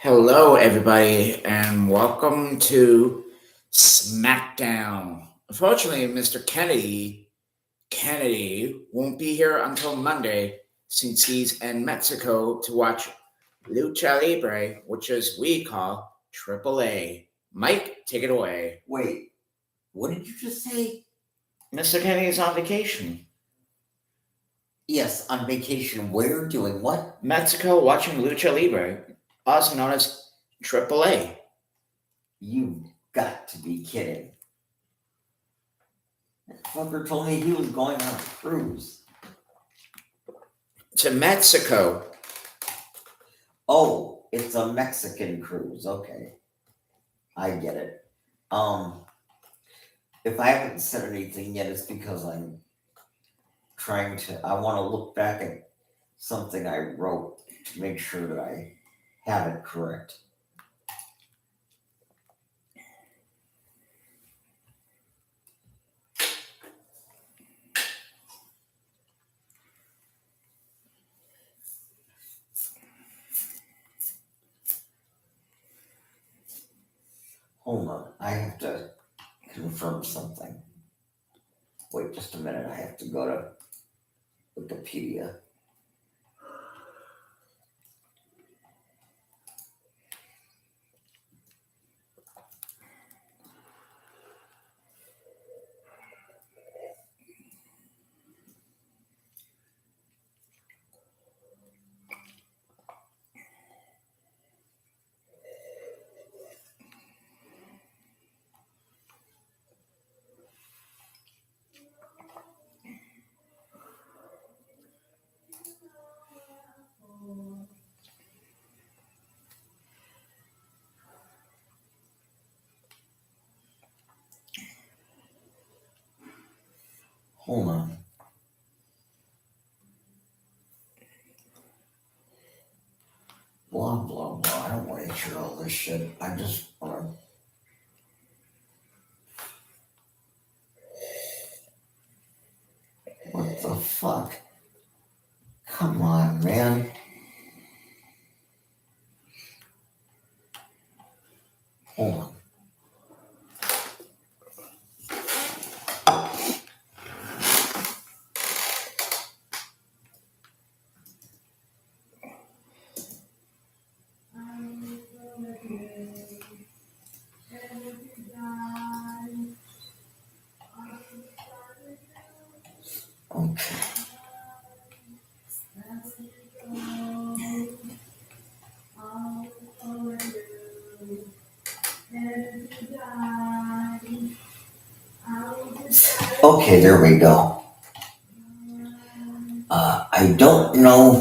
Hello, everybody, and welcome to SmackDown. Unfortunately, Mr. Kennedy won't be here until Monday since he's in Mexico to watch Lucha Libre, which is we call AAA. Mike, take it away. Wait, what did you just say? Mr. Kennedy is on vacation. Yes, on vacation. Where? Doing what? Mexico watching Lucha Libre, also known as AAA. You got to be kidding. That fucker told me he was going on a cruise. To Mexico. Oh, it's a Mexican cruise. Okay. I get it. If I haven't said anything yet, it's because I want to look back at something I wrote to make sure that I have it correct. Hold on, I have to confirm something. Wait just a minute, I have to go to Wikipedia. Hold on. Blah, blah, blah. I don't want to hear all this shit. I just want to... What the fuck? Come on, man. Hold on. Okay. Okay, there we go. I don't know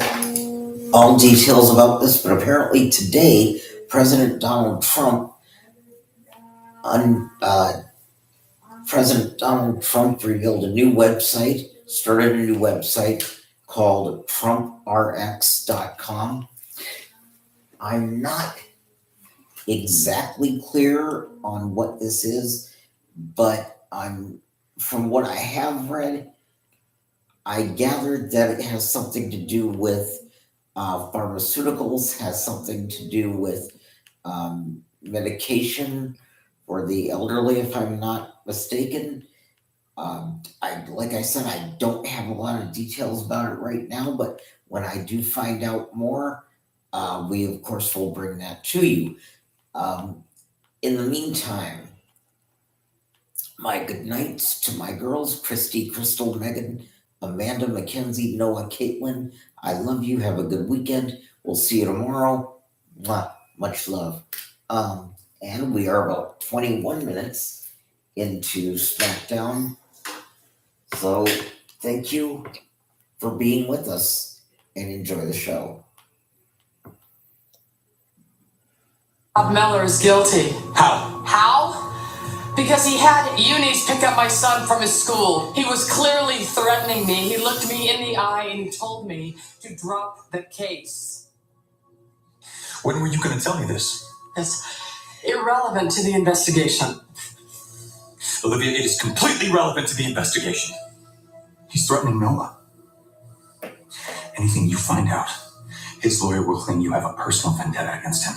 all details about this, but apparently today, President Donald Trump revealed a new website, started a new website called TrumpRx.com. I'm not exactly clear on what this is, but from what I have read, I gathered that it has something to do with pharmaceuticals, has something to do with medication for the elderly, if I'm not mistaken. Like I said, I don't have a lot of details about it right now, but when I do find out more, we of course will bring that to you. In the meantime, my good nights to my girls, Christy, Crystal, Megan, Amanda, Mackenzie, Noah, Caitlin. I love you. Have a good weekend. We'll see you tomorrow. Mwah. Much love. And we are about 21 minutes into SmackDown. So thank you for being with us and enjoy the show. Bob Miller is guilty. How? How? Because he had Eunice pick up my son from his school. He was clearly threatening me. He looked me in the eye and he told me to drop the case. When were you going to tell me this? It's irrelevant to the investigation. Olivia, it is completely relevant to the investigation. He's threatening Noah. Anything you find out, his lawyer will claim you have a personal vendetta against him.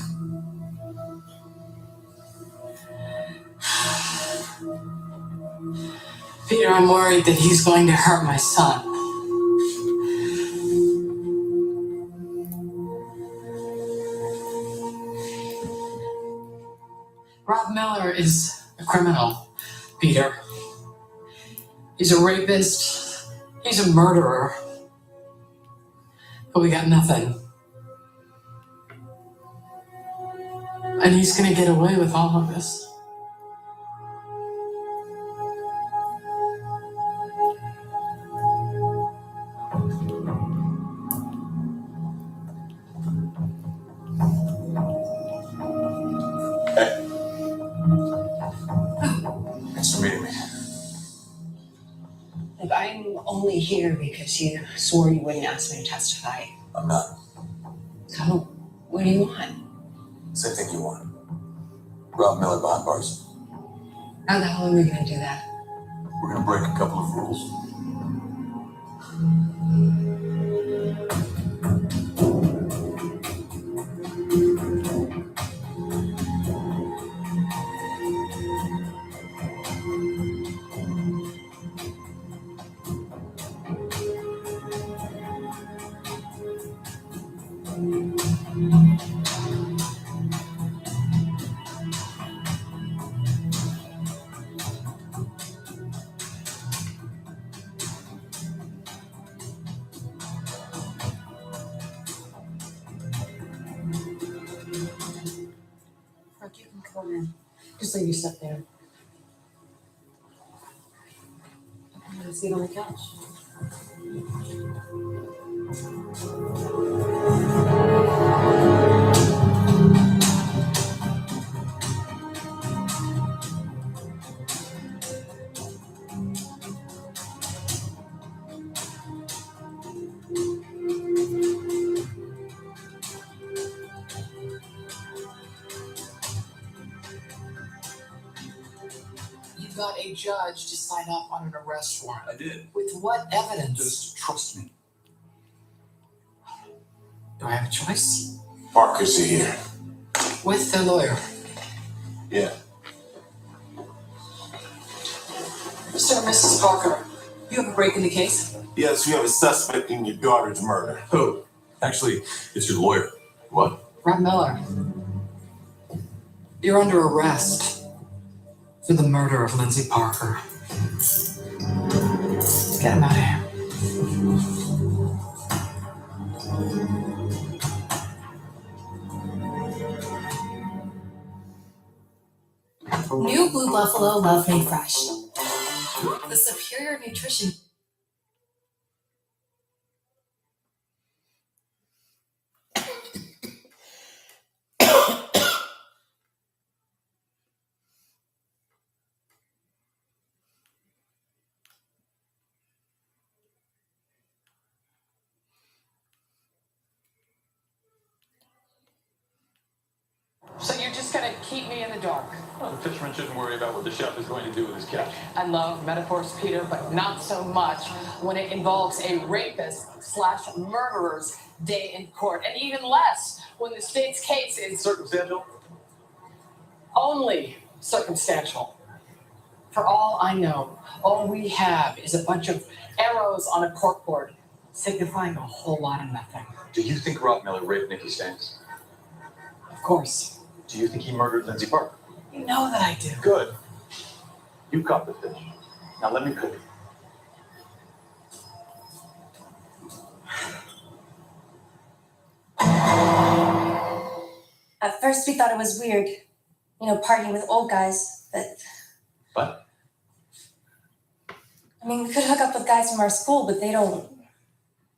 Peter, I'm worried that he's going to hurt my son. Rob Miller is a criminal, Peter. He's a rapist. He's a murderer. But we got nothing. And he's gonna get away with all of this. Thanks for meeting me. Look, I'm only here because you swore you wouldn't ask me to testify. I'm not. So, what do you want? Same thing you want. Rob Miller behind bars. How the hell are we gonna do that? We're gonna break a couple of rules. Look, you can come in. Just leave your stuff there. I'm gonna sit on the couch. You got a judge to sign up on an arrest warrant. I did. With what evidence? Just trust me. Do I have a choice? Parker's here. With the lawyer. Yeah. Mr. and Mrs. Parker, you have a break in the case? Yes, we have a suspect in your daughter's murder. Who? Actually, it's your lawyer. What? Rob Miller. You're under arrest for the murder of Lindsay Parker. Get him out of here. New Blue Buffalo Love Made Fresh. The superior nutrition. So you're just gonna keep me in the dark? Well, the fisherman shouldn't worry about what the chef is going to do with his catch. I love metaphors, Peter, but not so much when it involves a rapist/murderer's day in court, and even less when the state's case is Circumstantial? only circumstantial. For all I know, all we have is a bunch of arrows on a corkboard signifying a whole lot of nothing. Do you think Rob Miller raped Nikki Stanks? Of course. Do you think he murdered Lindsay Parker? You know that I do. Good. You caught the fish. Now let me cook it. At first, we thought it was weird, partying with old guys, but. What? I mean, we could hook up with guys from our school, but they don't.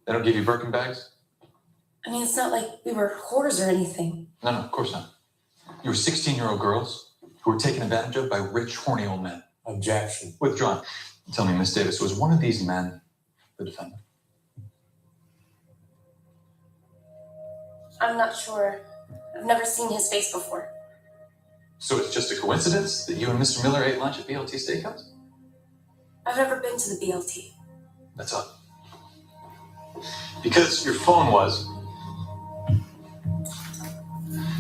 They don't give you Birkin bags? I mean, it's not like we were whores or anything. No, of course not. You were 16-year-old girls who were taken advantage of by rich, horny old men. Objection. Withdrawn. Tell me, Miss Davis, was one of these men the defendant? I'm not sure. I've never seen his face before. So it's just a coincidence that you and Mr. Miller ate lunch at BLT Steakhouse? I've never been to the BLT. That's odd. Because your phone was.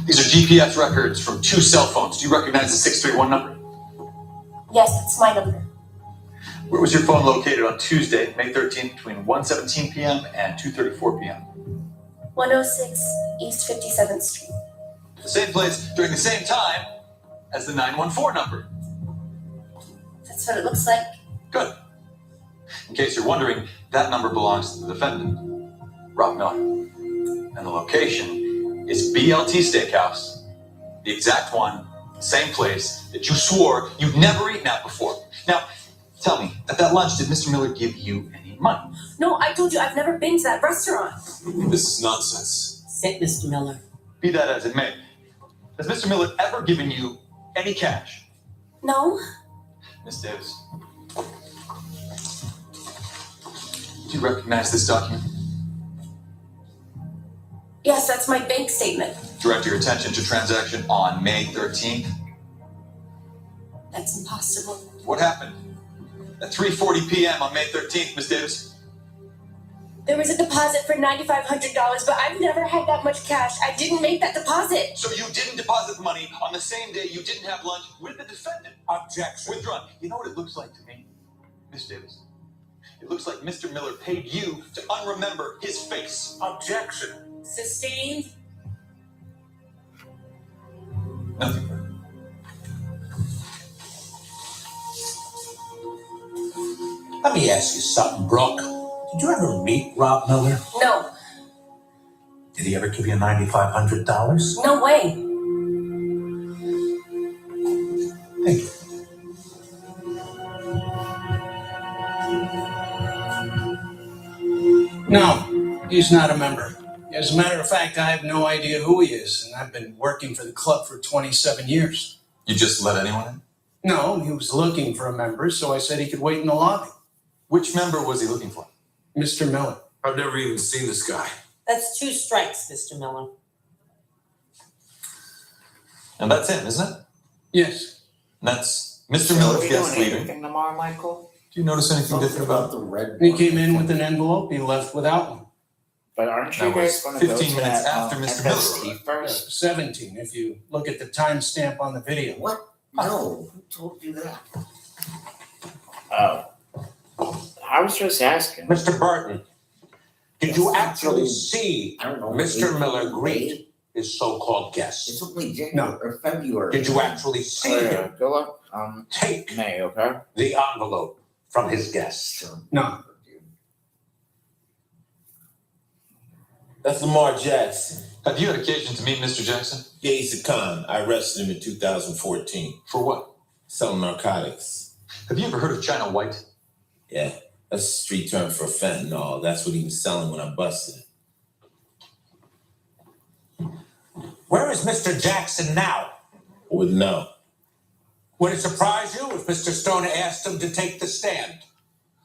These are GPS records from 2 cell phones. Do you recognize the 631 number? Yes, that's my number. Where was your phone located on Tuesday, May 13th, between 1:17 p.m. and 2:34 p.m.? 106 East 57th Street. The same place during the same time as the 914 number. That's what it looks like. Good. In case you're wondering, that number belongs to the defendant, Rob Miller. And the location is BLT Steakhouse, the exact one, same place that you swore you'd never eaten at before. Now, tell me, at that lunch, did Mr. Miller give you any money? No, I told you I've never been to that restaurant. This is nonsense. Sit, Mr. Miller. Be that as it may, has Mr. Miller ever given you any cash? No. Miss Davis, do you recognize this document? Yes, that's my bank statement. Direct your attention to transaction on May 13th. That's impossible. What happened? At 3:40 p.m. on May 13th, Miss Davis? There was a deposit for $9,500, but I've never had that much cash. I didn't make that deposit. So you didn't deposit the money on the same day you didn't have lunch with the defendant? Objection. Withdrawn. You know what it looks like to me, Miss Davis? It looks like Mr. Miller paid you to unremember his face. Objection. Sustained. Nothing further. Let me ask you something, Brooke. Did you ever meet Rob Miller? No. Did he ever give you $9,500? No way. Thank you. No, he's not a member. As a matter of fact, I have no idea who he is, and I've been working for the club for 27 years. You just let anyone in? No, he was looking for a member, so I said he could wait in the lobby. Which member was he looking for? Mr. Miller. I've never even seen this guy. That's 2 strikes, Mr. Miller. And that's him, isn't it? Yes. And that's Mr. So are Miller's we guest doing leaving. anything tomorrow, Michael? Do you notice anything Something different about about the red. And he one. came in with an envelope, he left without one. But aren't you That guys was going to go 15 to minutes that after Mr. Miller FST arrived. first? 17, if you look at the timestamp on the video. What? No, who told you that? Oh. I was just asking. Mr. Burton, did you Yes, actually so- see I don't know. Mr. April, Miller May? greet his so-called It's guests? only January No. or February. Did you actually see him Go up take May, okay? the envelope from his guests? Sure. No. That's Lamar Jackson. Have you had occasion to meet Mr. Jackson? Yeah, he's a con. I arrested him in 2014. For what? Selling narcotics. Have you ever heard of China White? Yeah, that's a street term for fentanyl. That's what he was selling when I busted him. Where is Mr. Jackson now? Would know. Would it surprise you if Mr. Stoner asked him to take the stand?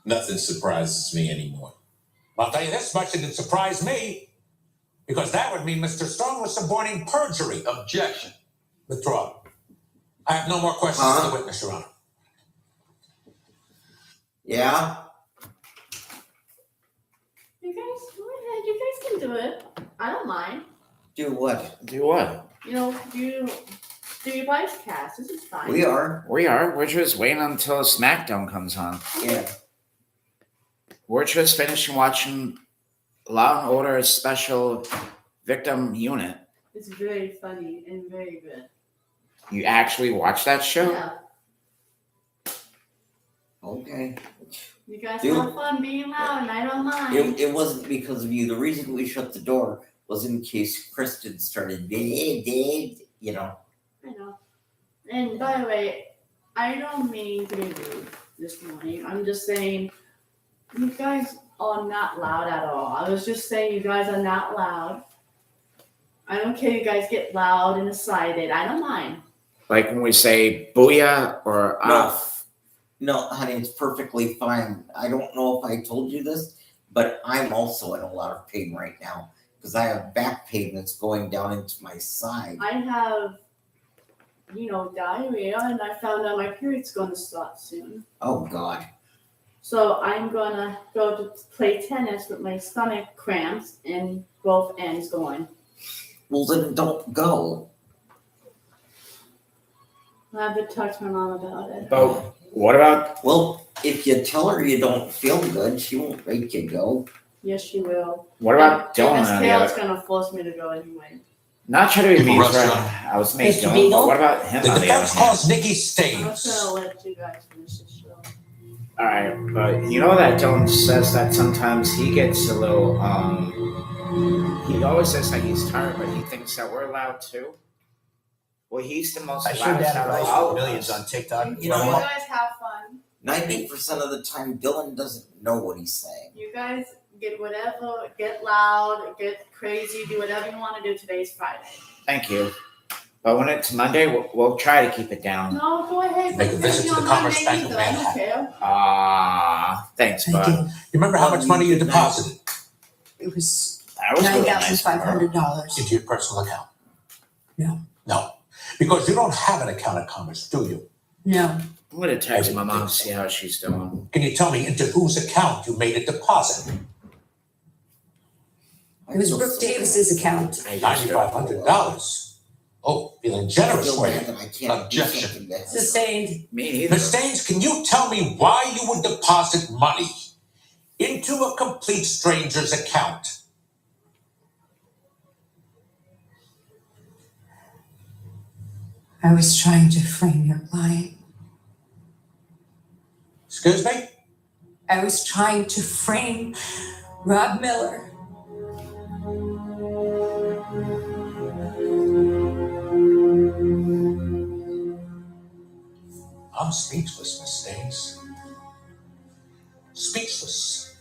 Nothing surprises me anymore. I'll tell you this much, it would surprise me, because that would mean Mr. Stone was suborning perjury. Objection. Withdraw. I have no more questions for the witness, Your Honor. Yeah? You guys, go ahead. You guys can do it. I don't mind. Do what? Do what? You know, do your guys' cast. This is fine. We are. We are. We're just waiting until SmackDown comes on. Yeah. We're just finishing watching Law and Order Special Victim Unit. It's very funny and very good. You actually watch that show? Yeah. Okay. You guys Dude. have fun being loud, and I don't mind. It wasn't because of you. The reason we shut the door was in case Kristen started, you know. I know. And by the way, I don't mean to be rude this morning. I'm just saying, you guys are not loud at all. I was just saying you guys are not loud. I don't care if you guys get loud and excited. I don't mind. Like when we say booyah or No. off. No, honey, it's perfectly fine. I don't know if I told you this, but I'm also in a lot of pain right now because I have back pain that's going down into my side. I have, diarrhea, and I found out my period's going to start soon. Oh, God. So I'm going to go to play tennis with my stomach cramps and both ends going. Well, then don't go. I have to talk to my mom about it. But what about Well, if you tell her you don't feel good, she won't make you go. Yes, she will. What about Dylan Miss on the Kale's other? gonna force me to go anyway. Not trying to be People mean, rush friend. John. I was made Mr. Dylan, Beagle? but what about him The on the other defense hand? calls Nikki I'm just Staines. gonna let you guys finish the show. All right, but you know that Dylan says that sometimes he gets a little. He always says that he's tired, but he thinks that we're loud too. Well, he's the most I sure loudest dad out of advice all for of millions us. on TikTok. You know You what? guys have fun. 90% of the time, Dylan doesn't know what he's saying. You guys get whatever, get loud, get crazy, do whatever you want to do. Today's Friday. Thank you. But when it's Monday, we'll try to keep it down. No, go ahead. Make a visit to the Commerce Bank of I don't Manhattan. care. Thanks, I bud. did. You remember how much money you deposited It was That was really nice. $9,500. into your personal account? No. No. Because you don't have an account at Commerce, do you? No. I'm gonna text my mom, see how she's doing. Can you tell me into whose account you made a deposit? It was Brooke Davis's account. $9,500. Oh, feeling generous, were you? I can't Objection. do something that- Sustained. Me neither. Ms. Staines, can you tell me why you would deposit money into a complete stranger's account? I was trying to frame your client. Excuse me? I was trying to frame Rob Miller. I'm speechless, Miss Staines. Speechless.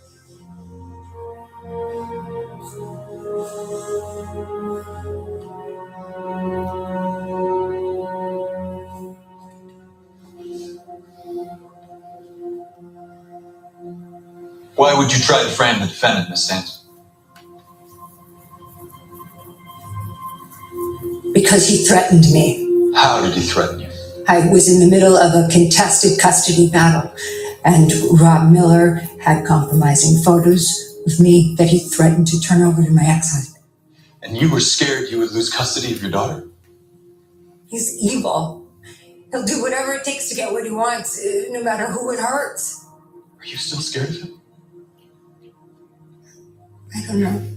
Why would you try to frame the defendant, Miss Staines? Because he threatened me. How did he threaten you? I was in the middle of a contested custody battle, and Rob Miller had compromising photos of me that he threatened to turn over to my ex-husband. And you were scared you would lose custody of your daughter? He's evil. He'll do whatever it takes to get what he wants, no matter who it hurts. Are you still scared of him? I don't know.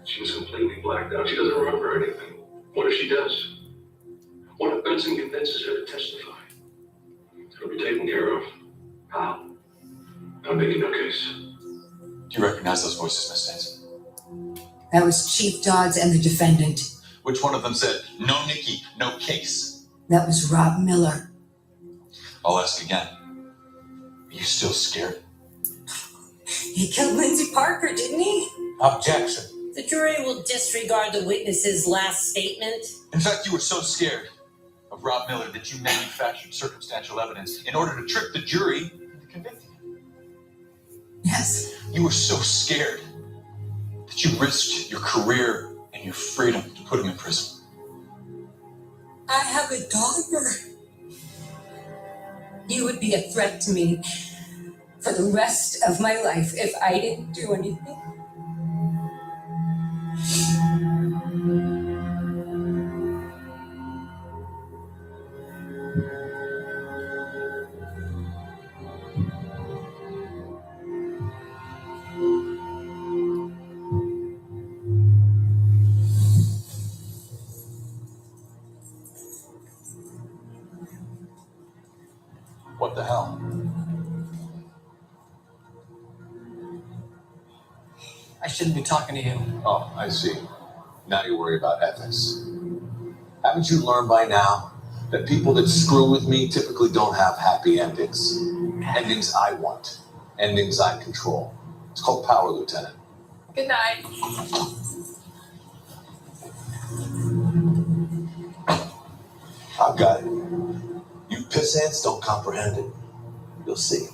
She was completely blacked out. She doesn't remember anything. What if she does? What if Benson convinces her to testify? It'll be taken care of. How? I'm making no case. Do you recognize those voices, Miss Staines? That was Chief Dodds and the defendant. Which one of them said, "No Nikki, no case"? That was Rob Miller. I'll ask again. Are you still scared? He killed Lindsay Parker, didn't he? Objection. The jury will disregard the witness's last statement. In fact, you were so scared of Rob Miller that you manufactured circumstantial evidence in order to trick the jury into convicting him. Yes. You were so scared that you risked your career and your freedom to put him in prison. I have a daughter. You would be a threat to me for the rest of my life if I didn't do anything. What the hell? I shouldn't be talking to you. Oh, I see. Now you worry about ethics. Haven't you learned by now that people that screw with me typically don't have happy endings? Endings I want. Endings I control. It's called power, Lieutenant. Good night. I've got it. You pissants don't comprehend it. You'll see.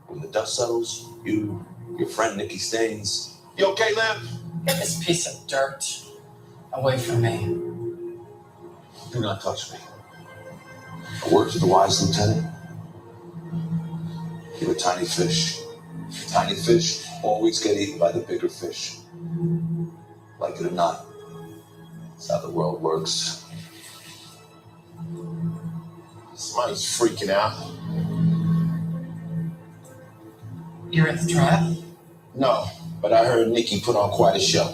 When the dust settles, you, your friend Nikki Staines. You okay, Liv? Get this piece of dirt away from me. Do not touch me. A word to the wise, Lieutenant. You're a tiny fish. Tiny fish always get eaten by the bigger fish. Like it or not, That's how the world works. Somebody's freaking out. You're at the trial? No, but I heard Nikki put on quite a show.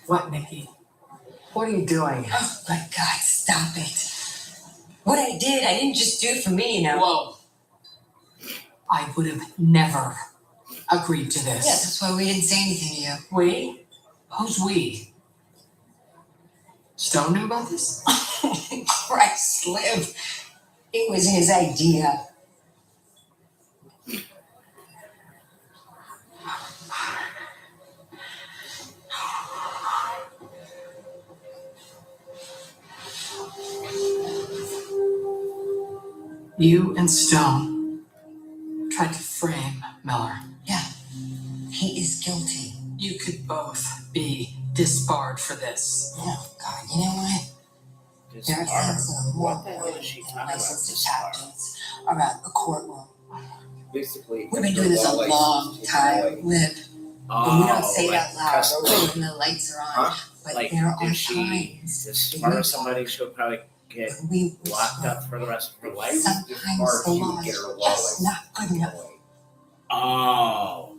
What, Nikki? What are you doing? Oh my God, stop it. What I didn't just do it for me, you know. Whoa. I would have never agreed to this. Yeah, that's why we didn't say anything to you. We? Who's we? Stone knew about this? Christ, Liv. It was his idea. You and Stone tried to frame Miller. Yeah, he is guilty. You could both be disbarred for this. Oh God, you know what? There are things that are more What the hell is she important talking than about? licensed accountants around the courtroom. Basically, We've been doing this a long time, Liv. But we don't say it out loud custody. when the lights are on. Huh? But Like, there are did she times disbar somebody? She'll probably get we locked up for the rest of her life. sometimes the law is just not good enough. Oh.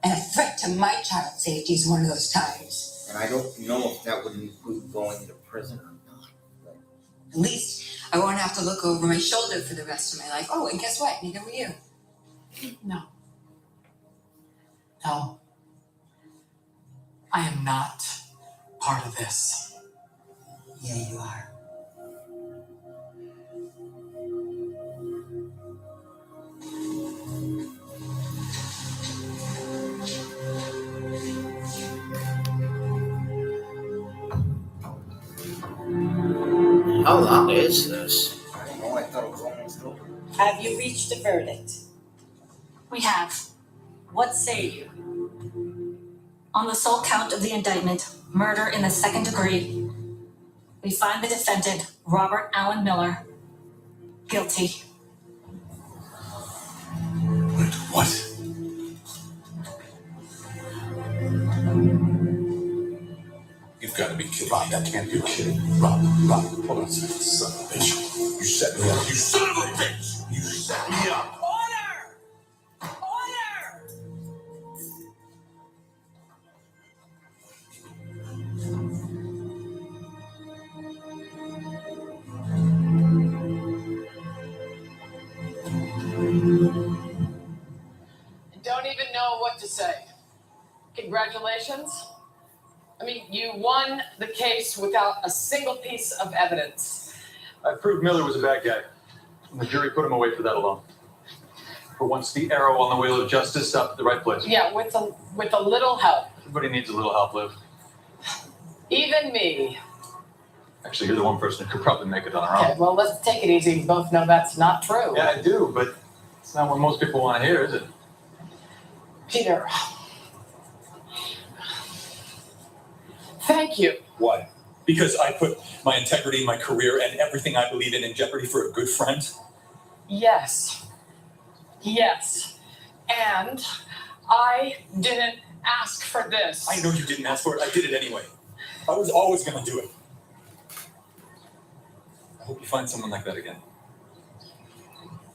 And a threat to my child's safety is one of those times. and I don't know if that would include going to prison or not. But At least I won't have to look over my shoulder for the rest of my life. Oh, and guess what? Neither will you. No. No. I am not part of this. Yeah, you are. How long is this? I don't know, I thought it was almost over. Have you reached a verdict? We have. What say you? On the sole count of the indictment, murder in the second degree, we find the defendant, Robert Allen Miller, guilty. Wait, what? You've got to be kidding. Rob, that can't be kidding. Rob, hold on a second. Son of a bitch. You set me up. You son of a bitch! You set me up. Order! Order! Don't even know what to say. Congratulations. I mean, you won the case without a single piece of evidence. I proved Miller was a bad guy, and the jury put him away for that alone. For once, the arrow on the wheel of justice stopped at the right place. Yeah, with a little help. Everybody needs a little help, Liv. Even me. Actually, you're the one person who could probably make it on her Okay, own. well, let's take it easy. We both know that's not true. Yeah, I do, but it's not what most people want to hear, is it? Peter. Thank you. Why? Because I put my integrity, my career, and everything I believe in jeopardy for a good friend? Yes. Yes. And I didn't ask for this. I know you didn't ask for it. I did it anyway. I was always going to do it. I hope you find someone like that again.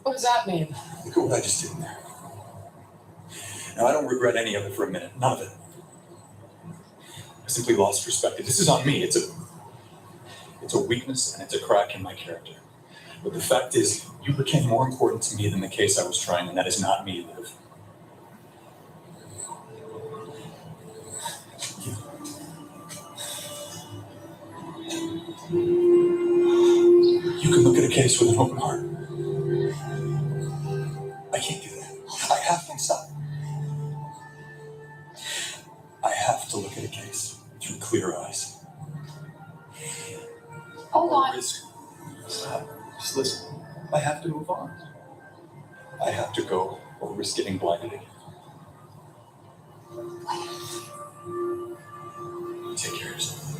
What does that mean? Look at what I just did in there. Now, I don't regret any of it for a minute. None of it. I simply lost perspective. This is on me. It's a weakness and it's a crack in my character. But the fact is, you became more important to me than the case I was trying, and that is not me, Liv. You can look at a case with an open heart. I can't do that. I have to stop. I have to look at a case through clear eyes. Hold on. Stop. Just listen. I have to move on. I have to go or risk getting blinded again. Take care of yourself.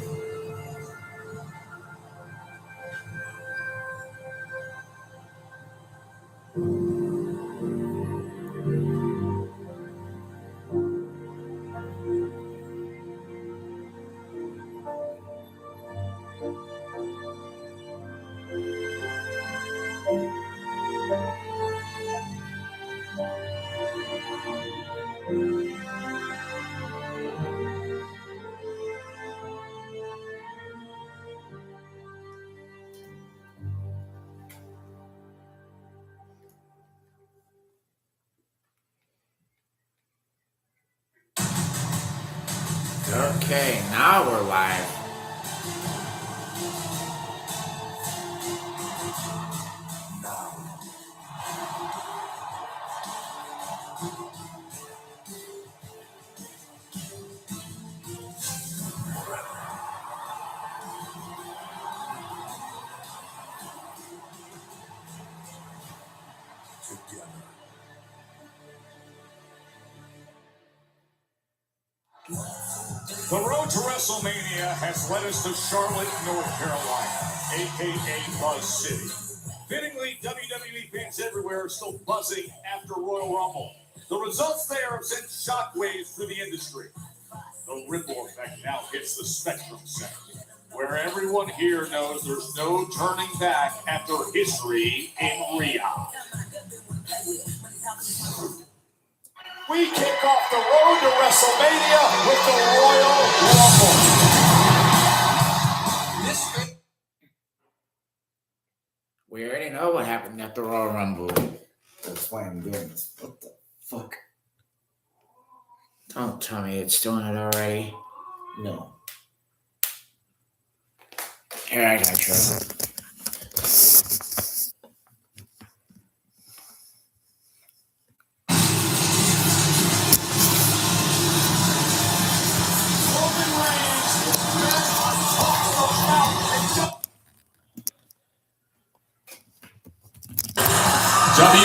Okay, now we're live. The road to WrestleMania has led us to Charlotte, North Carolina, aka Buzz City. Fittingly, WWE fans everywhere are still buzzing after Royal Rumble. The results there have sent shockwaves through the industry. The ripple effect now hits the Spectrum Center, where everyone here knows there's no turning back after history in Riyadh. We kick off the road to WrestleMania with the Royal Rumble. We already know what happened at the Royal Rumble. That's why I'm doing this. What the fuck? Don't tell me it's doing it already. No. Here, I got you.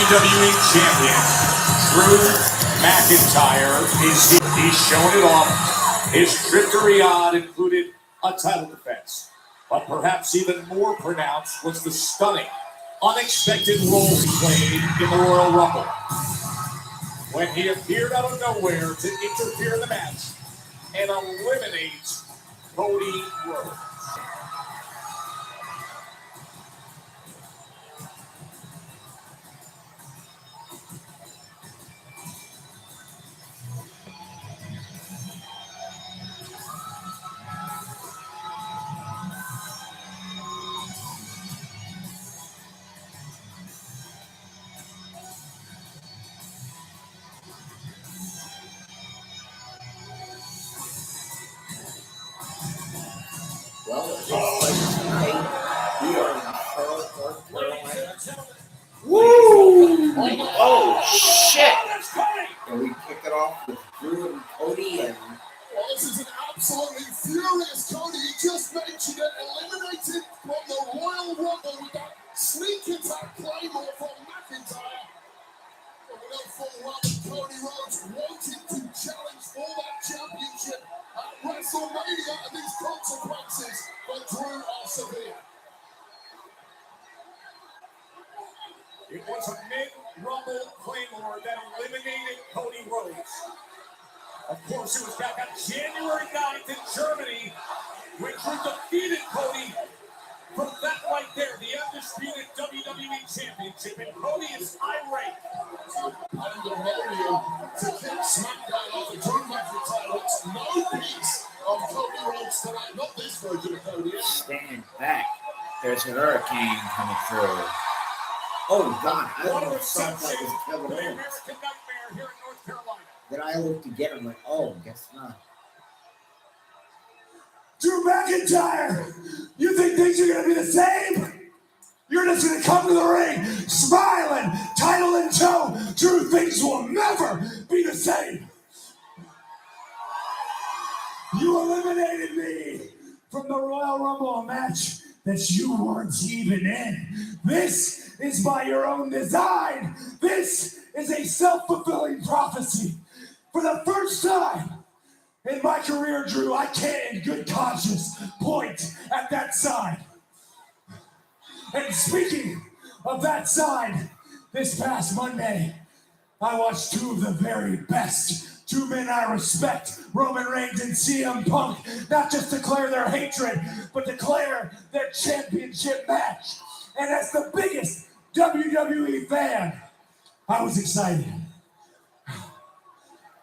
WWE Champion Drew McIntyre is here. He's shown it off. His trip to Riyadh included a title defense, but perhaps even more pronounced was the stunning, unexpected role he played in the Royal Rumble when he appeared out of nowhere to interfere in the match and eliminate Cody Rhodes. Well, it looks like tonight we are in Charlotte, North Carolina. Woo! Oh, shit! And we kick it off with Drew and Cody and... Well, this is an absolutely furious Cody. He just mentioned it, eliminated from the Royal Rumble with that sneak attack claymore from McIntyre. But we know full well that Cody Rhodes wanted to challenge for that championship at WrestleMania, and these consequences for Drew are severe. It was a mid-Rumble claymore that eliminated Cody Rhodes. Of course, it was back on January 9th in Germany when Drew defeated Cody for that right there, the undisputed WWE Championship, and Cody is irate. Pandemonium to kick SmackDown off, and Drew McIntyre looks no piece of Cody Rhodes tonight. Not this version of Cody. Stand back. There's a hurricane coming through. Oh, God. I What don't a know if that was reception. Kevin The Owens. American Nightmare here in North Carolina. Then I looked again and went, oh, guess not. Drew McIntyre, you think things are going to be the same? You're just going to come to the ring, smiling, title in tow. Drew, things will never be the same. You eliminated me from the Royal Rumble match that you weren't even in. This is by your own design. This is a self-fulfilling prophecy. For the first time in my career, Drew, I can't in good conscience point at that sign. And speaking of that sign, This past Monday, I watched two of the very best, two men I respect, Roman Reigns and CM Punk, not just declare their hatred, but declare their championship match. And as the biggest WWE fan, I was excited.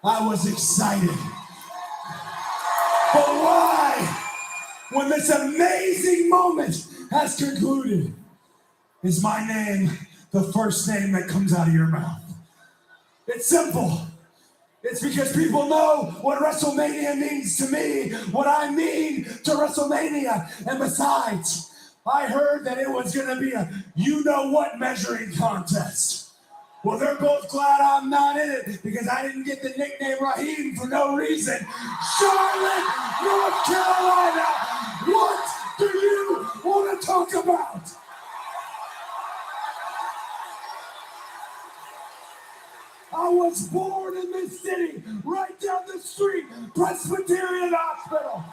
I was excited. But why, when this amazing moment has concluded, is my name the first name that comes out of your mouth? It's simple. It's because people know what WrestleMania means to me, what I mean to WrestleMania. And besides, I heard that it was going to be a you-know-what measuring contest. Well, they're both glad I'm not in it because I didn't get the nickname Raheem for no reason. Charlotte, North Carolina, what do you want to talk about? I was born in this city, right down the street, Presbyterian Hospital.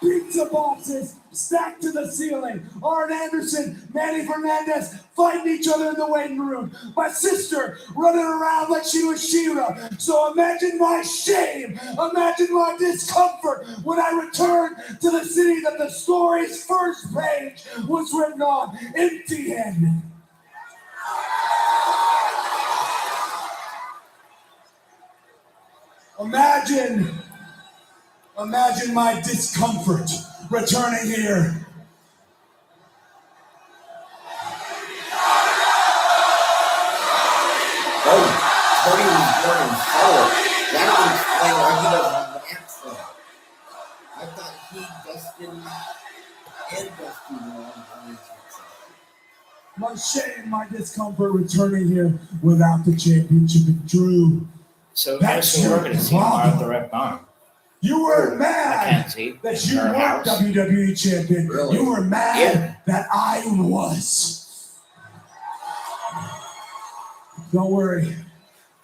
Pizza boxes stacked to the ceiling. Arn Anderson, Manny Fernandez fighting each other in the waiting room. My sister running around like she was She-Ra. So imagine my shame, imagine my discomfort when I returned to the city that the story's first page was written on, empty-handed. Imagine my discomfort returning here. Oh, Tony was born in Charlotte. That would explain why he doesn't have an accent. I thought he, Dustin, and Dusty were on Texas. My shame, my discomfort returning here without the championship of Drew. So That's guess who we're your going to see tomorrow at the Red Barn? You were mad Mackenzie, that in you her weren't house. WWE champion. Really? You were mad Yeah. that I was. Don't worry,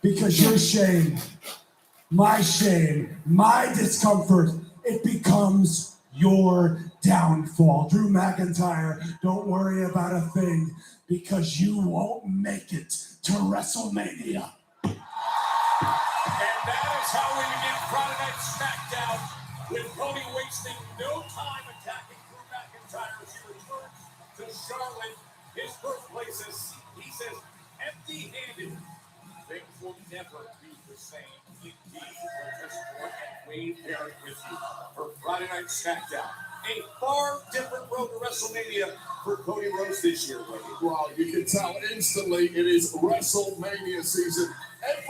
because your shame, my discomfort, it becomes your downfall. Drew McIntyre, don't worry about a thing, because you won't make it to WrestleMania. And that is how we begin Friday Night SmackDown, with Cody wasting no time attacking Drew McIntyre as he returns to Charlotte, his birthplace, as he says, empty-handed. Things will never be the same. Indeed, we'll just want and Wade Barrett with you for Friday Night SmackDown. A far different road to WrestleMania for Cody Rhodes this year, Wade. Well, you can tell instantly it is WrestleMania season.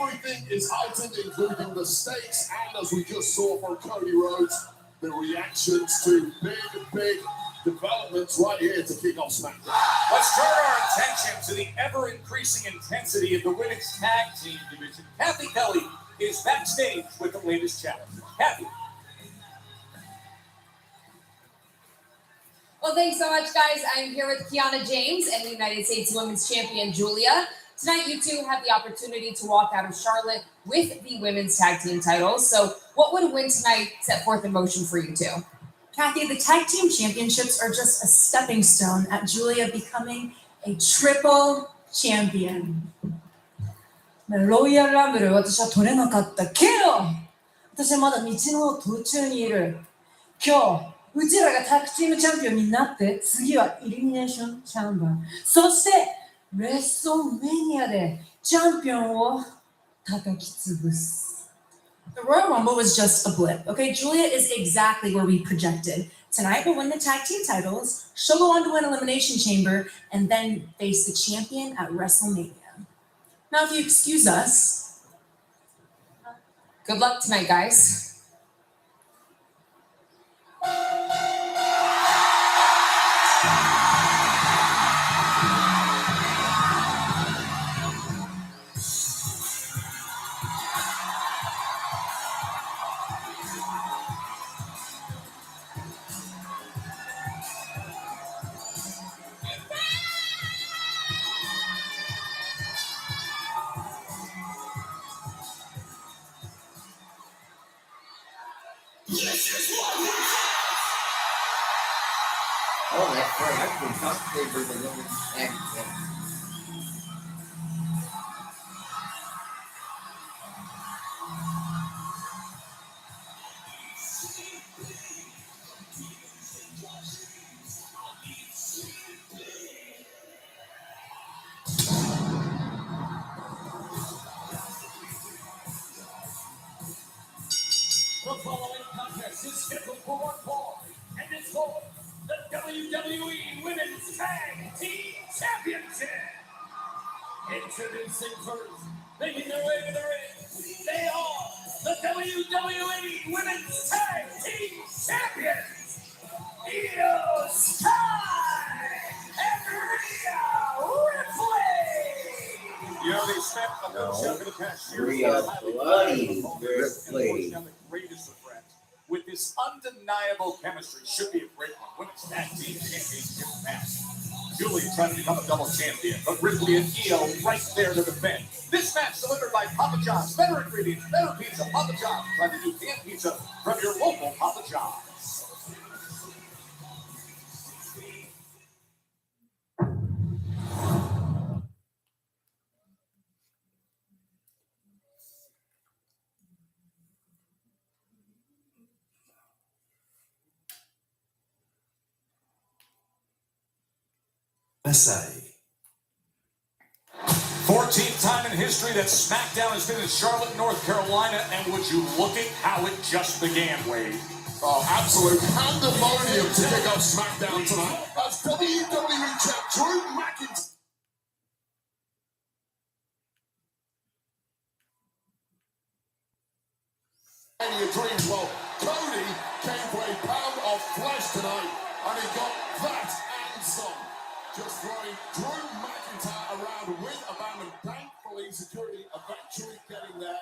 Everything is heightened, including the stakes, and as we just saw from Cody Rhodes, the reactions to big developments right here to kick off SmackDown. Let's turn our attention to the ever-increasing intensity of the women's tag team division. Kathy Kelly is backstage with the latest challenge. Kathy. Well, thanks so much, guys. I'm here with Kiana James and the United States Women's Champion, Julia. Tonight, you two have the opportunity to walk out of Charlotte with the women's tag team titles. So what would a win tonight set forth in motion for you two? Kathy, the tag team championships are just a stepping stone at Julia becoming a triple champion. ロイヤルランブル私は取れなかったけど私はまだ道の途中にいる。今日うちらがタッグチームチャンピオンになって次はイルミネーションチャンバーそしてレストメニアでチャンピオンを叩き潰す。The Royal Rumble was just a blip, okay? Julia is exactly where we projected. Tonight we'll win the tag team titles, she'll go on to win Elimination Chamber, and then face the champion at WrestleMania. Now, if you excuse us. Good luck tonight, guys. Oh, that's right. I forgot they were the women's tag team. The following contest is scheduled for one fall, and it's for the WWE Women's Tag Team Championship. Introducing first, making their way to the ring, they are the WWE Women's Tag Team Champions, Io Sky and Rhea Ripley. You know, they spent a good chunk of the past year Rhea Bloody Ripley. the greatest of friends. With this undeniable chemistry, should be a great one. Women's Tag Team Championship match. Julia trying to become a double champion, but Ripley and Io right there to defend. This match delivered by Papa John's. Better ingredients, better pizza. Papa John's. Try to do canned pizza from your local Papa John's. USA. 14th time in history that SmackDown has been in Charlotte, North Carolina, and would you look at how it just began, Wade? Oh, absolute pandemonium to kick off SmackDown tonight. That's WWE champ Drew McIntyre. Any dreams? Well, Cody came for a pound of flesh tonight, and he got that and some. Just throwing Drew McIntyre around with abandon. Thankfully, security eventually getting there.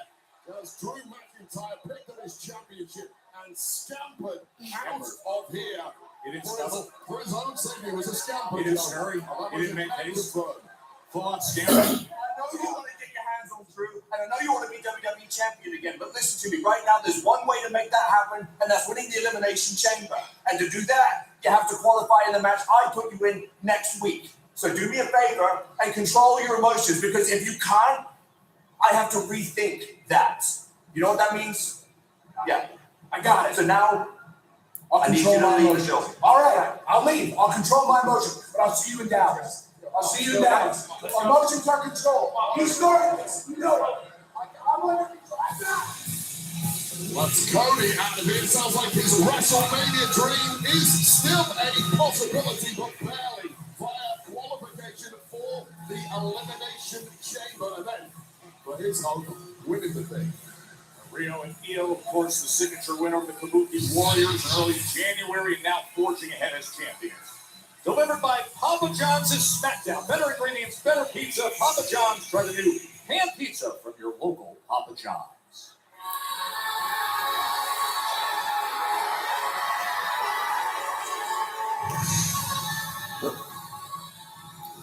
As Drew McIntyre picked up his championship and scampered out of here. He didn't for stumble. for his own safety. It was a scamper. He didn't Joe. scurry. That He was didn't an make haste. effort. Full-on scamper. I know you want to get your hands on Drew, and I know you want to be WWE champion again, but listen to me, right now there's one way to make that happen, and that's winning the Elimination Chamber. And to do that, you have to qualify in the match I put you in next week. So do me a favor and control your emotions, because if you can't, I have to rethink that. You know what that means? Yeah, I got it. So now, I need you to leave the building. All right, I'll leave. I'll control my emotions, but I'll see you in Dallas. I'll see you in Dallas. Emotions are controlled. He's starting this. You know it. I'm under control. I got it. Once Cody out of here, it sounds like his WrestleMania dream is still a possibility, but barely via qualification for the Elimination Chamber event. But his hope, winning the thing. Rio and Io, of course, the signature winner of the Kabuki Warriors in early January, and now forging ahead as champions. Delivered by Papa John's SmackDown. Better ingredients, better pizza. Papa John's. Try the new hand pizza from your local Papa John's.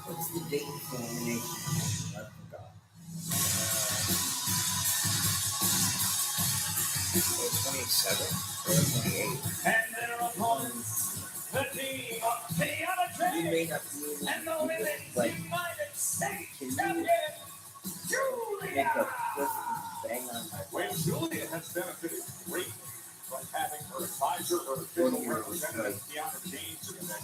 What's the date for elimination? I forgot. 27 or 28. And their opponents, the team of Kiana You may James have to really and the Women's like, United States can you champion, make a Julia. flip and bang on my When Julia has benefited greatly from having her advisor, her official representative, Kiana James, in the mix.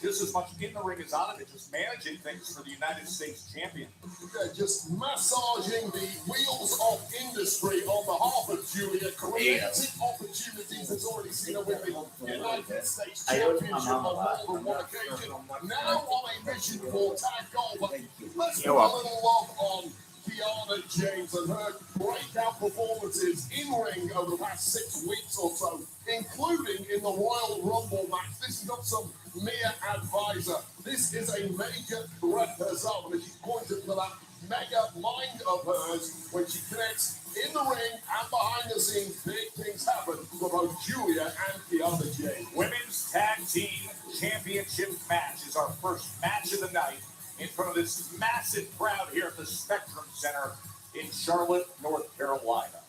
Just as much in the ring as out of it, just managing things for the United States champion. Yeah, just massaging the wheels of industry on behalf of Julia, creating opportunities that's already seen her win the United States Championship on more than one occasion. Now on a mission for tag gold, but let's put a little love on Kiana James and her breakout performances in ring over the past 6 weeks or so, including in the Royal Rumble match. This is not some mere advisor. This is a major threat herself, and she's pointed to that mega mind of hers when she connects in the ring and behind the scenes. Big things happen for both Julia and Kiana James. Women's Tag Team Championship match is our first match of the night in front of this massive crowd here at the Spectrum Center in Charlotte, North Carolina.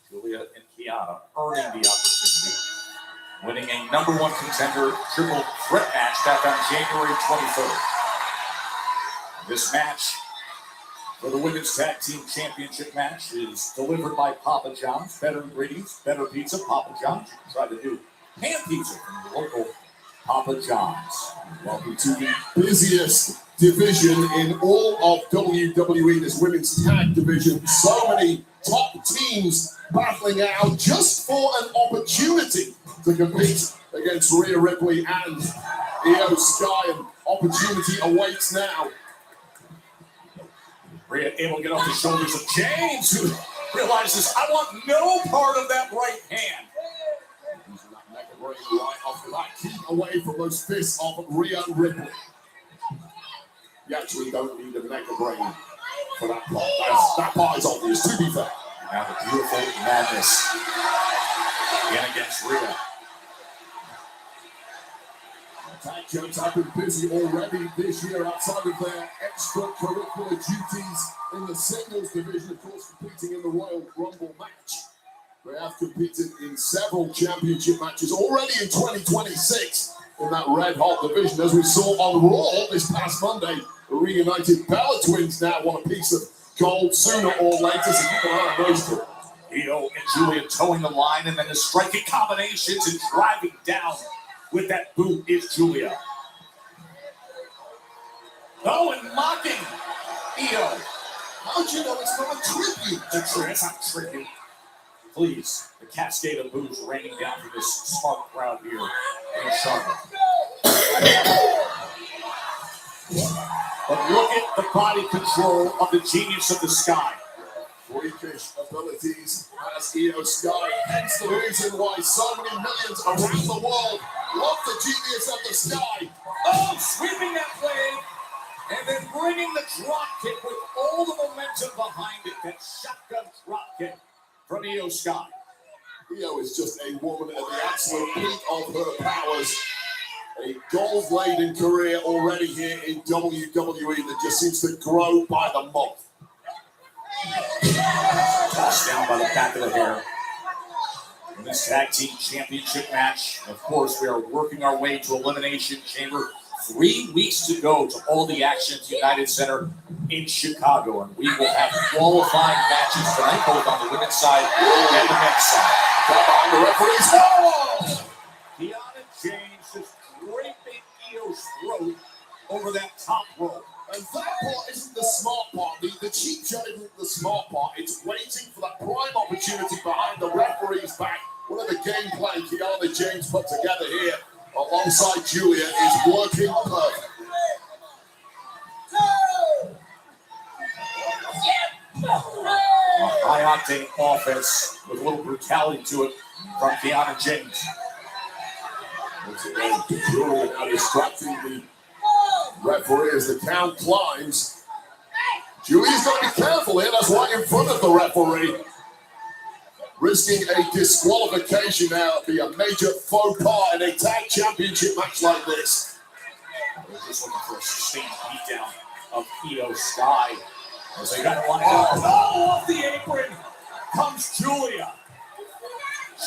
Julia and Kiana earning the opportunity, winning a #1 contender triple threat match back on January 23rd. This match for the Women's Tag Team Championship match is delivered by Papa John's. Better ingredients, better pizza, Papa John's. You can try the new pan pizza from the local Papa John's. Welcome to the busiest division in all of WWE, this women's tag division. So many top teams battling out just for an opportunity to compete against Rhea Ripley and Io Sky. An opportunity awaits now. Rhea able to get off the shoulders of James, who realizes, I want no part of that right hand. Using that mega brain right off the bat. Keep away from those fists of Rhea Ripley. You actually don't need a mega brain for that part. That part is obvious, to be fair. Now the beautiful madness again against Rhea. Tag teams have been busy already this year outside of their extracurricular duties in the singles division, of course, competing in the Royal Rumble match. They have competed in several championship matches already in 2026 in that red hot division. As we saw on Raw this past Monday, the reunited Bella Twins now want a piece of gold sooner or later, so keep an eye on those two. Io and Julia towing the line, and then the striking combinations and driving down with that boot is Julia. Oh, and mocking Io. How'd you know it's not a tribute? It's not a tribute. Please, the cascade of boos raining down from this smart crowd here in Charlotte. But look at the body control of the genius of the Sky. Freakish abilities as Io Sky. Hence the reason why so many millions around the world love the genius of the Sky. Oh, sweeping that blade, and then bringing the drop kick with all the momentum behind it. That shotgun drop kick from Io Sky. Io is just a woman at the absolute peak of her powers. A gold-laden career already here in WWE that just seems to grow by the month. Tossed down by the back of the hair. In this tag team championship match, of course, we are working our way to Elimination Chamber. 3 weeks to go to All the Action at United Center in Chicago, and we will have qualifying matches tonight, both on the women's side and the men's side. Come on, the referee's wall! Kiana James just raping Io's throat over that top rope. And that part isn't the smart part. The cheap shot isn't the smart part. It's waiting for that prime opportunity behind the referee's back. What a game plan Kiana James put together here alongside Julia is working perfectly. A high-octane offense with a little brutality to it from Kiana James. Julia now distracting the referee as the count climbs. Julia's got to be careful here. That's right in front of the referee. Risking a disqualification now would be a major faux pas in a tag championship match like this. They're just looking for a sustained beatdown of Io Sky. As they got one off the apron comes Julia.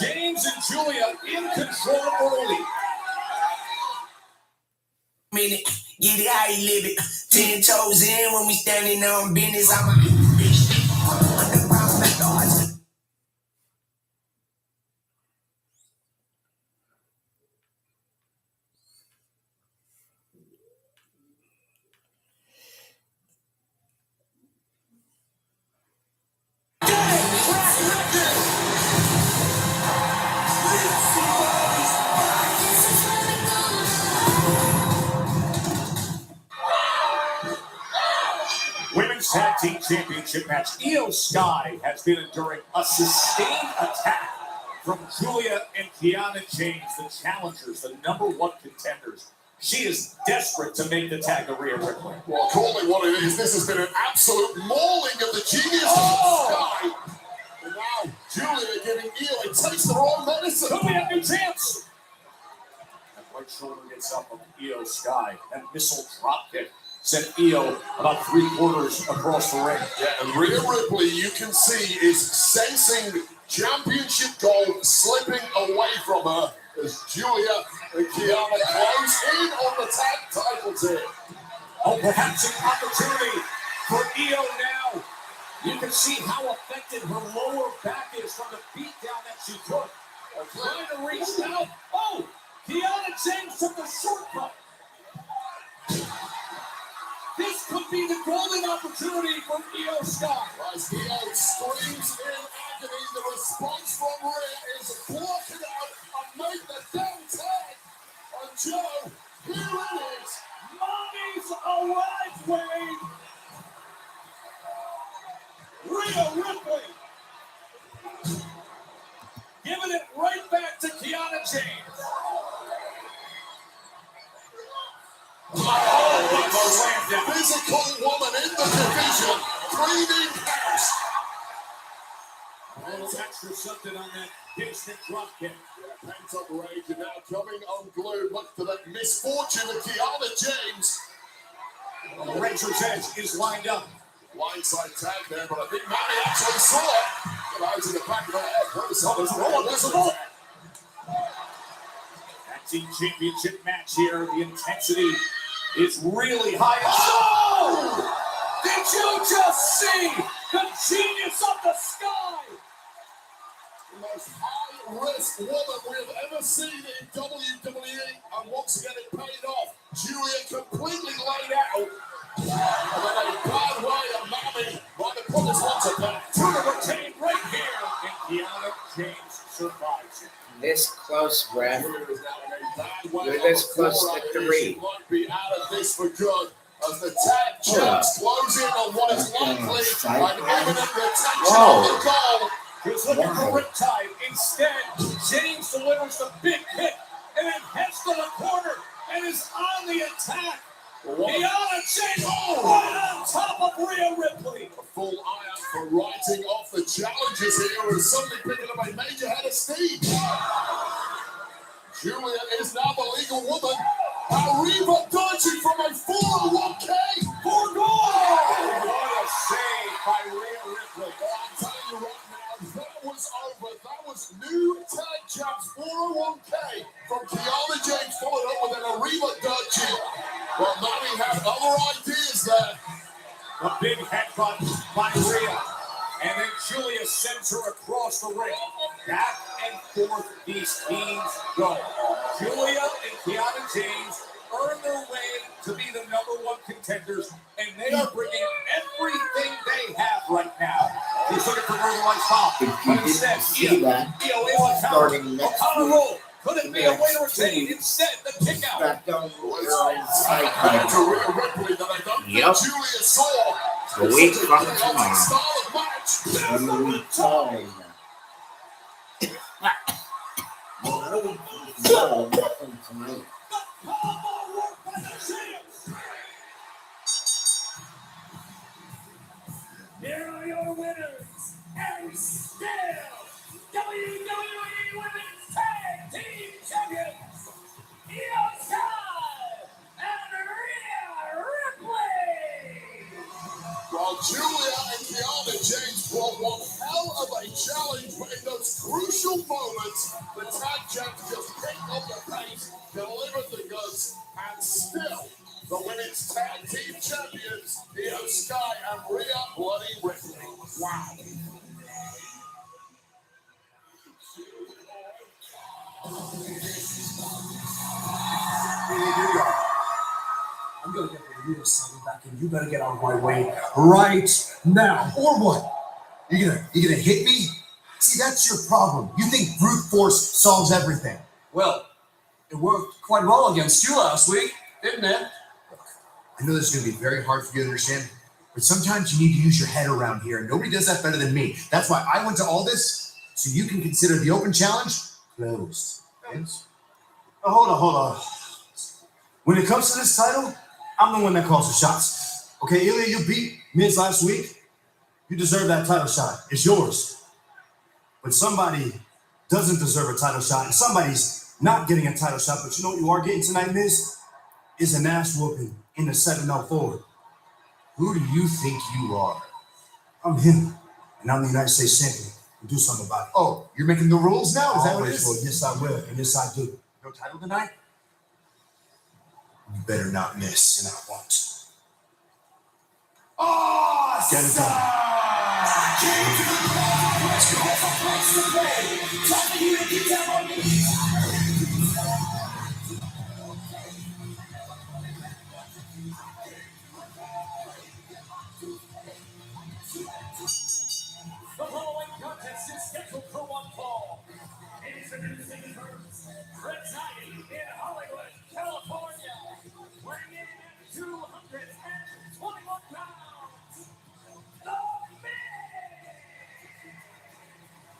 James and Julia in control early. Minute, get it how you live it. 10 toes in when we standing on business. I'm a bitch. Women's Tag Team Championship match. Io Sky has been enduring a sustained attack from Julia and Kiana James, the challengers, the #1 contenders. She is desperate to make the tag to Rhea Ripley. Well, call it what it is. This has been an absolute mauling of the genius of the Sky. And now Julia giving Io a taste of her own medicine. Could we have new champs? That right shoulder gets up of Io Sky. That missile drop kick sent Io about 3/4 across the ring. Yeah, and Rhea Ripley, you can see, is sensing championship gold slipping away from her as Julia And Kiana close in on the tag title tip. Oh, perhaps an opportunity for Io now. You can see how affected her lower back is from the beatdown that she took. Trying to reach out. Oh, Kiana James took the shortcut. This could be the golden opportunity for Io Sky. As Io screams in agony, the response from Rhea is blocking out and make the down tag. And Joe, here it is. Mommy's alive, Wade. Rhea Ripley. Giving it right back to Kiana James. The most physical woman in the division, cleaning house. A little extra something on that basement drop kick. Pent up rage and now coming unglued. Look for that misfortune of Kiana James. The Razor's Edge is lined up. Blindside tag there, but I think Manny actually saw it. But out in the back of the head. There's a ball. Tag team championship match here. The intensity is really high. Oh! Did you just see the genius of the sky? The most high-risk woman we've ever seen in WWE, and once again it paid off. Julia completely laid out, and then a bad way of Mammy trying to put this one to bed. To the retain right here, and Kiana James survives it. This close, Brad. Julia is now in a bad way. You're this close to 3. She might be out of this for good. As the tag champs close in on what is likely an imminent retention of the goal. He's looking for Riptide. Instead, James delivers the big hit and then heads to the corner and is on the attack. Kiana James right on top of Rhea Ripley. A full eye out for writing off the challenges here and suddenly picking up a major head of steam. Julia is now the legal woman. Arriba dodging from a 401k. For goal! What a save by Rhea Ripley. I'm telling you right now, that was over. That was new tag champs 401k from Kiana James, followed up with an Arriba dodging. Well, Manny had other ideas there. A big headbutt by Rhea. And then Julia sends her across the ring. Back and forth these teams go. Julia and Kiana James earn their way to be the #1 contenders, and they are bringing everything they have right now. He's looking for Northern Lights pop, but instead, Io able to counter. O'Connor roll. Could it be a way to retain? Instead, the kick out. Back to Rhea Ripley that I don't think Julia saw. A week from tomorrow. Style of match. Here are your winners, and still WWE Women's Tag Team Champions, Io Sky and Rhea Ripley. While Julia and Kiana James brought one hell of a challenge, but in those crucial moments, the tag champs just picked up the pace, delivered the goods, and still the women's tag team champions, Io Sky and Rhea Bloody Ripley. Wow. I'm gonna get the real Sonny back, and you better get out of my way right now. Or what? You're gonna hit me? See, that's your problem. You think brute force solves everything. Well, it worked quite well against you last week, didn't it? Look, I know this is gonna be very hard for you to understand, but sometimes you need to use your head around here, and nobody does that better than me. That's why I went to all this, so you can consider the open challenge closed. Yes? Oh, hold on. When it comes to this title, I'm the one that calls the shots. Okay, Ilya, you beat Miz last week. You deserve that title shot. It's yours. But somebody doesn't deserve a title shot, and somebody's not getting a title shot. But you know what you are getting tonight, Miz? Is an ass whooping in the 7-0 Who do you think you are? I'm him, and I'm the United States champion. Do something about it. Oh, you're making the rules now? Is that what it is? Well, yes, I will, and yes, I do. Mexico title tonight? You better not miss, and I won't. Awesome! Get it done. The following contest is scheduled for one fall. Introducing first, residing in Hollywood, California, weighing in at 221 pounds,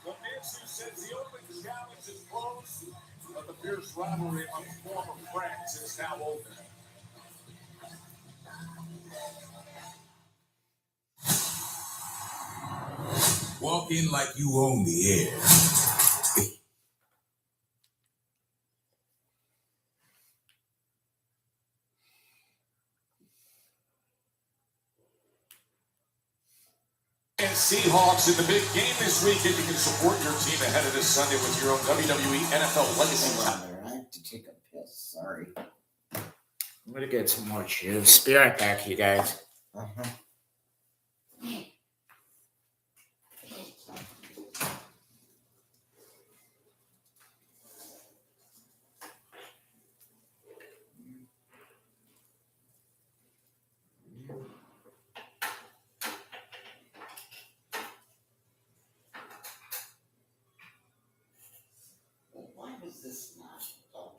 The Miz, who says the open challenge is close, but the fierce rivalry among former friends is now over. Walk in like you own the air. And Seahawks in the big game this weekend. You can support your team ahead of this Sunday with your own WWE NFL Legacy Cup. I have to take a piss. Sorry. I'm gonna get some more juice. Be right back, you guys. Why was this not out?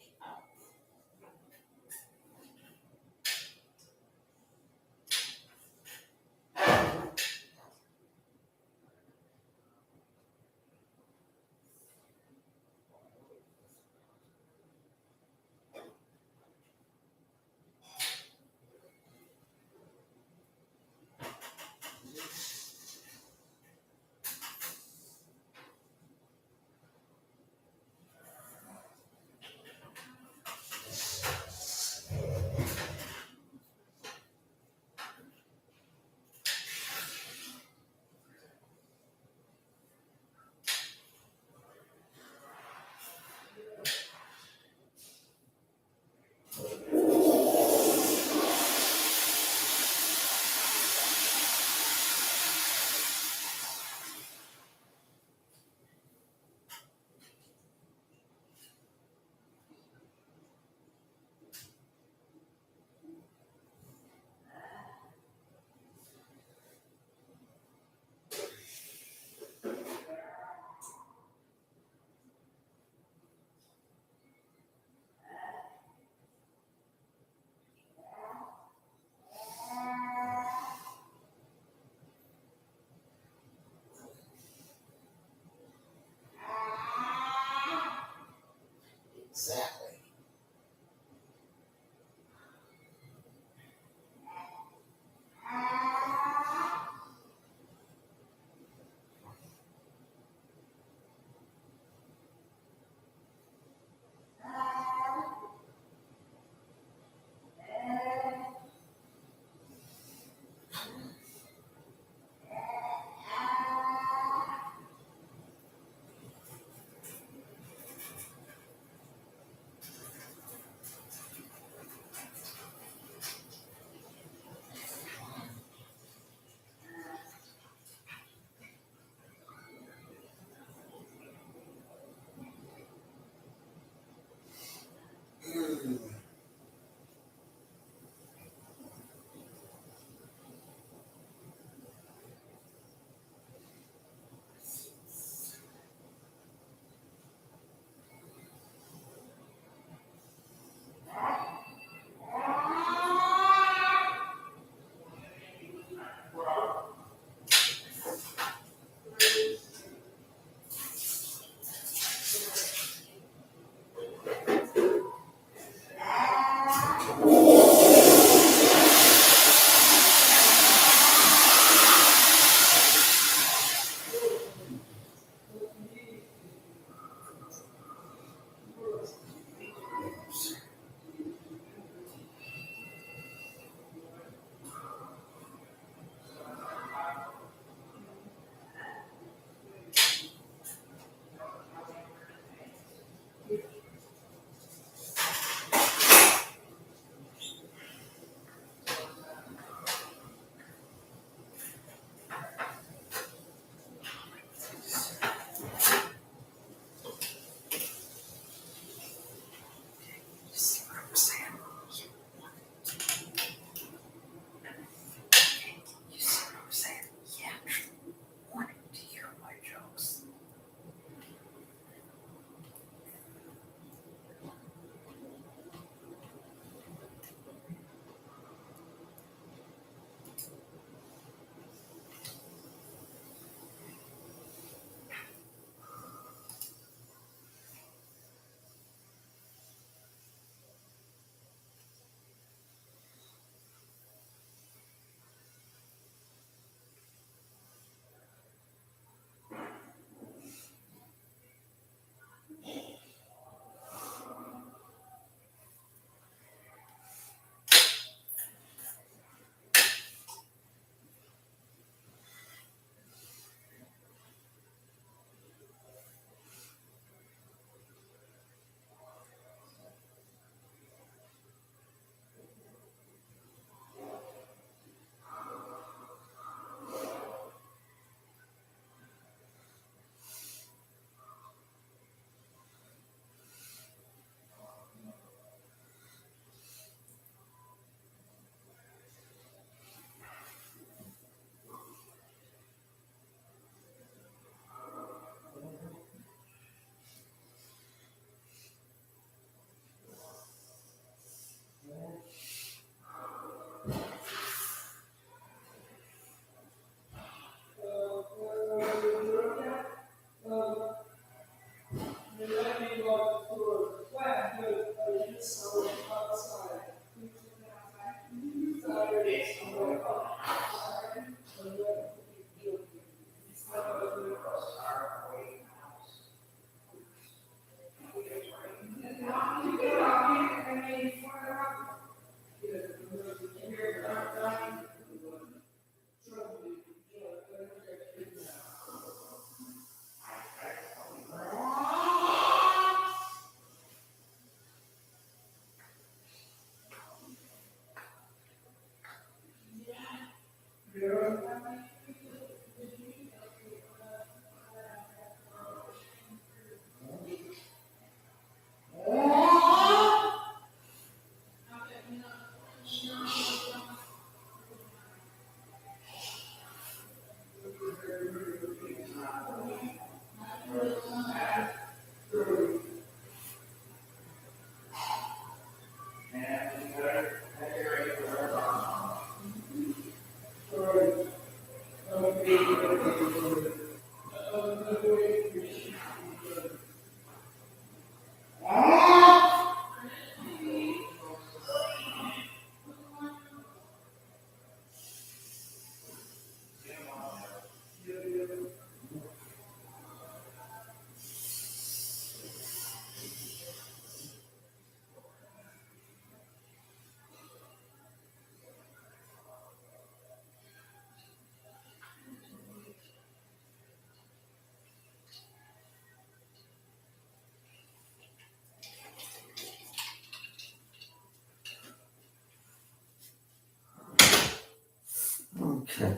Okay.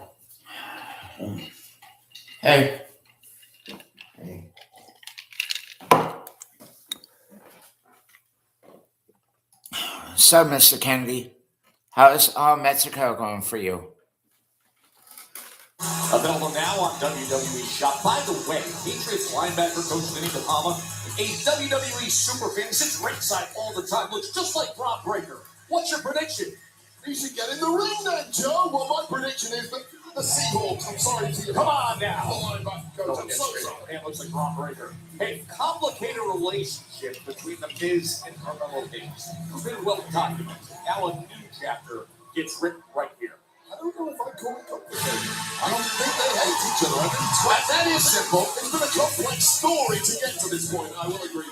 Hey. Hey. So, Mr. Kennedy, how's Mexico going for you? Available now on WWE Shop. By the way, Patriots linebacker coach Vinny DePalma, a WWE superfan, sits ringside all the time, looks just like Rob Breaker. What's your prediction? You should get in the ring then, Joe. Well, my prediction is that the Seahawks, I'm sorry to you. Come on now. The linebacker coach, I'm so sorry. Man, looks like Rob Breaker. Hey, complicated relationship between The Miz and Carmelo Hayes. It's been well documented. Now a new chapter gets written right here. I don't know if I call it complicated. I don't think they hate each other. I think it's that is simple. It's been a complex story to get to this point. I will agree.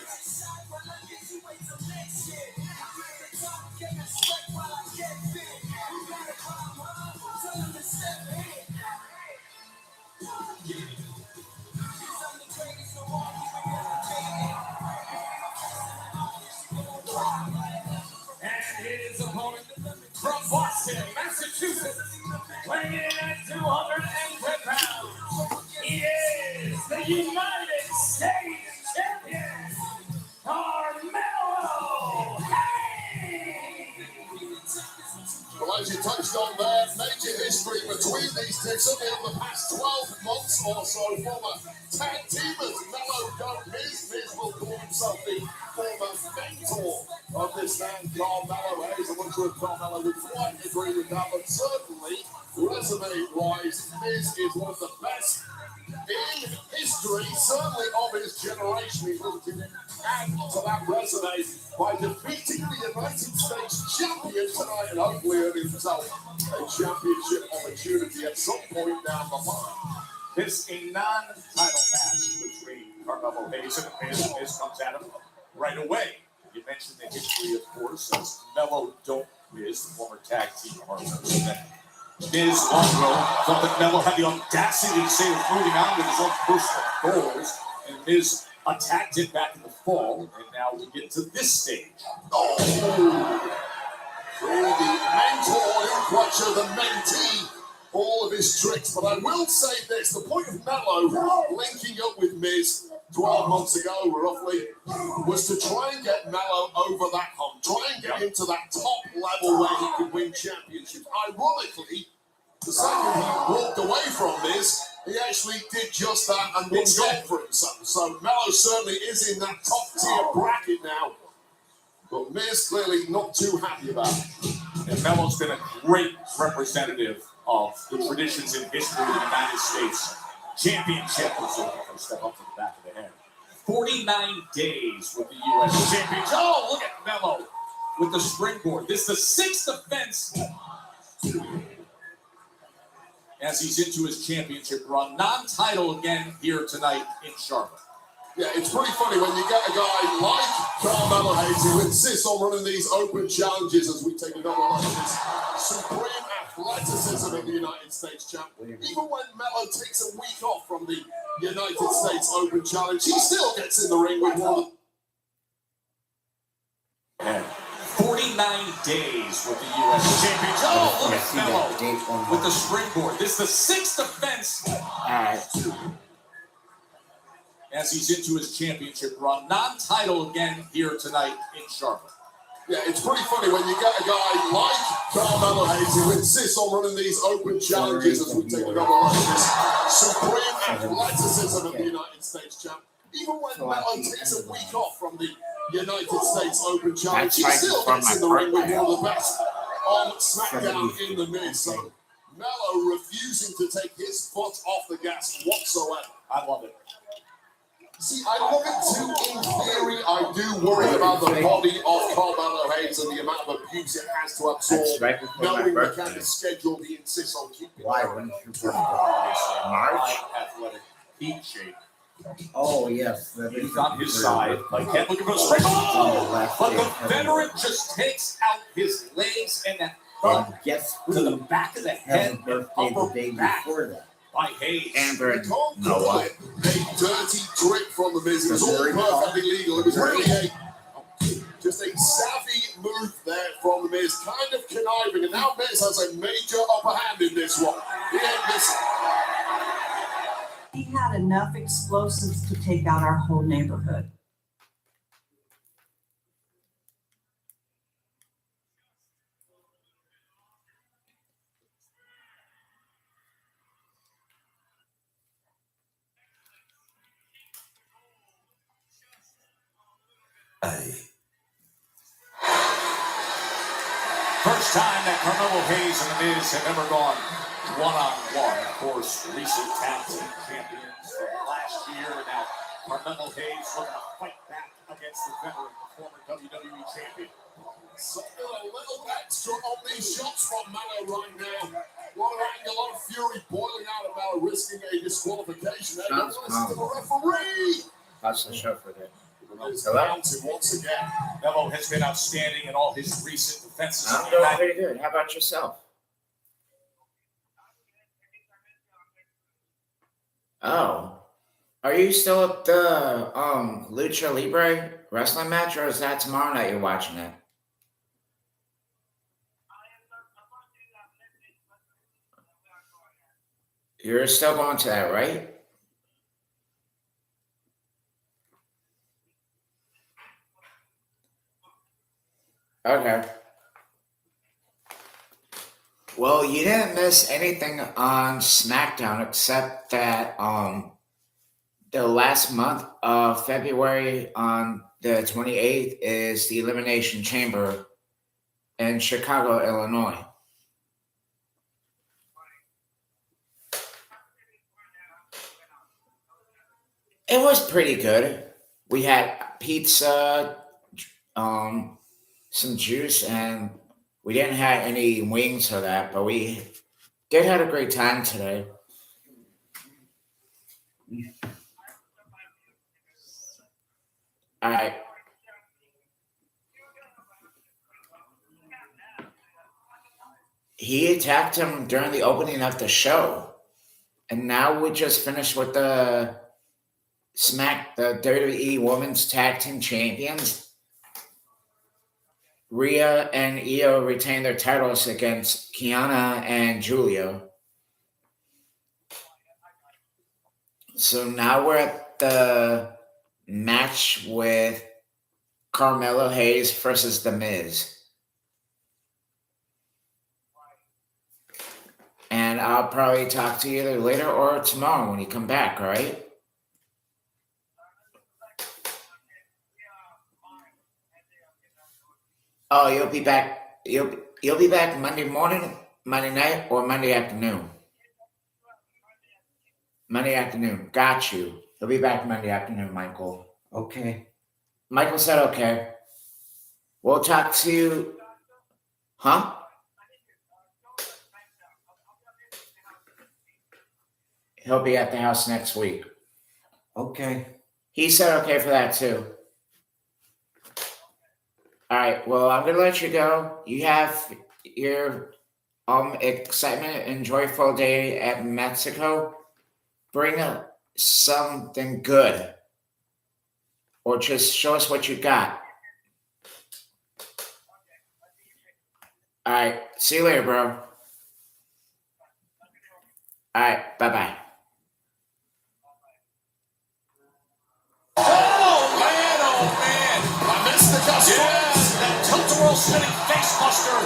And his opponent from Boston, Massachusetts, weighing in at 210 pounds, he is the United States champion, Carmelo Hayes. Well, as you touched on there, major history between these two, certainly over the past 12 months or so. Former tag teamers, Melo Goat Miz. Miz will call himself the former mentor of this man, Carmelo Hayes. I'm not sure if Carmelo would quite agree with that, but certainly, resume-wise, Miz is one of the best in history, certainly of his generation. He's looking to add to that resume by defeating the United States champion tonight and hopefully earning himself a championship opportunity at some point down the line. This is a non-title match between Carmelo Hayes and Miz. Miz comes at him right away. You mentioned the history, of course, as Melo Don't Miz, the former tag team partners. Miz long ago thought that Melo had the audacity to say he was moving on with his own personal goals, and Miz attacked it back in the fall, and now we get to this stage. Oh! Through the mentor, in the mentee, all of his tricks. But I will say this, the point of Melo linking up with Miz 12 months ago, roughly, was to try and get Melo over that hump, try and get him to that top level where he could win championships. Ironically, the second he walked away from Miz, he actually did just that and won gold for himself. So Melo certainly is in that top tier bracket now. But Miz clearly not too happy about it. And Melo's been a great representative of the traditions and history of the United States Championship. Step up to the back of the head. 49 days with the U.S. Championship. Oh, look at Melo with the springboard. This is the sixth offense as he's into his championship run. Non-title again here tonight in Charlotte. Yeah, it's pretty funny when you get a guy like Carmelo Hayes who insists on running these open challenges as we take another look at his supreme athleticism in the United States champ. Even when Melo takes a week off from the United States Open Challenge, he still gets in the ring with one. 49 days with the U.S. Championship. Oh, look at Melo with the springboard. This is the 6th defense as he's into his championship run. Non-title again here tonight in Charlotte. Yeah, it's pretty funny when you get a guy like Carmelo Hayes who insists on running these open challenges as we take another look at this supreme athleticism of the United States champ. Even when Melo takes a week off from the United States Open Challenge, he still gets in the ring with one of the best on SmackDown in the Miz. So Melo refusing to take his foot off the gas whatsoever. I love it. See, I love it too. In theory, I do worry about the body of Carmelo Hayes and the amount of abuse it has to absorb, knowing the kind of schedule he insists on keeping. Why wouldn't you put March? Athletic peak shape. Oh, yes. He's on his side. Like, can't look for a straight. But the veteran just takes out his legs and that thumb to the back of the head and upper back by Hayes. Amber Noah. A dirty trick from the Miz. It was all perfectly legal. It was really just a savvy move there from the Miz, kind of conniving. And now Miz has a major upper hand in this one. He ain't missing. He had enough explosives to take out our whole neighborhood. First time that Carmelo Hayes and the Miz have ever gone one-on-one. Of course, recent tag team champions from last year. And now Carmelo Hayes looking to fight back against the veteran, the former WWE champion. Something a little extra on these shots from Melo right now. A lot of anger, a lot of fury boiling out of Melo, risking a disqualification. They don't listen to the referee. That's the show for that. Once again. Melo has been outstanding in all his recent defenses. I'm doing pretty good. How about yourself? Oh. Are you still at the Lucha Libre wrestling match, or is that tomorrow night you're watching it? You're still going to that, right? Okay. Well, you didn't miss anything on SmackDown except that the last month of February on the 28th is the Elimination Chamber in Chicago, Illinois. It was pretty good. We had pizza, some juice, and we didn't have any wings for that, but we did have a great time today. All right. He attacked him during the opening of the show, and now we just finished with the WWE Women's Tag Team Champions. Rhea and Io retained their titles against Kiana and Julia. So now we're at the match with Carmelo Hayes versus The Miz. And I'll probably talk to you either later or tomorrow when you come back, all right? Oh, you'll be back. You'll be back Monday morning, Monday night, or Monday afternoon. Monday afternoon. Got you. He'll be back Monday afternoon, Michael. Okay. Michael said okay. We'll talk to you. Huh? He'll be at the house next week. Okay. He said okay for that too. All right. Well, I'm gonna let you go. You have your excitement and joyful day at Mexico. Bring something good, or just show us what you got. All right. See you later, bro. All right. Bye-bye. Oh man! I missed the custom. Yes, that tilt-a-whirl spinning face buster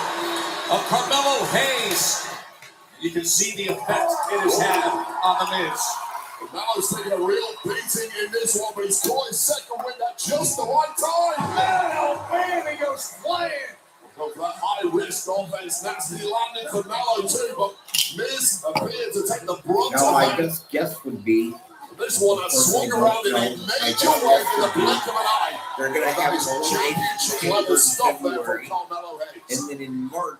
of Carmelo Hayes. You can see the effect it has had on the Miz. Melo's taking a real beating in this one, but he's caught his second win at just the right time. Oh man, he goes flying. Because that high-risk offense naturally landed for Melo too, but Miz appeared to take the brunt Now, of my that. best guess would be This one has swung around in a major way in the blink of an eye. they're going to have That is championship a level stuff there from February, Carmelo Hayes. and then in March,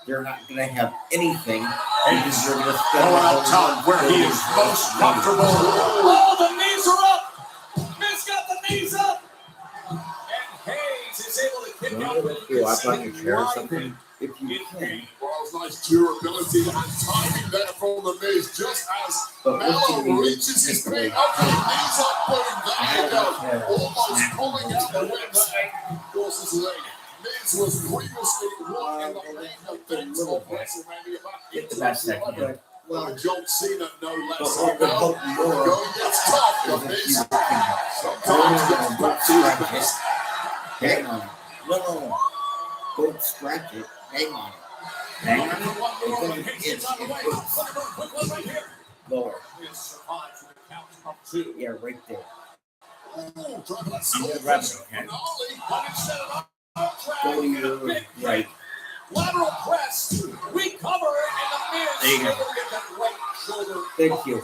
they're not going to have anything. Hayes They're going to going up top where he is most comfortable. Oh, the knees are up. Miz got the knees up. And Hayes is able to kick out with If you can. Well, it was nice durability and timing there from the Miz, just as But Melo reaches his peak. Okay, knees up, boom, there you go. Almost pulling out the win there. Of course, this is a Miz was previously one in the main event of WrestleMania back in Get the best I can do. 2011. Well, John Cena, no less. But what would help more Going gets tough, is but if Miz you can sometimes gets back to his best. hang on it. No. Don't scratch it. Hang on it. Hang on. Lower. survives with a count of 2. Yeah, right there. Ooh, trying to I'm score gonna for grab it, some okay? finale, but instead of Go to your right. Lateral press. We cover and the Miz There you go. able to get that right shoulder. Thank you.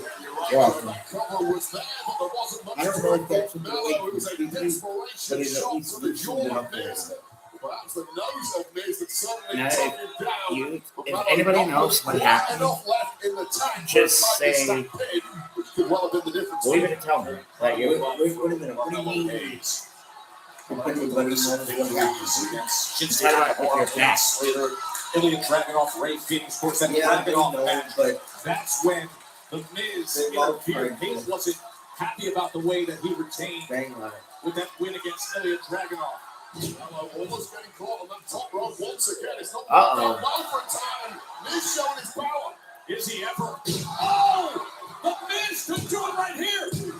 You're welcome. cover was there, but there wasn't much I don't know if that's from what Melo. the It was a weight is, desperation but it at shot least to the loosened it jaw up of a little Miz. bit. Perhaps the nose of Miz that suddenly Now, took him down. But If Melo anybody not knows what quite happened, enough left in the tank just for a say- tight pin, which could well have been the difference. leave it and tell me that you. Wait a minute. What do you mean? If anybody knows what happened? Just tell me what your best. Later, Ilya Dragunov, Ray Phoenix, of course, then Yeah, I Dragunov know, back. but That's when the Miz They love interfered. trying to- Hayes wasn't happy about the way that he retained hang on it. with that win against Ilya Dragunov. Melo almost getting caught on that top rope once again. It's not Uh-oh. working out well for a time. Miz showing his power. Is he ever? Oh! The Miz could do it right here!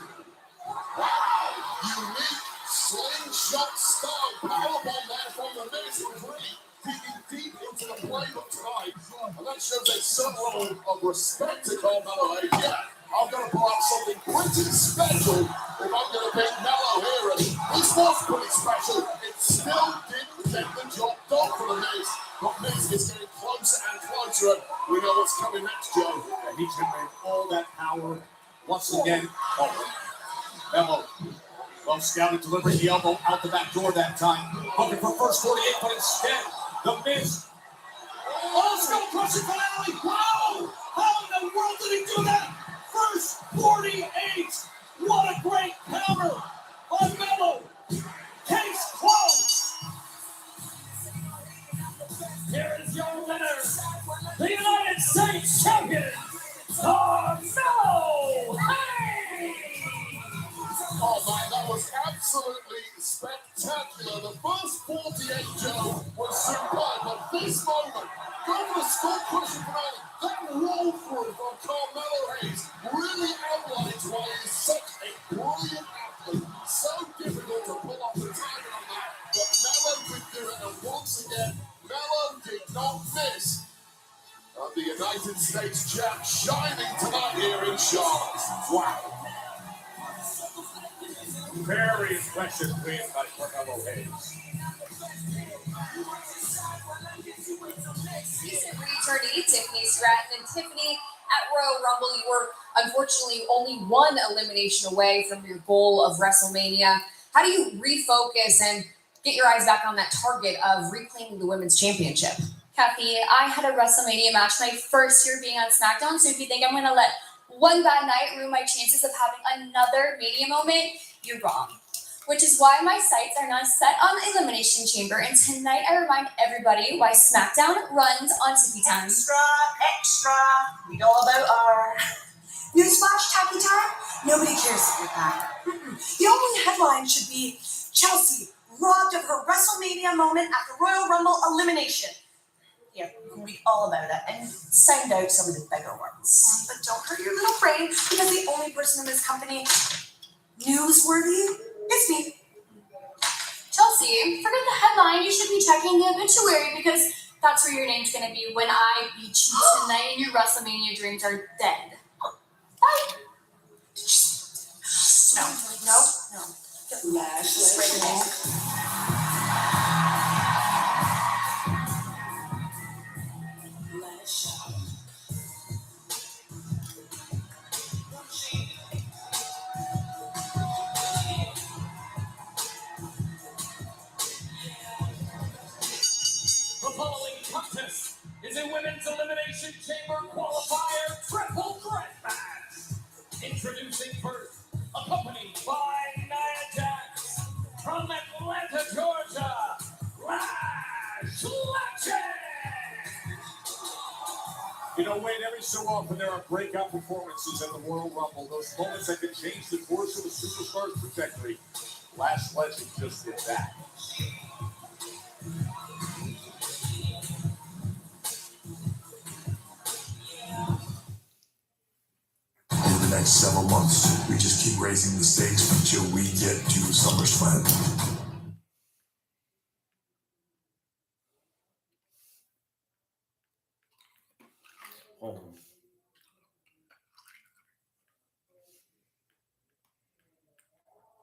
Wow! Unique slingshot style powerbomb there from the Miz, who is really digging deep into the playbook tonight. And that shows a certain level of respect to Carmelo Hayes. Yeah, I've got to pull out something pretty special if I'm going to beat Melo here. And this was pretty special. It still didn't get the job done for the Miz. But Miz is getting closer and closer. And we know what's coming next, Joe. And he generated all that power once again. Oh, Melo. Well scouted, delivering the elbow out the back door that time. Hoping for first 48, but instead, the Miz. Oh, skull crushing finale! Wow! How in the world did he do that? First 48! What a great counter by Melo! Case closed! Here is your winner, the United States champion, Carmelo Hayes! Oh man, that was absolutely spectacular. The first 48, Joe, was superb, but this moment, go for the skull crushing finale. That roll through from Carmelo Hayes really outlines why he's such a brilliant athlete. So difficult to pull off the timing on that, but Melo could do it, and once again, Melo did not miss. The United States champ shining tonight here in Charlotte. Wow. Very impressive win by Carmelo Hayes. Recent returnee Tiffany Stratton, and Tiffany at Royal Rumble, you were unfortunately only one elimination away from your goal of WrestleMania. How do you refocus and get your eyes back on that target of reclaiming the women's championship? Kathy, I had a WrestleMania match my first year being on SmackDown, so if you think I'm going to let one bad night ruin my chances of having another Mania moment, you're wrong. Which is why my sights are now set on Elimination Chamber, and tonight I remind everybody why SmackDown runs on Tippy Time. Extra! We know about our newsflash tacky time. Nobody cares about that. The only headline should be Chelsea robbed of her WrestleMania moment at the Royal Rumble elimination. Here, you can read all about it and sound out some of the bigger words. But don't hurt your little brain, because the only person in this company newsworthy is me. Chelsea, forget the headline. You should be checking the obituary because that's where your name's gonna be when I beat you tonight and your WrestleMania dreams are dead. Bye. No. Lash. The following contest is a women's elimination chamber qualifier triple threat match. Introducing first, accompanied by Nia Jax from Atlanta, Georgia, Lash Legend. You know, Wade, every so often there are breakout performances at the Royal Rumble. Those moments that can change the course of a superstar's trajectory. Lash Legend just did that. Over the next several months, we just keep raising the stakes until we get to SummerSlam.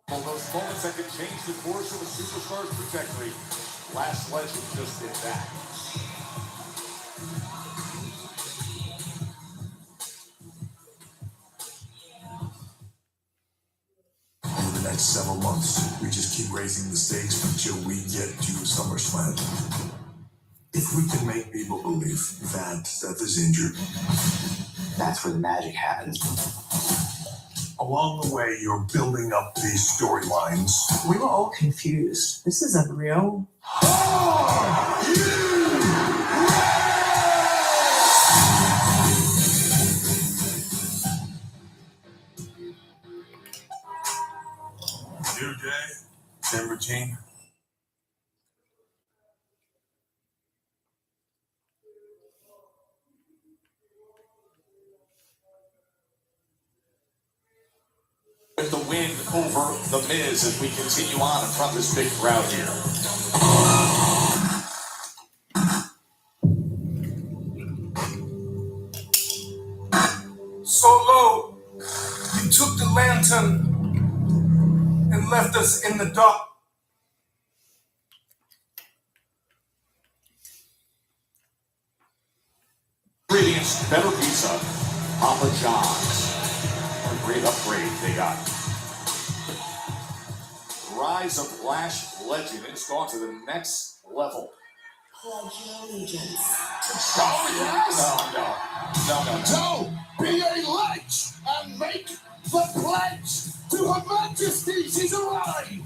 Those moments that can change the course of a superstar's trajectory. Lash Legend just did that. Over the next several months, we just keep raising the stakes until we get to SummerSlam. If we can make people believe that Seth is injured, That's where the magic happens. along the way you're building up these storylines. We were all confused. This isn't real. New day, same routine. With the win over The Miz as we continue on in front of this big crowd here. Solo, you took the lantern and left us in the dark. Ingredients, better pizza, Papa John's. What a great upgrade they got. Rise of Lash Legend. It's gone to the next level. Pledge your allegiance. No. Be a ledge and make the pledge to Her Majesty. She's arrived.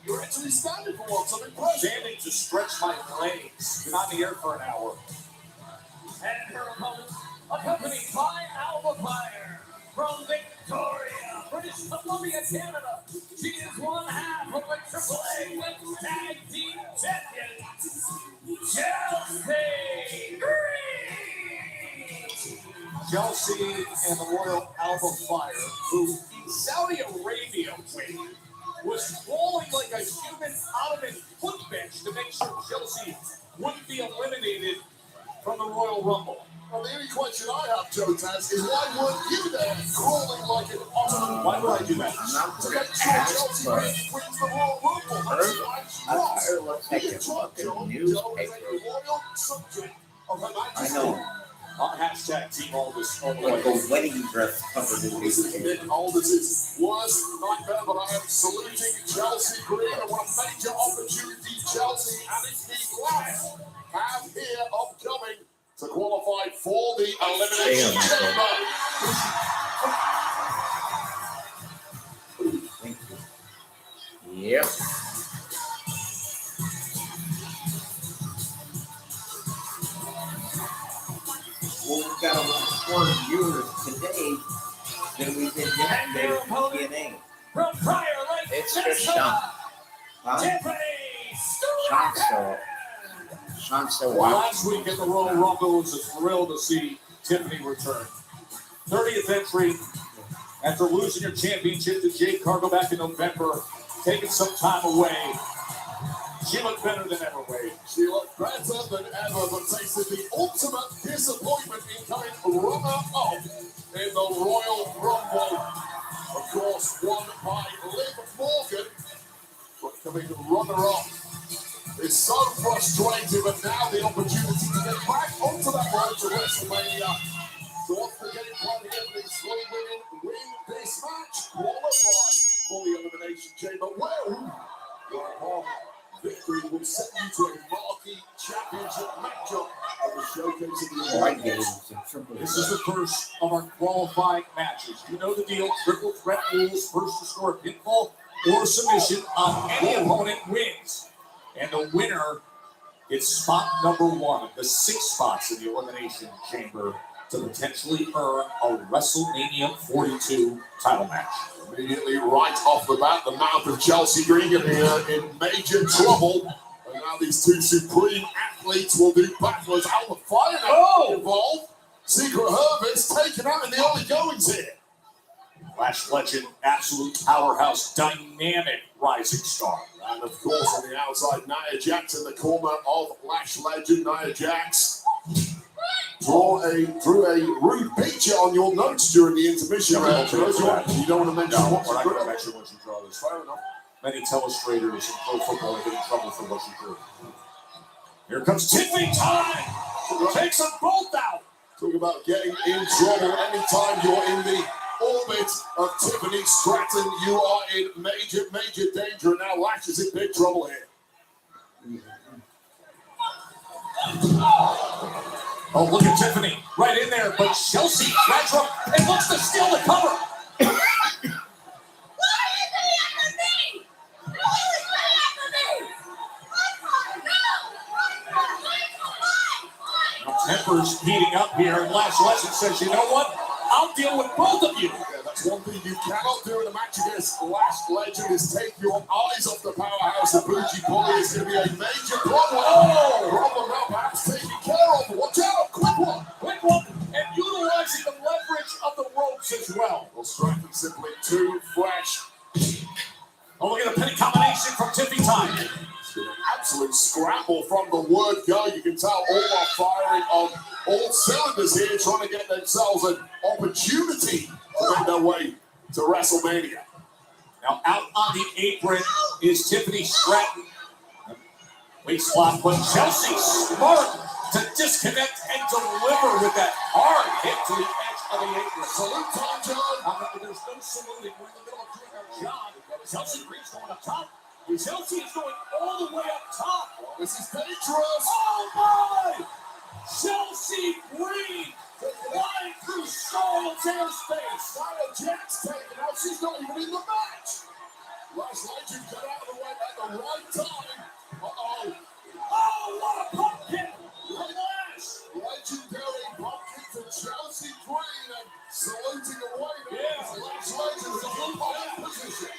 You're actually standing for once. I'm impressed. Standing to stretch my legs. Been on the air for an hour. And her opponent, accompanied by Alba Fire from Victoria, British Columbia, Canada. She is one half of the AAA Women's Tag Team Champion, Chelsea Green. Chelsea and the Royal Alba Fire, who in Saudi Arabia was crawling like a human Ottoman footbench to make sure Chelsea wouldn't be eliminated from the Royal Rumble. Well, the only question I have, Joe Taz, is why weren't you there crawling like an Ottoman? Why would I do that? To make sure Chelsea wins the Royal Rumble. That's why she lost. It looks like a fucking newspaper. Royal subject of Her I Majesty. know. Hashtag Team Aldous. Like a wedding dress covered in newspaper. Nick Aldous' worst nightmare, but I am saluting Chelsea Green and what a major opportunity Chelsea and its team last have here upcoming to qualify for the Elimination Chamber. Yep. Well, we got a lot more viewers today than we did yesterday with TNA. From Prior Lake, It's just Sean. Huh? Tiffany Sean's still Sean's so Well, wild. last week at the Royal Rumble, it was a thrill to see Tiffany return. 30th entry after losing your championship to Jade Cargill back in November, taking some time away. She looked better than ever, Wade. She looked better than ever, but tasted the ultimate disappointment in coming runner-up in the Royal Rumble. Of course, won by Liv Morgan, but coming runner-up is so frustrating, but now the opportunity to get back onto that road to WrestleMania. So what's the game plan here for these three women? Win this match, qualify for the Elimination Chamber. Well, your victory will send you to a marquee championship matchup of the Showcase of the Elimination. This is the first of our qualifying matches. You know the deal. Triple threat rules. First to score a pinfall or submission on any opponent wins. And the winner gets spot number 1 of the 6 spots in the Elimination Chamber to potentially earn a WrestleMania 42 title match. Immediately right off the bat, the mouth of Chelsea Green going to be in major trouble. And now these two supreme athletes will do battle as Alpha Fire now involved. Secret Herbert's taken out in the early goings here. Lash legend, absolute powerhouse, dynamic rising star. And of course on the outside, Nia Jax in the corner of Lash legend. Nia Jax drew a rude picture on your notes during the intermission. You don't want to mention what we're not you going to drew. mention what you draw this. Fair enough. Many telestrators in pro football get in trouble for what you drew. Here comes Tiffany time. Takes them both out. Talk about getting in trouble anytime you're in the orbit of Tiffany Stratton. You are in major, major danger. And now Lash is in big trouble here. Oh, look at Tiffany right in there, but Chelsea grabs her and looks to steal the cover. Now, temper's heating up here, and Lash Legend says, you know what? I'll deal with both of you. Yeah, that's one thing you cannot do in a match against Lash Legend is take your eyes off the powerhouse of Bougie Polly. It's going to be a major problem. Oh, problem now perhaps taken care of. Watch out, quick one, and utilizing the leverage of the ropes as well. Well, Stratton simply too fresh. Oh, look at the penny combination from Tiffy Time. It's been an absolute scramble from the word go. You can tell all are firing on all cylinders here, trying to get themselves an opportunity to make their way to WrestleMania. Now out on the apron is Tiffany Stratton. Waist lock, but Chelsea smart to disconnect and deliver with that hard hit to the edge of the apron. Salute time, John. There's no saluting. We're in the middle of doing our job. Chelsea Green's going up top. Chelsea is going all the way up top. This is dangerous. Oh my! Chelsea Green flying through Charlotte's airspace. Nia Jax taken out. She's not even in the match. Lash Legend got out of the way at the right time. Uh-oh. Oh, what a pump kick from Lash. Legendary pump kick to Chelsea Green and saluting away. Yeah. Lash Legend is in a pole position.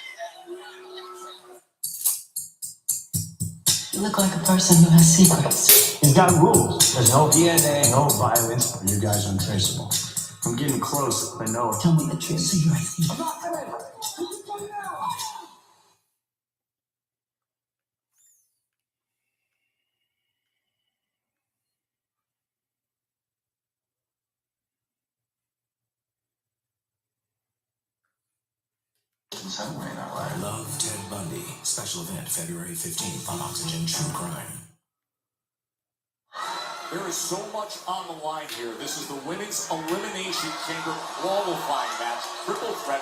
You look like a person who has secrets. He's got rules. There's no DNA, no violence. You guys untraceable. I'm getting close. I know it. Tell me the truth so you're thief. I'm not gonna. Love Ted Bundy. Special event February 15th on Oxygen True Crime. There is so much on the line here. This is the Women's Elimination Chamber qualifying match. Triple threat.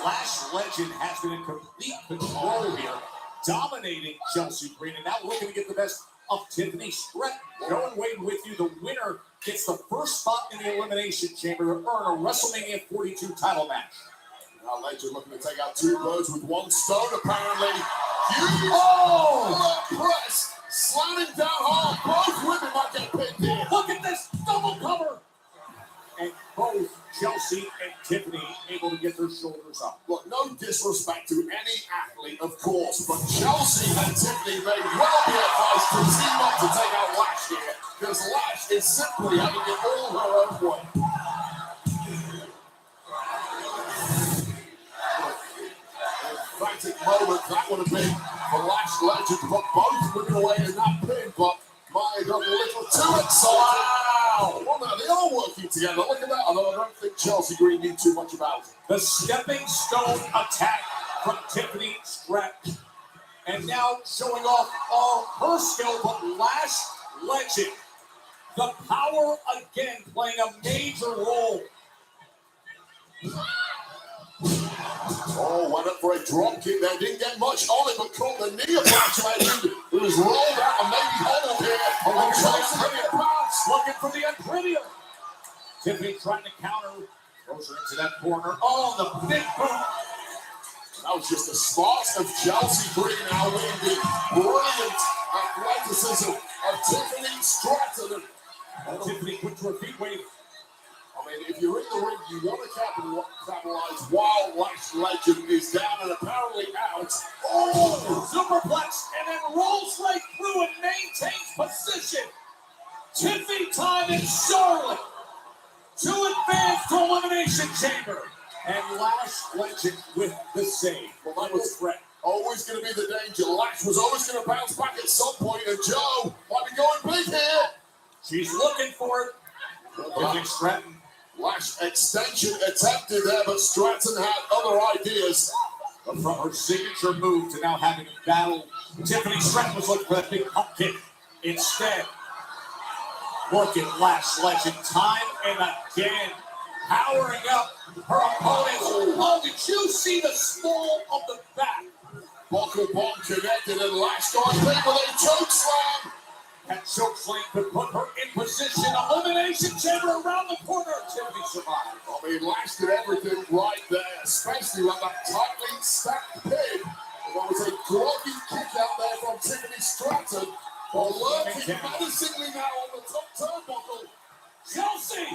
Lash Legend has been in complete control here, dominating Chelsea Green. And now we're looking to get the best of Tiffany Stratton. Joe and Wade with you. The winner gets the first spot in the Elimination Chamber to earn a WrestleMania 42 title match. Now Legend looking to take out two birds with one stone, apparently. Huge press, slamming down hard. Both women might get pinned here. Look at this double cover. And both Chelsea and Tiffany able to get their shoulders up. Look, no disrespect to any athlete, of course, but Chelsea and Tiffany may well be advised to team up to take out Lash here. Ripley having it all her own way. Emphatic moment that would have been for Lash Legend, but both looking away in that pin, but Maya got a little too excited. Wow! Well, now they are working together. Look at that. Although I don't think Chelsea Green knew too much about it. The stepping stone attack from Tiffany Stratton. And now showing off all her skill, but Lash Legend. The power again playing a major role. Oh, went up for a drop kick there. Didn't get much on it, but caught the knee of Lash Legend, who was rolled out and maybe hold here. And Chelsea bounce. Looking for the unprettier. Tiffany trying to counter. Throws her into that corner. Oh, the big boot. That was just the sparks of Chelsea Green now with the brilliant athleticism of Tiffany Stratton. And Tiffany put to her feet, waiting. I mean, if you're in the ring, you want to capitalize while Lash Legend is down and apparently out. Oh, superplex, and then rolls right through and maintains position. Tiffany time in Charlotte to advance to Elimination Chamber. And Lash Legend with the save. Well, that was threat. Always going to be the danger. Lash was always going to bounce back at some point, and Joe might be going big here. She's looking for it. Tiffany Stratton. Lash extension attempted there, but Stratton had other ideas. But from her signature move to now having a battle, Tiffany Stratton was looking for that big up kick. Instead, working Lash Legend time and again, powering up her opponents. Oh, did you see the small of the back? Buckle bomb connected and Lash going big with a choke slam. That choke slam could put her in position. Elimination Chamber around the corner. Tiffany survived. I mean, Lash did everything right there, especially with that tightly stacked pin. There was a groggy kick out there from Tiffany Stratton. Lurking menacingly now on the top turnbuckle. Chelsea!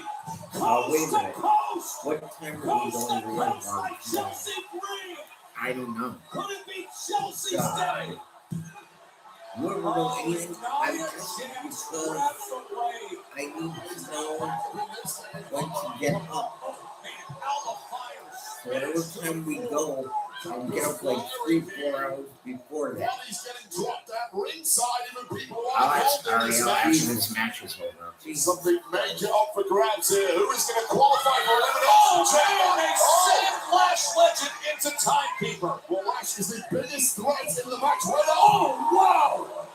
Wait a Coast minute. to coast! What time are we Coast going to to run coast like Chelsea Green! I don't know. Could it be Chelsea's God. day? You ever know anything? I Nia just Jax because grabs away. I need to know when to get up. And Alba fires. Whatever time we go, I'll get up like 3-4 hours before that. Bodies getting dropped at ringside, even people I'll are ask involved in this Ariel match. this match is over. Something major up for grabs here. Who is going to qualify for Oh, elimination man, they chamber? send Lash Legend into timekeeper. Well, Lash is the biggest threat in the match. Oh, wow!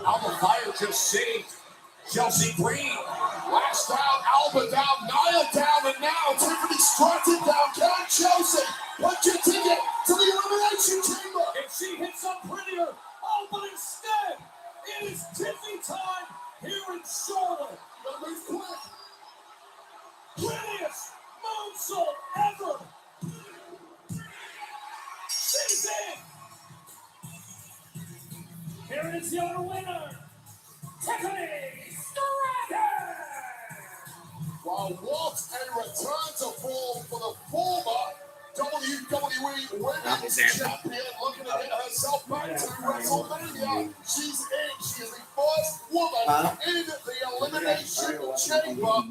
Alba Fire just saved Chelsea Green. Lash down, Alba down, Nia down, and now Tiffany Stratton down. Can Chelsea punch your ticket to the elimination chamber? If she hits up prettier, oh, but instead, it is Tiffany time here in Charlotte. Gotta move quick. Prettiest moonsault ever. She's in. Here is your winner, Tiffany Stratton. Wow, what a return to form for the former WWE Women's Champion, looking to get herself back to WrestleMania. She's in. She is the first woman in the Elimination Chamber.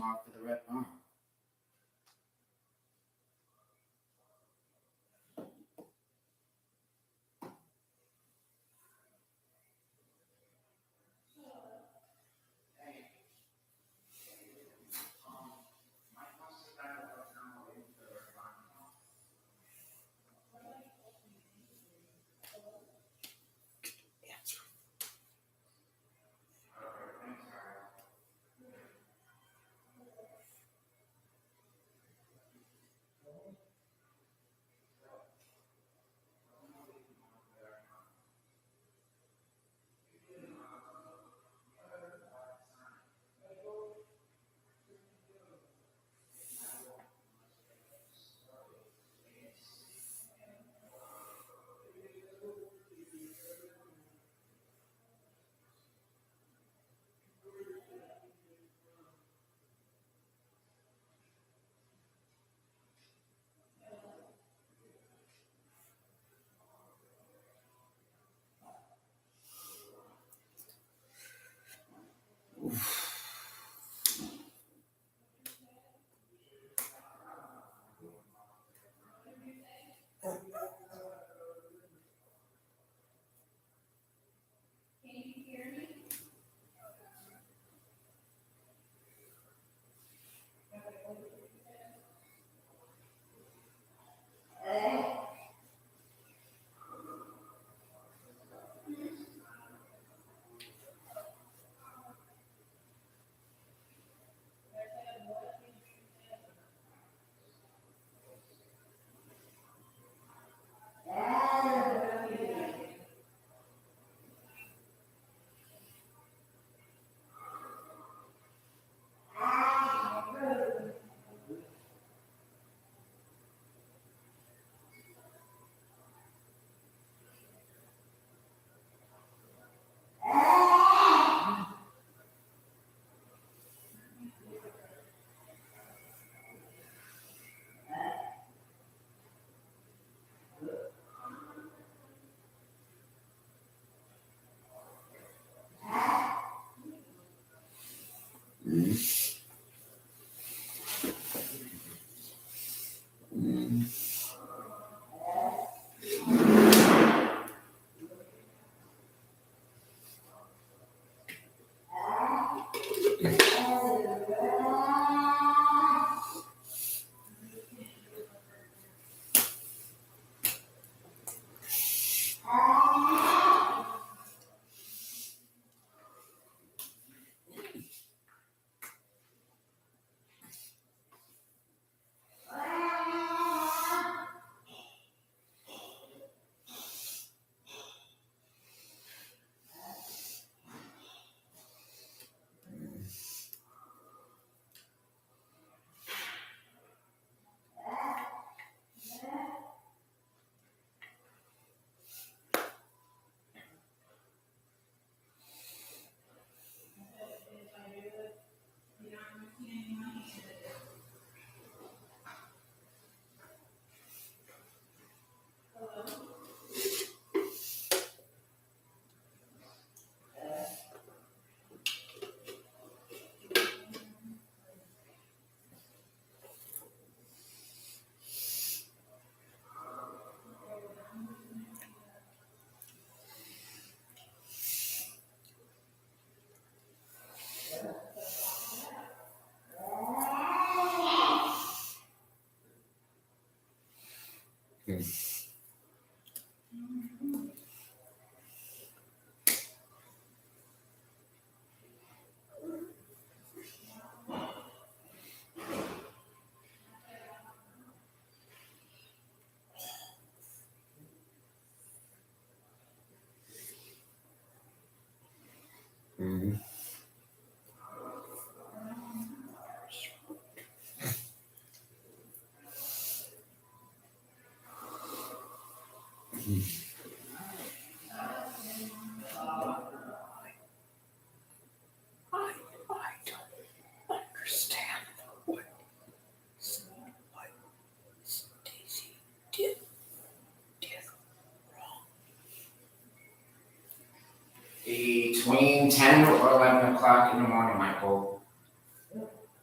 Between 10 or 11 o'clock in the morning, Michael.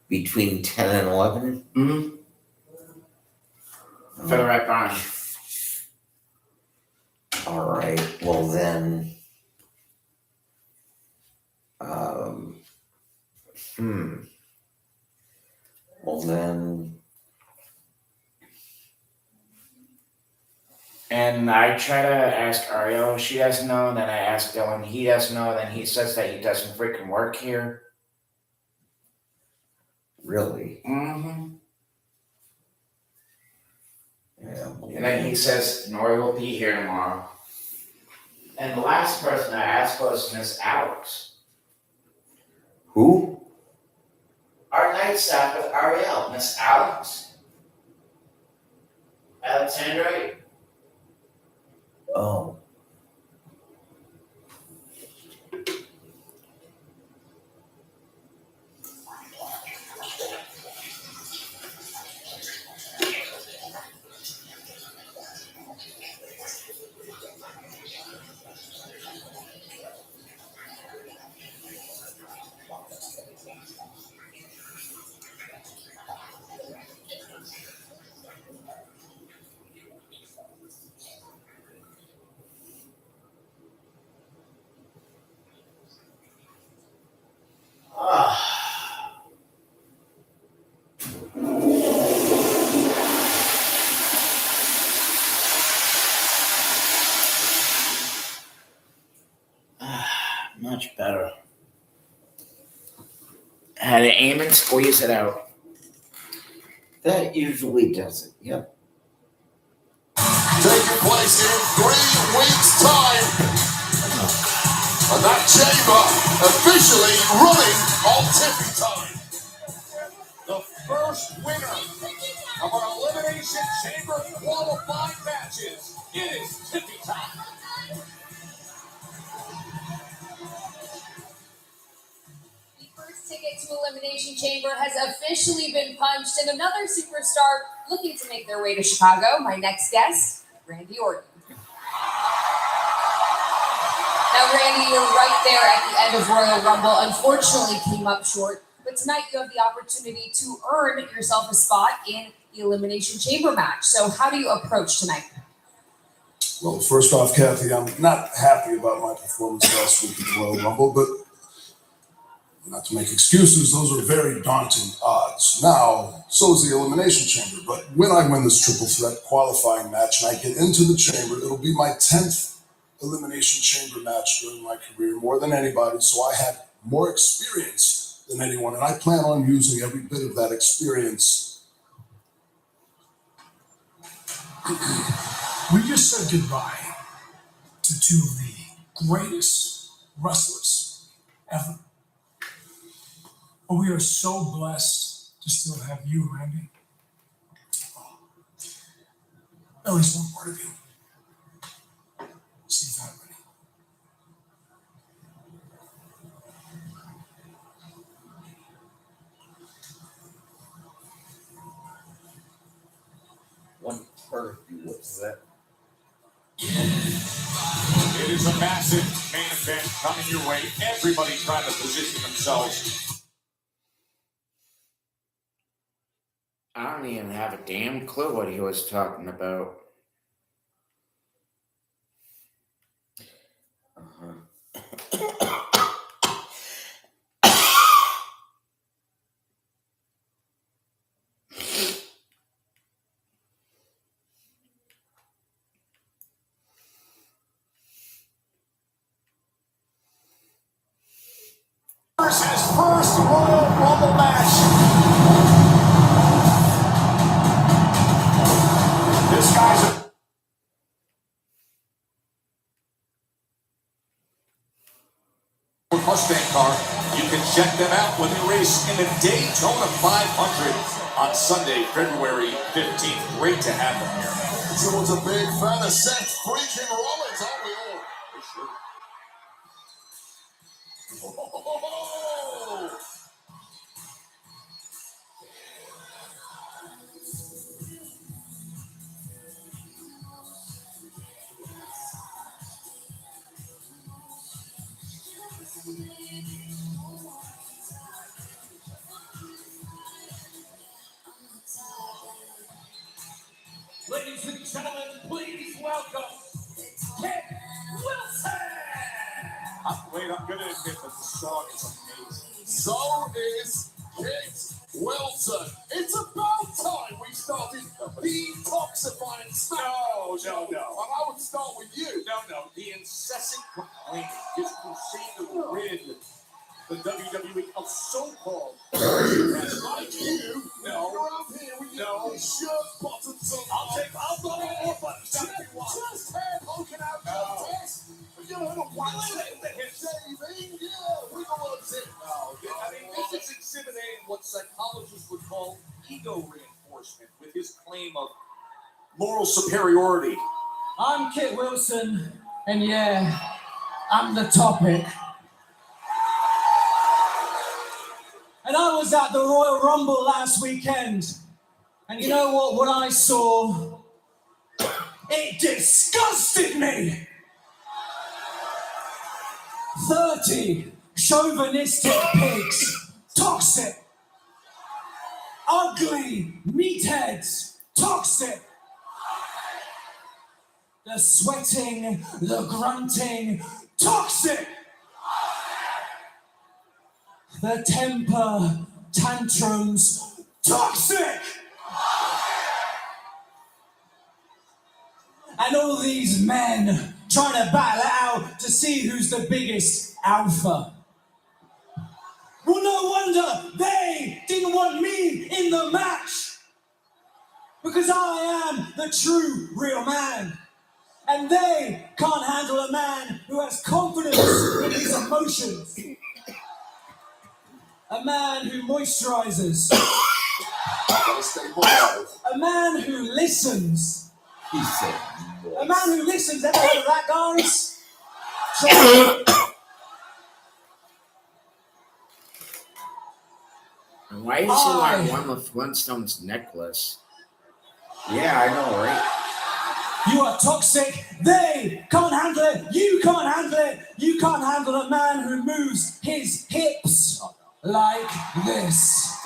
Between 10 and 11? Mm-hmm. For the right bond. All right. Well, then. Well, then. And I try to ask Ariel, she doesn't know. Then I ask Dylan, he doesn't know. Then he says that he doesn't freaking work here. Really? Mm-hmm. Yeah. And then he says Nori will be here tomorrow. And the last person I asked was Miss Alex. Who? Our night staff with Ariel, Miss Alex. Alexandra. Oh. Much better. Had to aim and squeeze it out. That usually does it. Yep. Taking place in 3 weeks' time. And that chamber officially running on tippy time. The first winner of our Elimination Chamber qualifying matches. It is tippy time. The first ticket to Elimination Chamber has officially been punched, and another superstar looking to make their way to Chicago. My next guest, Randy Orton. Now, Randy, you're right there at the end of Royal Rumble. Unfortunately, came up short, but tonight you have the opportunity to earn yourself a spot in the Elimination Chamber match. So, how do you approach tonight? Well, first off, Kathy, I'm not happy about my performance last week at the Royal Rumble, but not to make excuses, those are very daunting odds. Now, so is the Elimination Chamber, but when I win this triple threat qualifying match and I get into the chamber, it'll be my 10th Elimination Chamber match during my career, more than anybody, so I had more experience than anyone, and I plan on using every bit of that experience. We just said goodbye to two of the greatest wrestlers ever. But we are so blessed to still have you, Randy. At least one part of you. Steve Hartman. One part of you, what's that? It is a massive main event coming your way. Everybody trying to position themselves. I don't even have a damn clue what he was talking about. His first Royal Rumble match. This guy's a Mustang car. You can check them out when they race in the Daytona 500 on Sunday, February 15th. Great to have them here. Someone's a big fan of Seth freaking Rollins, aren't we all? For sure. Oh! Ladies and gentlemen, please welcome Kit Wilson! Wait, I'm going to admit that the song is amazing. So is Kit Wilson. It's about time we started detoxifying SmackDown. No. And I would start with you. No. The incessant complaining, his crusade to rid the WWE of so-called. Like you, No. you're out here with your shirt buttons on. I'll go more buttons. Just hair poking out your chest. You know, the one shaving, yeah, wiggle up it. I mean, this is exhibiting what psychologists would call ego reinforcement with his claim of moral superiority. I'm Kit Wilson, and yeah, I'm the topic. And I was at the Royal Rumble last weekend, and you know what I saw? It disgusted me! 30 chauvinistic pigs, toxic, ugly meatheads, toxic. The sweating, the grunting, toxic. The temper tantrums, toxic. And all these men trying to battle it out to see who's the biggest alpha. Well, no wonder they didn't want me in the match. Because I am the true real man. And they can't handle a man who has confidence in his emotions. A man who moisturizes. A man who listens. He said, A man who listens. Ever heard of that, guys? And why is he wearing one with Flintstone's necklace? Yeah, I know, right? You are toxic. They can't handle it. You can't handle it. You can't handle a man who moves his hips like this.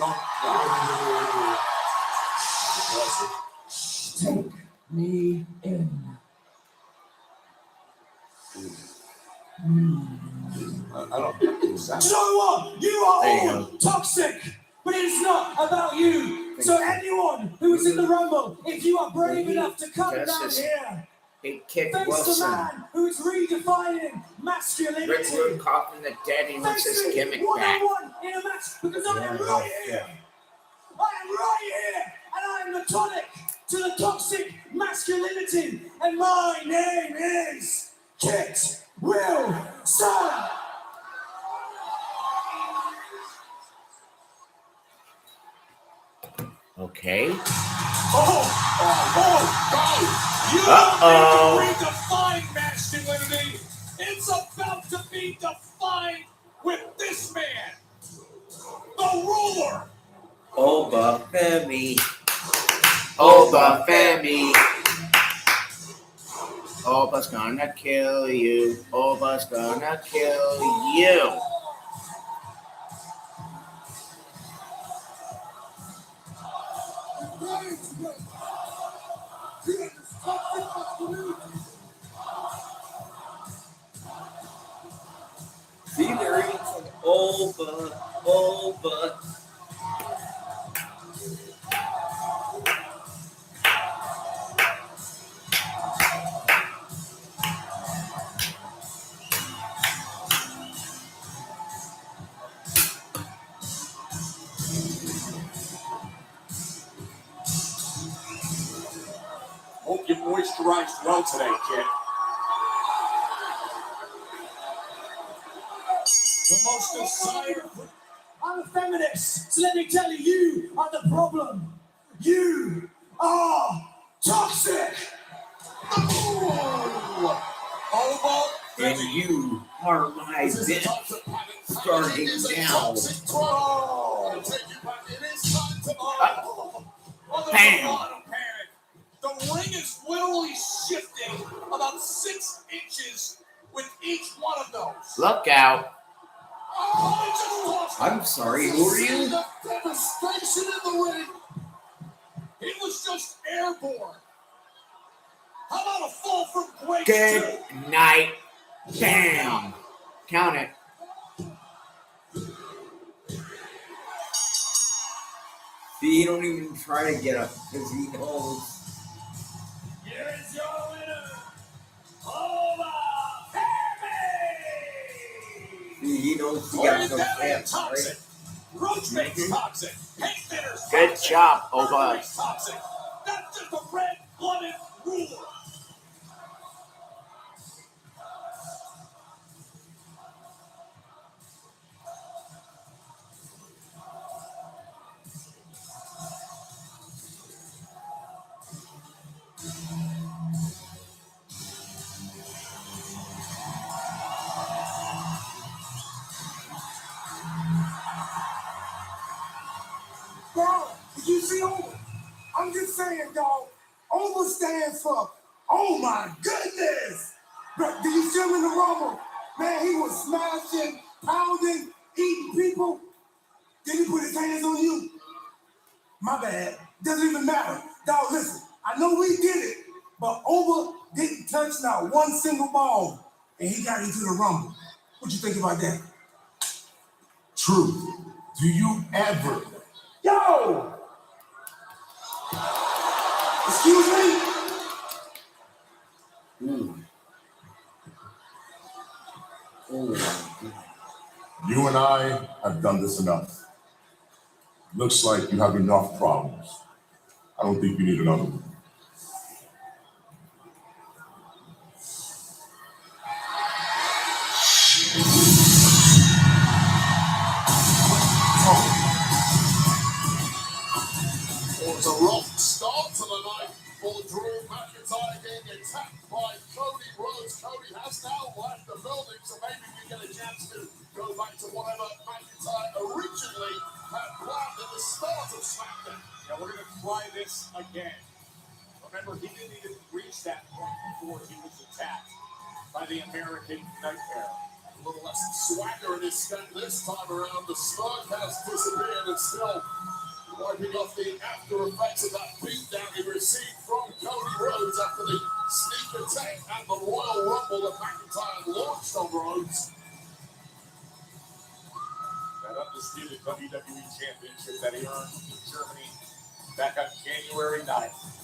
Take me in. I don't think it's Do you know what? You are There you all toxic, but it's not about you. So anyone who is in the Rumble, if you are brave enough to come This down is here, Big Kid face the Wilson. man who is redefining Rick masculinity. Rude coughing the dead. He wants Face his me gimmick back. one-on-one in a match because I am right here. I am right here, and I am the tonic to the toxic masculinity, and my name is Kit Wilson. Okay. You Uh-oh. don't need to redefine masculinity. It's about to be defined with this man, the ruler. Oba Femi. Oba Femi. Oba's gonna kill you. Oba's gonna kill you. See, there is an Oba. Hope you moisturized well today, kid. The most desired. I'm a feminist, so let me tell you, you are the problem. You are toxic. And you are my bitch starting now. Bam! The ring is literally shifting about 6 inches with each one of those. Look out. I'm sorry, who are you? The devastation in the ring. He was just airborne. How about a fall from grace? Good night. Bam. Count it. See, you don't even try to get up because he knows. Here is your winner, Oba Femi. See, he knows he got no chance, right? Roach makes toxic. Hate thinners. Good job, Oba. Makes toxic. That's just a red-blooded ruler. Dog, did you see Oba? I'm just saying, dog. Oba stands for, oh my goodness. But did you see him in the Rumble? Man, he was smashing, pounding, eating people. Then he put his hands on you. My bad. Doesn't even matter. Dog, listen. I know we did it, but Oba didn't touch not one single ball, and he got into the Rumble. What you think about that? Truth. Do you ever? Yo! Excuse me? You and I have done this enough. Looks like you have enough problems. I don't think you need another one. It was a rough start to the night for Drew McIntyre getting attacked by Cody Rhodes. Cody has now left the building, so maybe we get a chance to go back to whatever McIntyre originally had planned start of SmackDown. Yeah, we're going to try this again. Remember, he didn't even reach that point before he was attacked by the American Nightmare. A little less swagger in his step this time around. The smirk has disappeared and still wiping off the after effects of that beatdown he received from Cody Rhodes after the sneak attack at the Royal Rumble that McIntyre launched on Rhodes. That undisputed WWE Championship that he earned in Germany back on January 9th.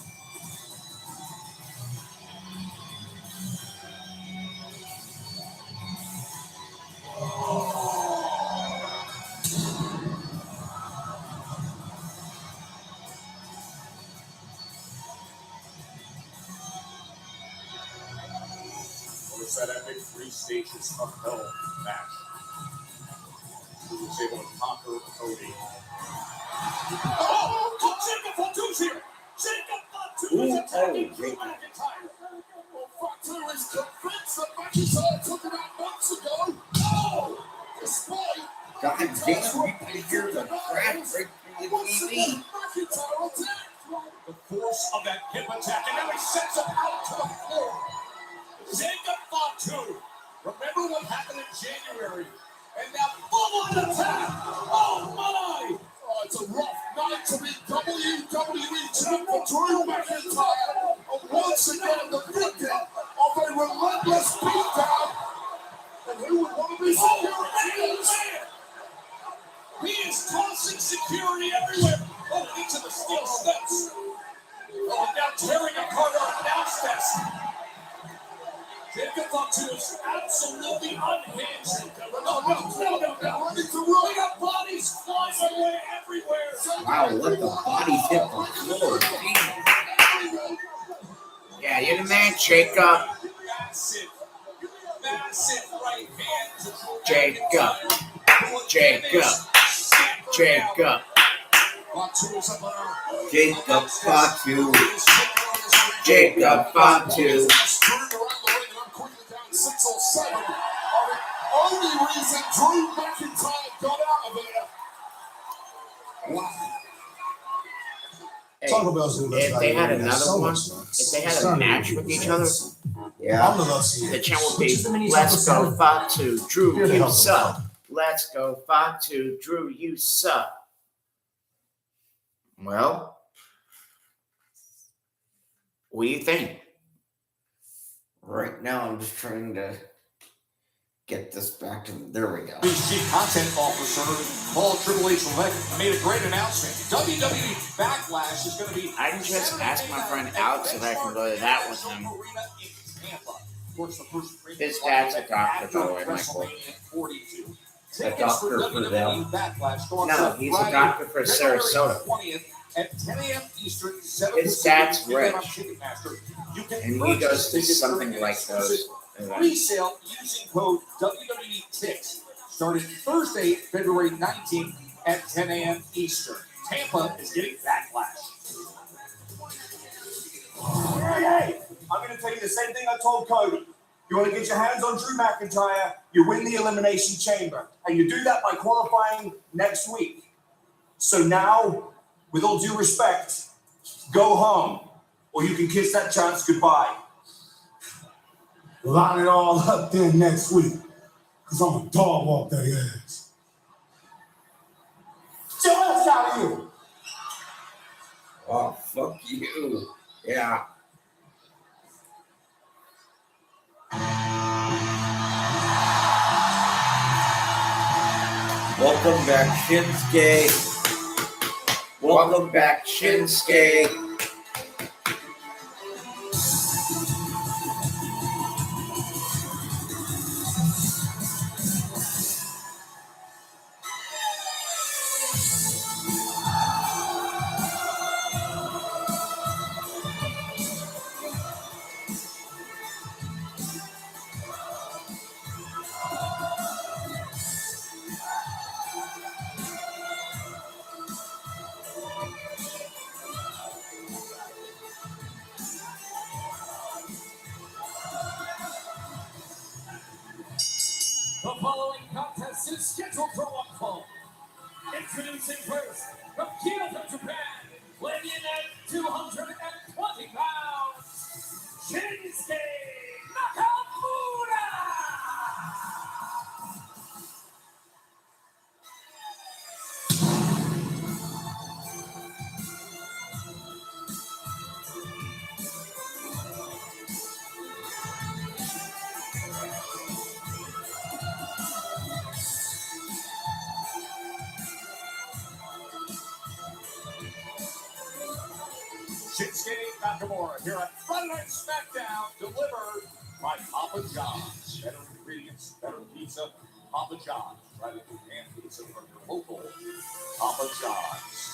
Was that epic 3 stages of hell match? Who was able to conquer Cody? Oh, Jacob Fatu's here! Jacob Fatu is attacking Drew McIntyre! Well, Fatu is convinced that McIntyre took him out months ago! Oh! Despite God damn, you can hear the crap right through the once TV. again, McIntyre attacked! The force of that hip attack, and now he sets him out to the floor. Jacob Fatu. Remember what happened in January? And now full-on attack. Oh my! Oh, it's a rough night to be WWE Champion Drew McIntyre. And once again, the victim of a relentless beatdown. And who would want to be security? He is tossing security everywhere. Oh, into the steel steps. Oh, and now tearing apart our announce desk. Jacob Fatu is absolutely unhinged. No. Ready to run. We got bodies flying away everywhere. Wow, let the bodies hit the floor. Yeah, you're the man, Jacob. Massive right hand to Jacob. Jacob. Jacob. Jacob Fatu. Jacob Fatu. Turned around the ring and quickly down 607. Are the only reason Drew McIntyre got out of there. Hey, Taco Bell's gonna if they had another one, if they had a match with each other, the chant would be, let's go Fatu, Drew, you suck. Let's go Fatu, Drew, you suck. Well, what do you think? Right now, I'm just trying to get this back to. There we go. His chief content officer, Paul Triple H Levesque, made a great announcement. WWE Backlash is going to be. I can just ask my friend Alex if I can go to that with him. His dad's a doctor, by the way, Michael. A doctor for them. No, he's a doctor for Sarasota. At 10 a.m. Eastern, His dad's rich, and he goes to something like those events. Resale using code WWE6 started Thursday, February 19th at 10 a.m. Eastern. Tampa is getting Backlash. Hey, I'm going to tell you the same thing I told Cody. You want to get your hands on Drew McIntyre, you win the Elimination Chamber. And you do that by qualifying next week. So now, with all due respect, go home, or you can kiss that chance goodbye. Line it all up then next week, because I'm a dog walk their ass. Get your ass out of here. Oh, fuck you. Yeah. Welcome back, Shinsuke. Welcome back, Shinsuke. The following contest is scheduled for one fall. It's Introducing first, from Kyoto, Japan, weighing in at 220 pounds, Shinsuke Nakamura! Shinsuke Nakamura here at Friday Night SmackDown, delivered by Papa John's. Better ingredients, better pizza, Papa John's. Try to do hand pizza from your local Papa John's.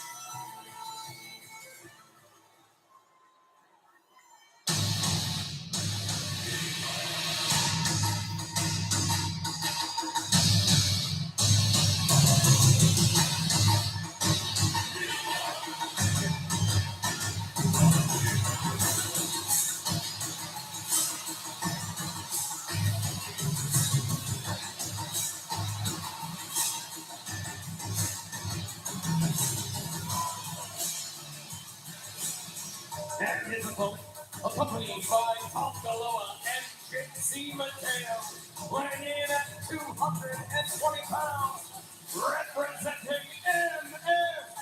And his opponent, accompanied by Tom Galoa and JC Mateo, weighing in at 220 pounds, representing MFT,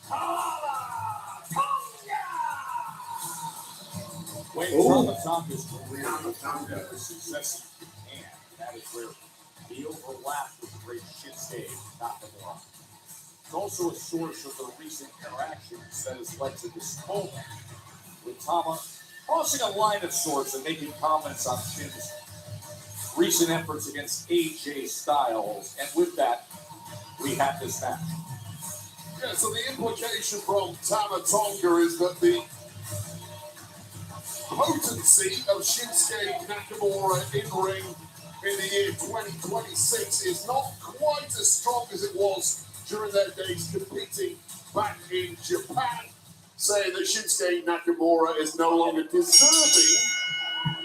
Tama Tonga! When Tama Tonga's career was success in Japan, that is where he overlapped with the great Shinsuke Nakamura. It's also a source of the recent interactions that has led to this moment, with Tama crossing a line of sorts and making comments on Shin's recent efforts against AJ Styles, and with that, we have this match. Yeah, so the implication from Tama Tonga is that the potency of Shinsuke Nakamura in ring in the year 2026 is not quite as strong as it was during their days competing back in Japan, saying that Shinsuke Nakamura is no longer deserving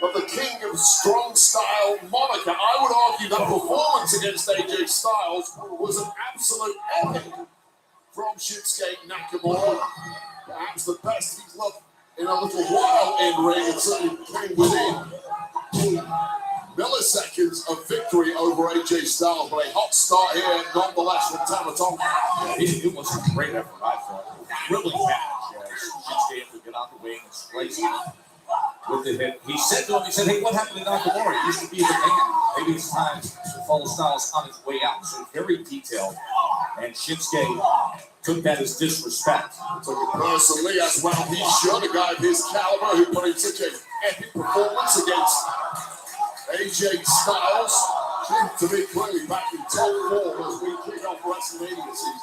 of the King of Strong Style moniker. I would argue that performance against AJ Styles was an absolute epic from Shinsuke Nakamura. Perhaps the best he's looked in a little while in ring, and certainly came within milliseconds of victory over AJ Styles, but a hot start here nonetheless from Tama Tonga. Yeah, it was a great effort, I thought. Thrilling match as Shinsuke had to get out the way and slice him with the hit. He said to him, hey, what happened to Nakamura? He used to be the man. Maybe it's time to follow Styles on his way out. So very detailed. And Shinsuke took that as disrespect. Took it personally as well. He should, a guy of his caliber who put in such an epic performance against AJ Styles. Seems to be clearly back in top form as we kick off WrestleMania season.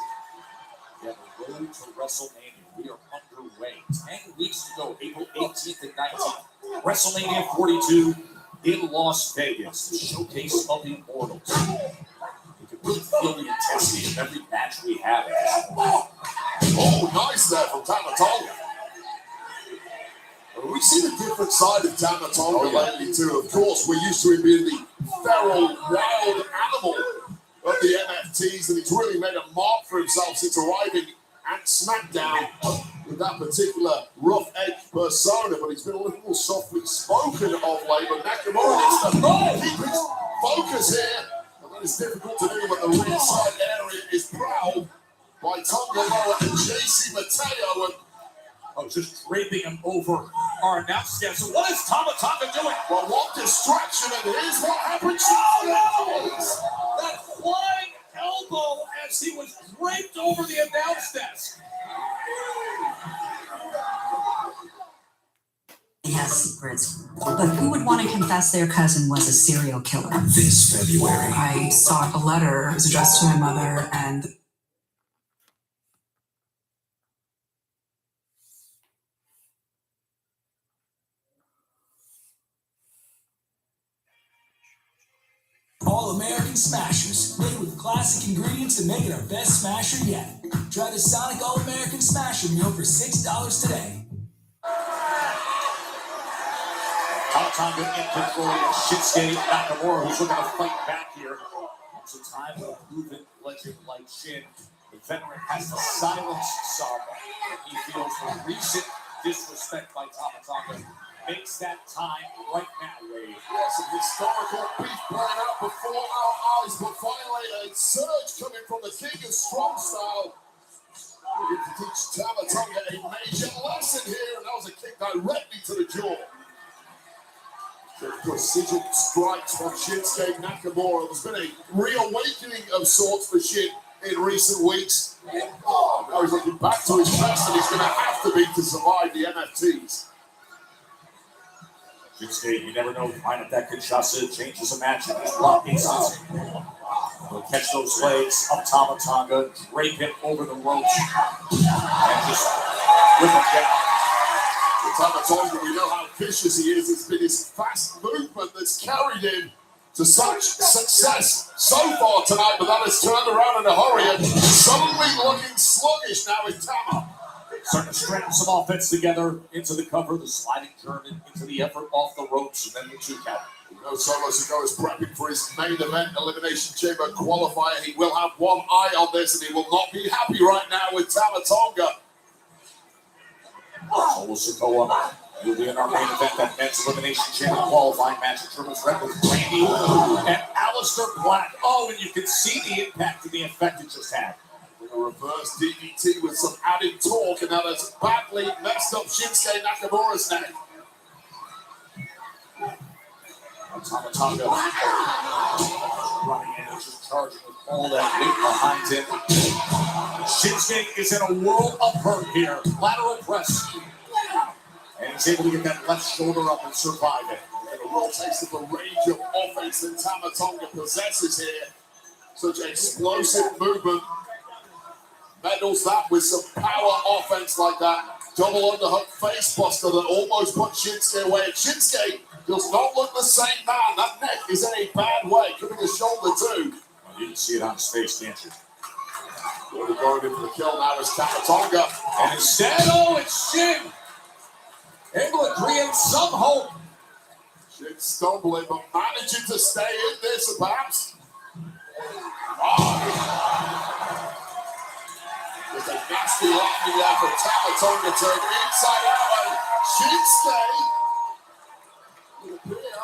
Yeah, the road to WrestleMania. We are underway. 10 weeks to go, April 18th and 19th. WrestleMania 42 in Las Vegas, the showcase of the Immortals. You can really feel the intensity of every match we have. Oh, nice there from Tama Tonga. We've seen a different side of Tama Tonga lately too. Of course, we're used to him being the feral, wild animal of the MFTs, and he's really made a mark for himself since arriving at SmackDown with that particular rough edge persona, but he's been a little more softly spoken of late. But Nakamura needs to keep his focus here, and that is difficult to do when the ringside area is prowled by Tonga Loa and JC Mateo. And just draping him over our announce desk. So what is Tama Tonga doing? Well, what distraction, and here's what happened. Oh, no! That flying elbow as he was draped over the announce desk. He has secrets, but who would want to confess their cousin was a serial killer? This February. I saw a letter. It was addressed to my mother, and All-American Smashers, made with classic ingredients to make it our best smasher yet. Try the Sonic All-American Smasher meal for $6 today. Tama Tonga in control of Shinsuke Nakamura, who's looking to fight back here. It's a time of movement legend like Shin, the veteran has to silence some that he feels the recent disrespect by Tama Tonga makes that time right now, Wade. Yes, some historical beef playing out before our eyes, but finally a surge coming from the King of Strong Style. We're going to teach Tama Tonga a major lesson here, and that was a kick directly to the jaw. The precision strikes from Shinsuke Nakamura. There's been a reawakening of sorts for Shin in recent weeks. Oh, now he's looking back to his best, and he's going to have to be to survive the NFTs. Shinsuke, you never know, line up that Kinshasa, changes a match in just block pieces. He'll catch those legs up Tama Tonga, drape him over the ropes, and just whip him down. Tama Tonga, we know how vicious he is. It's been his fast movement that's carried him to such success so far tonight, but that has turned around in a hurry and suddenly looking sluggish now with Tama. Starting to strengthen some offense together into the cover, the sliding German into the effort off the ropes, and then the 2 count. We know Solo Sikoa is prepping for his main event Elimination Chamber qualifier. He will have one eye on this, and he will not be happy right now with Tama Tonga. Solo Sikoa will be in our main event, that men's Elimination Chamber qualifying match, a triple threat with Randy and Aleister Black. Oh, and you can see the impact and the effect it just had. A reverse DDT with some added torque, and that has badly messed up Shinsuke Nakamura's neck. Tama Tonga running in and just charging with all that weight behind him. Shinsuke is in a world of hurt here. Lateral press. And he's able to get that left shoulder up and survive it. And a real taste of the range of offense that Tama Tonga possesses here. Such explosive movement. Medals that with some power offense like that. Double underhook face buster that almost put Shinsuke away. And Shinsuke does not look the same man. That neck is in a bad way. Coming to shoulder too. Well, you can see it on his face, can't you? We're going in for the kill now is Tama Tonga. And instead, oh, it's Shin. Able to create some hope. Shin stumbling, but managing to stay in this perhaps. There's a nasty landing there for Tama Tonga, turned inside out, and Shinsuke will appear.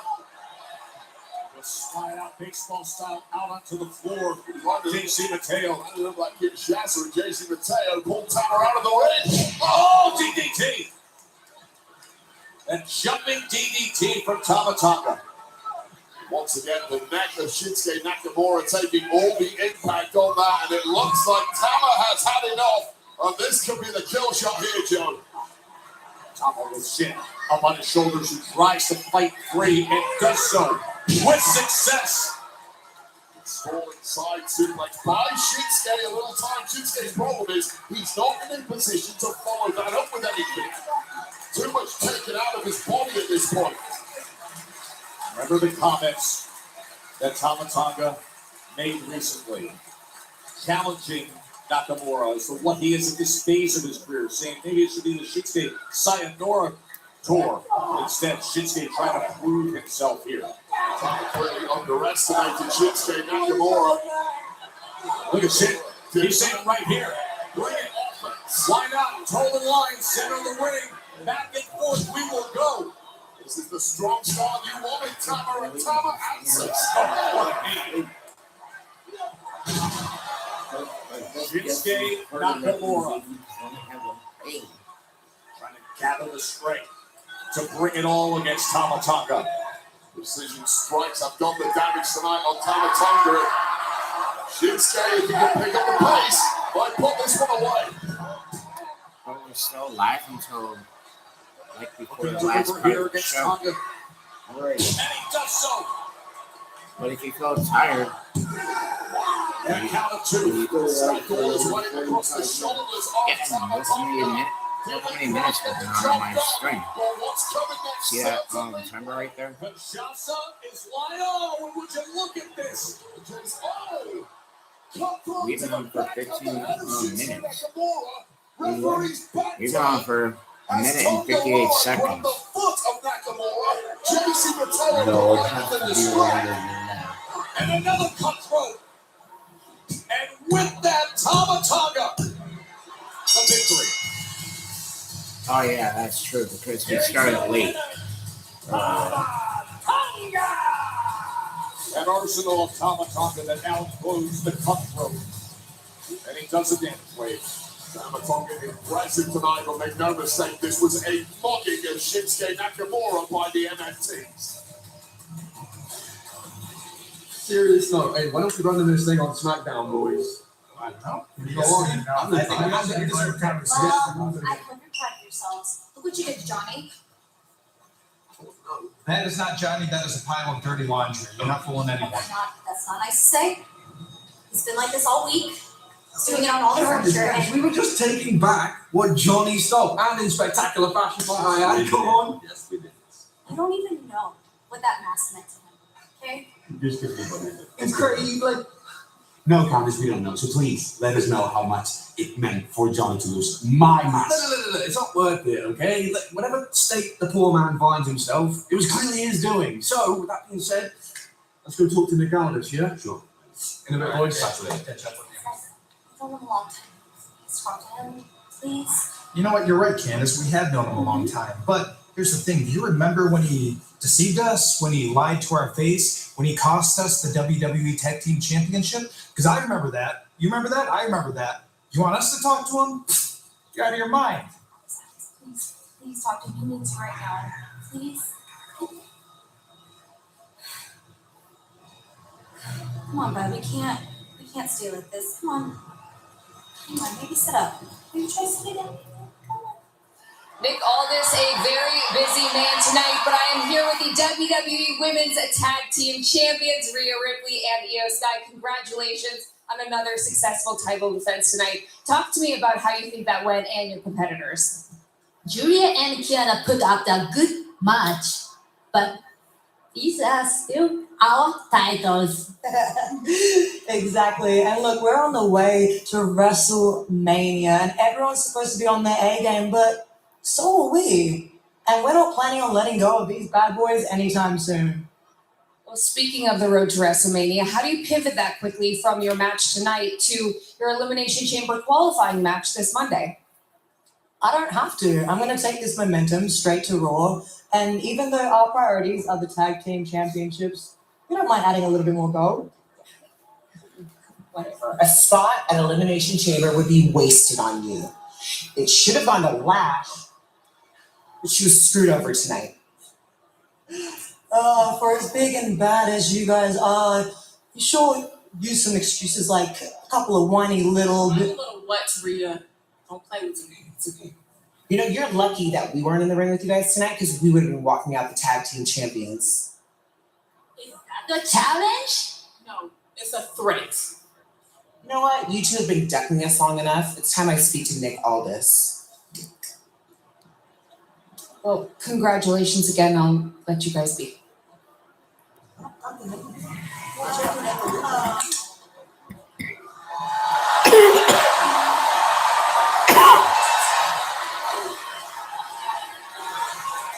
Just slide out baseball style out onto the floor. JC Mateo. I look like Kinshasa and JC Mateo pulled Tama out of the ring. Oh, DDT! A jumping DDT from Tama Tonga. Once again, the neck of Shinsuke Nakamura taking all the impact on that, and it looks like Tama has had enough, and this could be the kill shot here, Joe. Tama with Shin up on his shoulders, who tries to fight free and does so with success. Falling side suplex by Shinsuke a little time. Shinsuke's problem is he's not in a position to follow that up with anything. Too much taken out of his body at this point. Remember the comments that Tama Tonga made recently, challenging Nakamura as to what he is at this phase of his career, saying maybe it should be the Shinsuke Sayonara tour. Instead, Shinsuke trying to prove himself here. Tama clearly underestimated Shinsuke Nakamura. Look at Shin. He's saying right here, bring it. Why not? Toe the line, center of the ring, back and forth, we will go. This is the strong style you wanted, Tama, and Tama answers. Shinsuke Nakamura trying to gather the strength to bring it all against Tama Tonga. Precision strikes have done the damage tonight on Tama Tonga. Shinsuke, if he can pick up the pace, might put this one away. But we're still live until like before the Deliver last part here of the against show. Tonga. Alright. And he does so. But if you feel tired, And count of two. Cycle is right across the shoulders of Tama listen to me a Tonga. minute. Look how many minutes have been on my stream. Well, what's coming next? See that timer right there? Kinshasa is wide. Oh, would you look at this? We've been on for 15 minutes. We've been on for a minute and 58 seconds. No, it has to be longer than that. And another cutthroat. And with that Tama Tonga. The victory. Oh yeah, that's true because we started late. An arsenal of Tama Tonga that outclosed the cutthroat. And he does it again, Wade. Tama Tonga impressive tonight, but make no mistake, this was a flogging of Shinsuke Nakamura by the MNTs. Serious note, hey, why don't we run this thing on SmackDown, boys? I don't know. Go on. I think we have to I hope you're proud of yourselves. Look what you did, Johnny. That is not Johnny, that is a pile of dirty laundry. You're not fooling anyone. That's not nice to say. He's been like this all week. He's doing it on all the furniture. And We were just taking back what Johnny stole, and in spectacular fashion by I. Come on. Yes, we did. you don't even know what that mask meant to him. Okay? Just give me one. It's crazy, like. No, Candice, we don't know. So please let us know how much it meant for Johnny to lose my mask. No, it's not worth it, okay? Whatever state the poor man finds himself, it was clearly his doing. So, with that being said, let's go talk to Nick Aldis, yeah? Sure. In a bit, boys. I've known him a long time. Please talk to him, please. You know what? You're right, Candace. We have known him a long time. But here's the thing. Do you remember when he deceived us? When he lied to our face? When he cost us the WWE Tag Team Championship? Because I remember that. You remember that? I remember that. You want us to talk to him? You're out of your mind. Please talk to him. He needs you right now. Please. Come on, bud. We can't stay like this. Come on, maybe sit up. Maybe try sitting down. Nick Aldis, a very busy man tonight, but I am here with the WWE Women's Tag Team Champions, Rhea Ripley and Io Sky. Congratulations on another successful title defense tonight. Talk to me about how you think that went and your competitors. Julia and Kiana put up a good match, but these are still our titles. Exactly. And look, we're on the way to WrestleMania, and everyone's supposed to be on their A game, but so are we. And we're not planning on letting go of these bad boys anytime soon. Well, speaking of the road to WrestleMania, how do you pivot that quickly from your match tonight to your Elimination Chamber qualifying match this Monday? I don't have to. I'm going to take this momentum straight to Raw. And even though our priorities are the tag team championships, we don't mind adding a little bit more gold. Whatever. A spot at Elimination Chamber would be wasted on you. It should have gone to Lash, but she was screwed over tonight. For as big and bad as you guys are, you sure use some excuses like a couple of whiny little... I'm a little what, Rhea? Don't play with me. It's okay. You know, you're lucky that we weren't in the ring with you guys tonight because we would have been walking out the tag team champions. Is that the challenge? No, it's a threat. You know what? You two have been ducking us long enough. It's time I speak to Nick Aldis. Well, congratulations again. I'll let you guys be.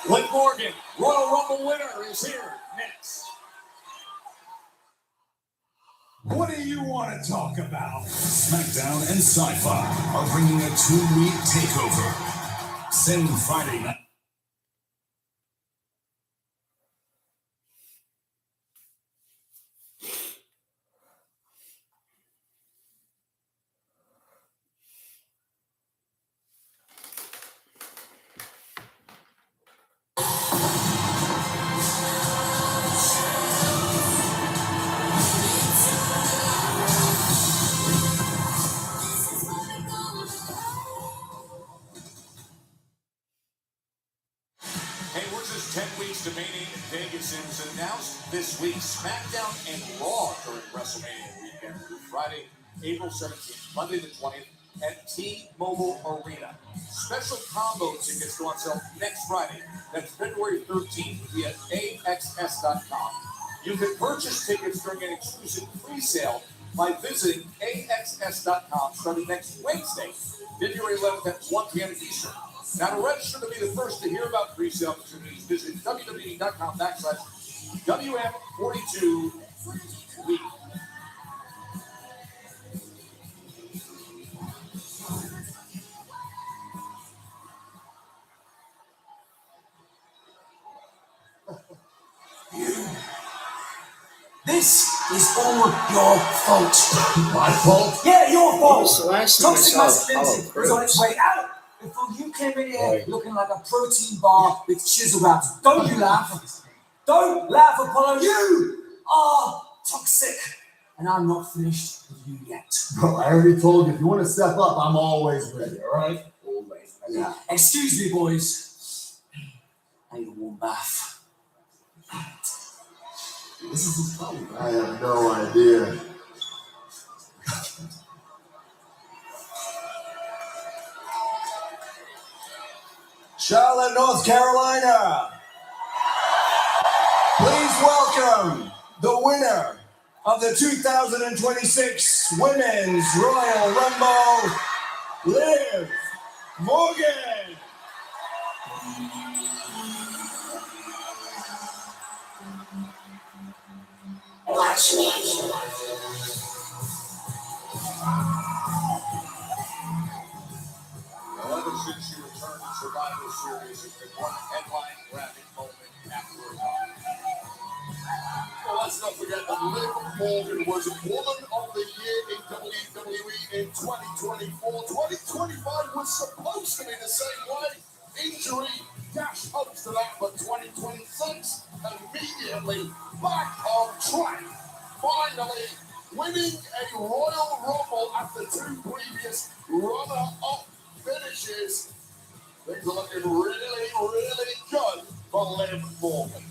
Liv Morgan, Royal Rumble winner, is here next. What do you want to talk about? SmackDown and Sci-Fi are bringing a 2-week takeover. Same Friday night. Hey, we're just 10 weeks remaining in Vegas, and it was announced this week SmackDown and Raw during WrestleMania weekend through Friday, April 17th, Monday the 20th at T-Mobile Arena. Special combo tickets go on sale next Friday. That's February 13th via AXS.com. You can purchase tickets during an exclusive pre-sale by visiting AXS.com starting next Wednesday, February 11th at 1 p.m. Eastern. Now, to register to be the first to hear about pre-sale opportunities, visit WWE.com/WM42 Week. This is all your fault. My fault? Yeah, your When fault. was the last time I Toxic saw masculinity Apollo was on its Crews? way out before you came in here Right. looking like a protein bar with chisel wraps. Don't you laugh. Don't laugh, Apollo. You are toxic. And I'm not finished with you yet. Bro, I already told you, if you want to step up, I'm always ready, all right? Always. Yeah. Excuse me, boys. I need a warm bath. This is his phone. I have no idea. Charlotte, North Carolina. Please welcome the winner of the 2026 Women's Royal Rumble, Liv Morgan. Watch me. Ever since she returned to Survivor Series, it's been one headline-grabbing moment after another. Well, let's not forget that Liv Morgan was Woman of the Year in WWE in 2024. 2025 was supposed to be the same way. Injury, dash hopes to that, but 2026 immediately back on track. Finally winning a Royal Rumble after 2 previous runner-up finishes. Things are looking really, really good for Liv Morgan.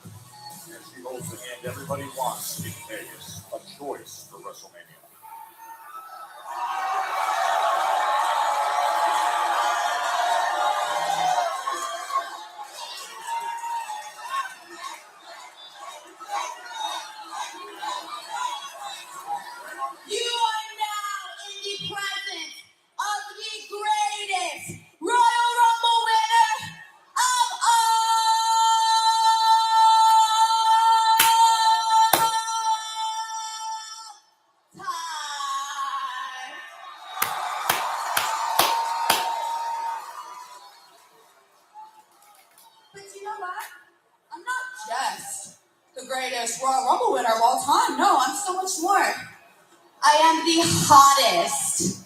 As she holds the hand everybody wants in Vegas, a choice for WrestleMania. You are now in the presence of the greatest Royal Rumble winner of all time. But you know what? I'm not just the greatest Royal Rumble winner of all time. No, I'm so much more. I am the hottest.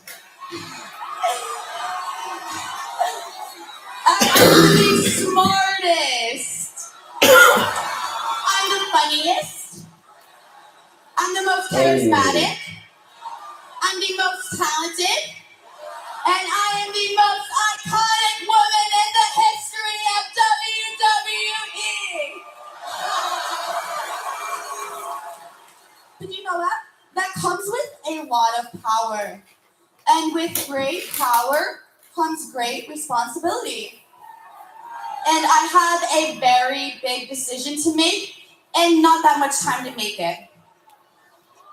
I am the smartest. I'm the funniest. I'm the most charismatic. I'm the most talented. And I am the most iconic woman in the history of WWE. But you know what? That comes with a lot of power. And with great power comes great responsibility. And I have a very big decision to make and not that much time to make it.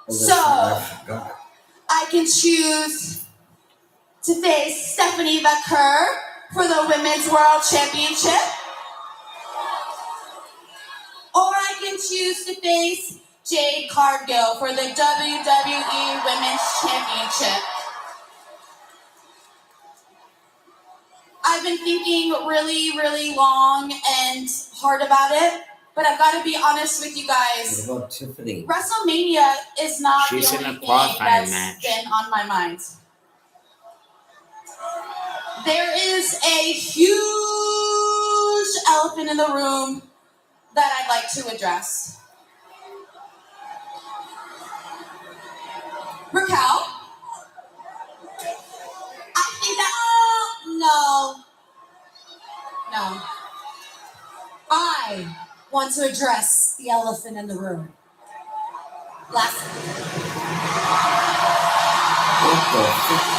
So I can choose to face Stephanie Vaquer for the Women's World Championship. Or I can choose to face Jade Cargill for the WWE Women's Championship. I've been thinking really, really long and hard about it, but I've got to be honest with you guys. What about Tiffany? WrestleMania is not She's the in only a thing qualifying that's match. been on my mind. There is a huge elephant in the room that I'd like to address. Raquel, I think that, no. I want to address the elephant in the room. Last.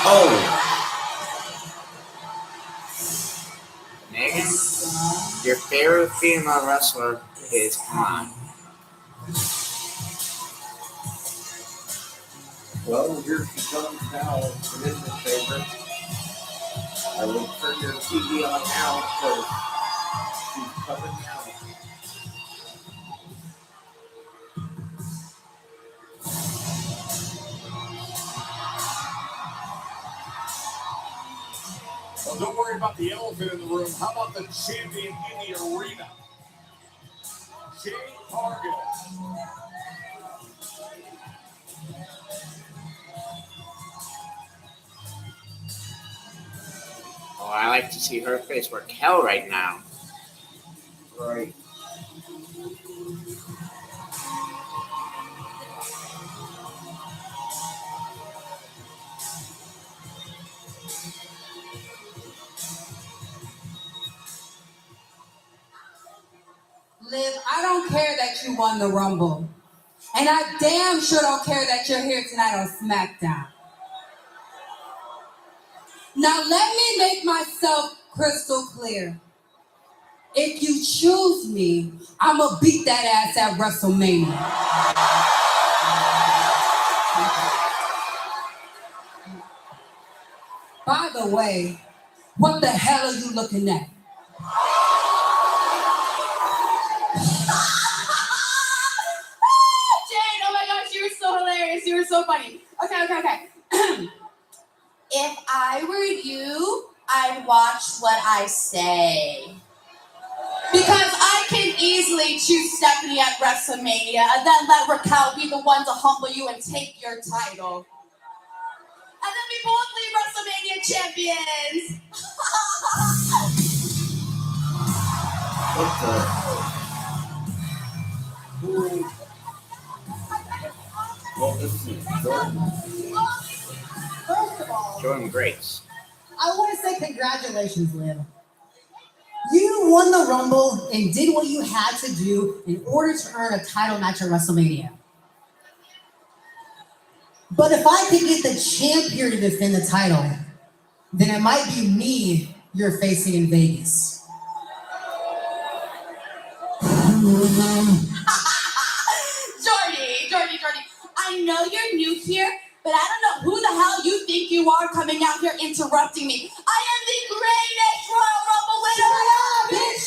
Oh! Megan, your favorite female wrestler is mine. Well, here she comes now. It is her favorite. I will turn your TV on now because she's coming now. Well, don't worry about the elephant in the room. How about the champion in the arena? Jade Cargill. Oh, I like to see her face Raquel right now. Right. Liv, I don't care that you won the Rumble. And I damn sure don't care that you're here tonight on SmackDown. Now let me make myself crystal clear. If you choose me, I'ma beat that ass at WrestleMania. By the way, what the hell are you looking at? Jane, oh my gosh, you were so hilarious. You were so funny. Okay. If I were you, I'd watch what I say. Because I can easily choose Stephanie at WrestleMania and then let Raquel be the one to humble you and take your title. And then we both leave WrestleMania champions. What the? What is it? First of all, Jordan Grace. I want to say congratulations, Liv. You won the Rumble and did what you had to do in order to earn a title match at WrestleMania. But if I could get the champ here to defend the title, then it might be me you're facing in Vegas. Jordy, I know you're new here, but I don't know who the hell you think you are coming out here interrupting me. I am the greatest Royal Rumble winner! Shut up, bitch!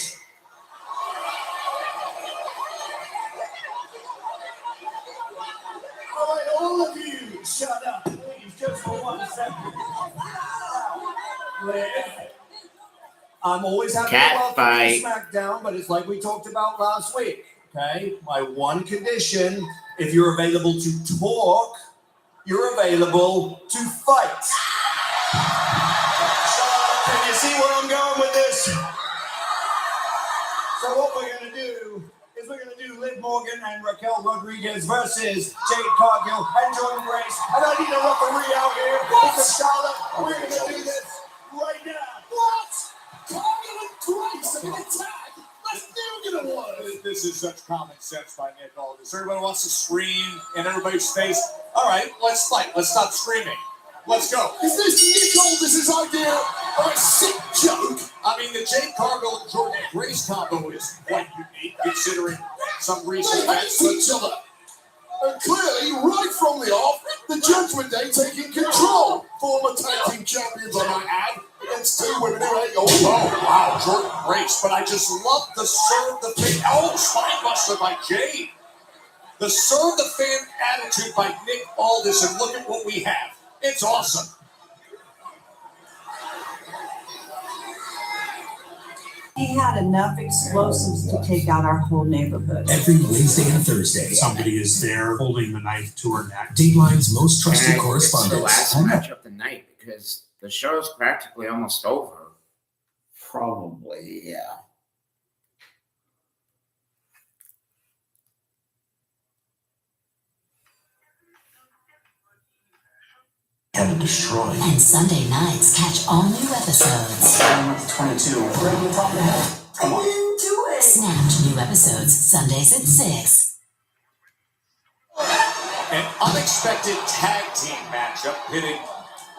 All right, all of you, shut up, please, just for 1 second. Liv, I'm always happy Cat to welcome fight. you to SmackDown, but it's like we talked about last week, okay? My one condition, if you're available to talk, you're available to fight. So, can you see where I'm going with this? So what we're going to do is we're going to do Liv Morgan and Raquel Rodriguez versus Jade Cargill and Jordan Grace. And I need a referee out here. It's Charlotte. We're going to do this right now. What? Cargill and Grace are going to tag? That's never going to work. This is such common sense by Nick Aldis. Everybody wants to scream in everybody's face. All right, let's fight. Let's stop screaming. Let's go. Is this Nick Aldis' idea or a sick joke? I mean, the Jade Cargill and Jordan Grace combo is quite unique, considering some recent They hate events. each other. And clearly, right from the off, the Judgment Day taking control. Former tag team champions, I might add, against two women who hate all. Oh, wow, Jordan Grace. But I just love the serve the fan. Oh, spinebuster by Jade. The serve the fan attitude by Nick Aldis, and look at what we have. It's awesome. He had enough explosives to take out our whole neighborhood. Every Wednesday and Thursday, somebody is there holding the knife to her neck. Dateline's most trusted And it's the correspondents. last match of the night because the show's practically almost over. Probably, yeah. And destroy. And Sunday nights catch all new episodes. 22. Right on the top of the head. Come on. Do it! Snapped new episodes Sundays at 6. An unexpected tag team matchup pitting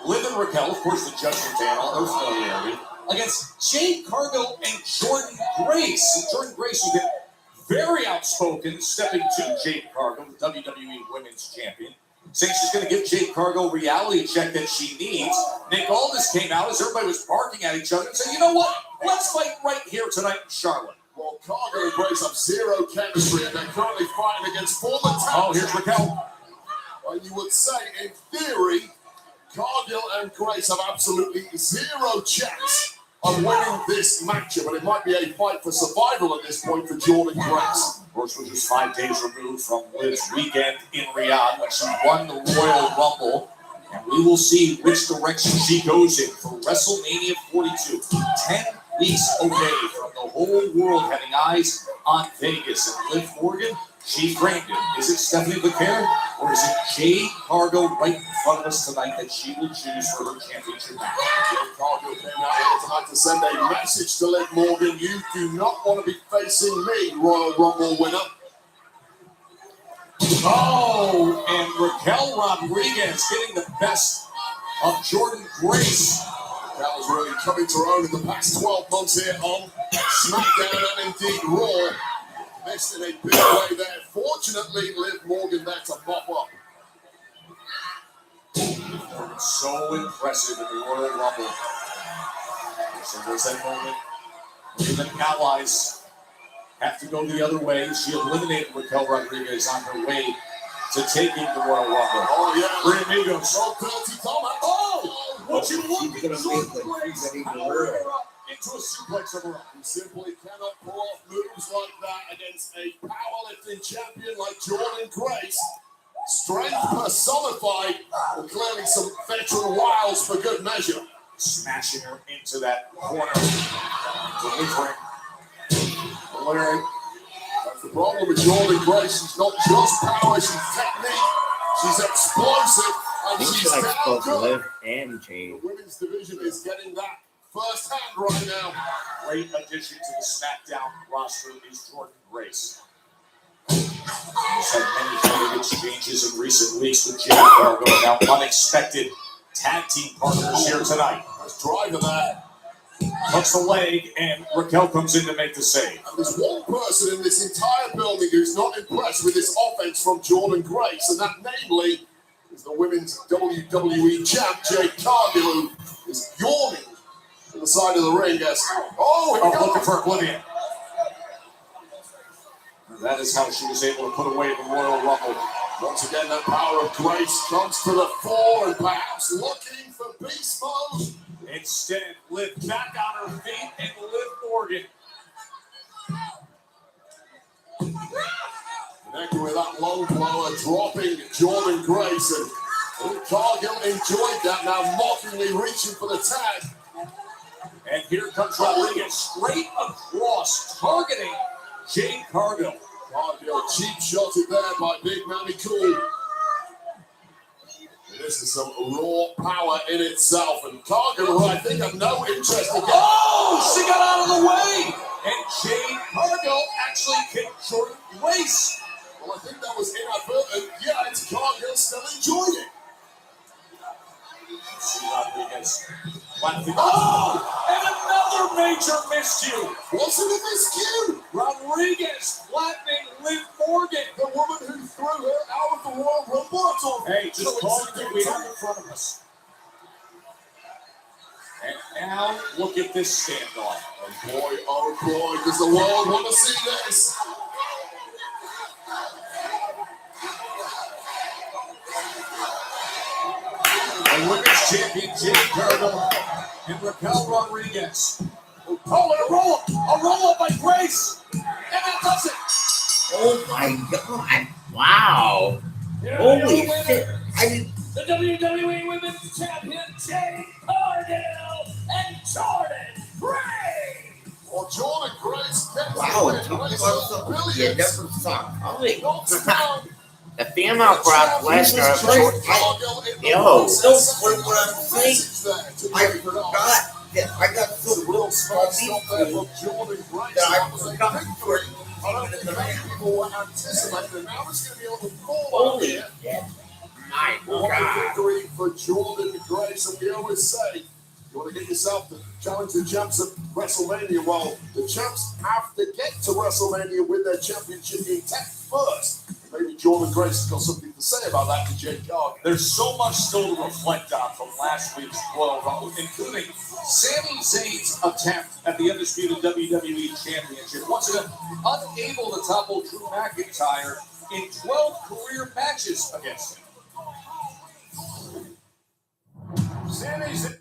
Liv and Raquel, of course, the Judgment Day and all her familiarity, against Jade Cargill and Jordan Grace. And Jordan Grace, who get very outspoken, stepping to Jade Cargill, the WWE Women's Champion, saying she's going to give Jade Cargill a reality check that she needs. Nick Aldis came out as everybody was barking at each other and said, you know what? Let's fight right here tonight in Charlotte. Well, Cargill and Grace have zero chemistry and they're currently fighting against former tag Oh, here's champions. Raquel. Well, you would say, in theory, Cargill and Grace have absolutely zero chance of winning this matchup, and it might be a fight for survival at this point for Jordan Grace. Of course, we're just 5 days removed from Liv's weekend in Riyadh when she won the Royal Rumble. And we will see which direction she goes in for WrestleMania 42. 10 weeks away from the whole world having eyes on Vegas. And Liv Morgan, she framed it. Is it Stephanie Becaire or is it Jade Cargill right in front of us tonight that she will choose for her championship match? Jade Cargill came out here tonight to send a message to Liv Morgan. You do not want to be facing me, Royal Rumble winner. Oh, and Raquel Rodriguez getting the best of Jordynne Grace. Raquel's really coming to her own in the past 12 months here on SmackDown and indeed Raw. Missed in a big way there. Fortunately, Liv Morgan there to mop up. So impressive in the Royal Rumble. So there's that moment where the allies have to go the other way. She eliminated Raquel Rodriguez on her way to taking the Royal Rumble. Oh, yeah. Three Amigos. So dirty, Thomas. Oh! What you want to do? Power her up into a suplex of her own. You simply cannot pull off moves like that against a powerlifting champion like Jordynne Grace. Strength personified, with clearly some veteran wiles for good measure. Smashing her into that corner. Delivering. That's the problem with Jordynne Grace. She's not just power, she's technique. She's explosive, and she's down good. Liv and Jade. The women's division is getting that first hand right now. Great addition to the SmackDown roster is Jordynne Grace. She's had many good exchanges in recent weeks with Jade Cargill. Now unexpected tag team partners here tonight. Nice driver there. Hooks the leg, and Raquel comes in to make the save. And there's one person in this entire building who's not impressed with this offense from Jordynne Grace, and that namely is the women's WWE champ, Jade Cargill, who is yawning to the side of the ring as, looking for Oblivion. And that is how she was able to put away the Royal Rumble. Once again, that power of Grace comes to the fore and perhaps looking for beast mode. Instead, Liv back on her feet and Liv Morgan. Connecting with that low blower, dropping Jordynne Grace, and Cargill enjoyed that, now mockingly reaching for the tag. And here comes Rodriguez, straight across, targeting Jade Cargill. Cargill cheap shotted there by Big Mammy Cool. This is some raw power in itself, and Cargill, I think, have no interest in getting. Oh, she got out of the way, and Jade Cargill actually kicked Jordynne Grace. Well, I think that was inadvertent. Yeah, it's Cargill still enjoyed it. See Rodriguez. Oh, and another major miscue. Wasn't it miscue? Rodriguez flattening Liv Morgan. The woman who threw her out of the Royal Rumble. Hey, just call it that we have in front of us. And now look at this standoff. Oh boy, does the world want to see this? The women's champion, Jade Cargill, and Raquel Rodriguez. Oh, and a roll-up by Grace. And that does it. Oh my God. Wow. Holy shit. The WWE Women's Champion, Jade Cargill and Jordynne Grace. Well, Jordynne Grace gets Wow, it. talking about something you never saw coming. The female Brock Lesnar. Yo, what I'm saying, I forgot that I got so little small people that I forgot for it. Holy shit. My God. Victory for Jordynne Grace, and we always say, you want to get yourself to challenge the champs at WrestleMania. Well, the champs have to get to WrestleMania with their championship intact first. Maybe Jordynne Grace has got something to say about that to Jade Cargill. There's so much still to reflect on from last week's Royal Rumble, including Sami Zayn's attempt at the undisputed WWE Championship. Once again, unable to topple Drew McIntyre in 12 career matches against him. Sami Zayn.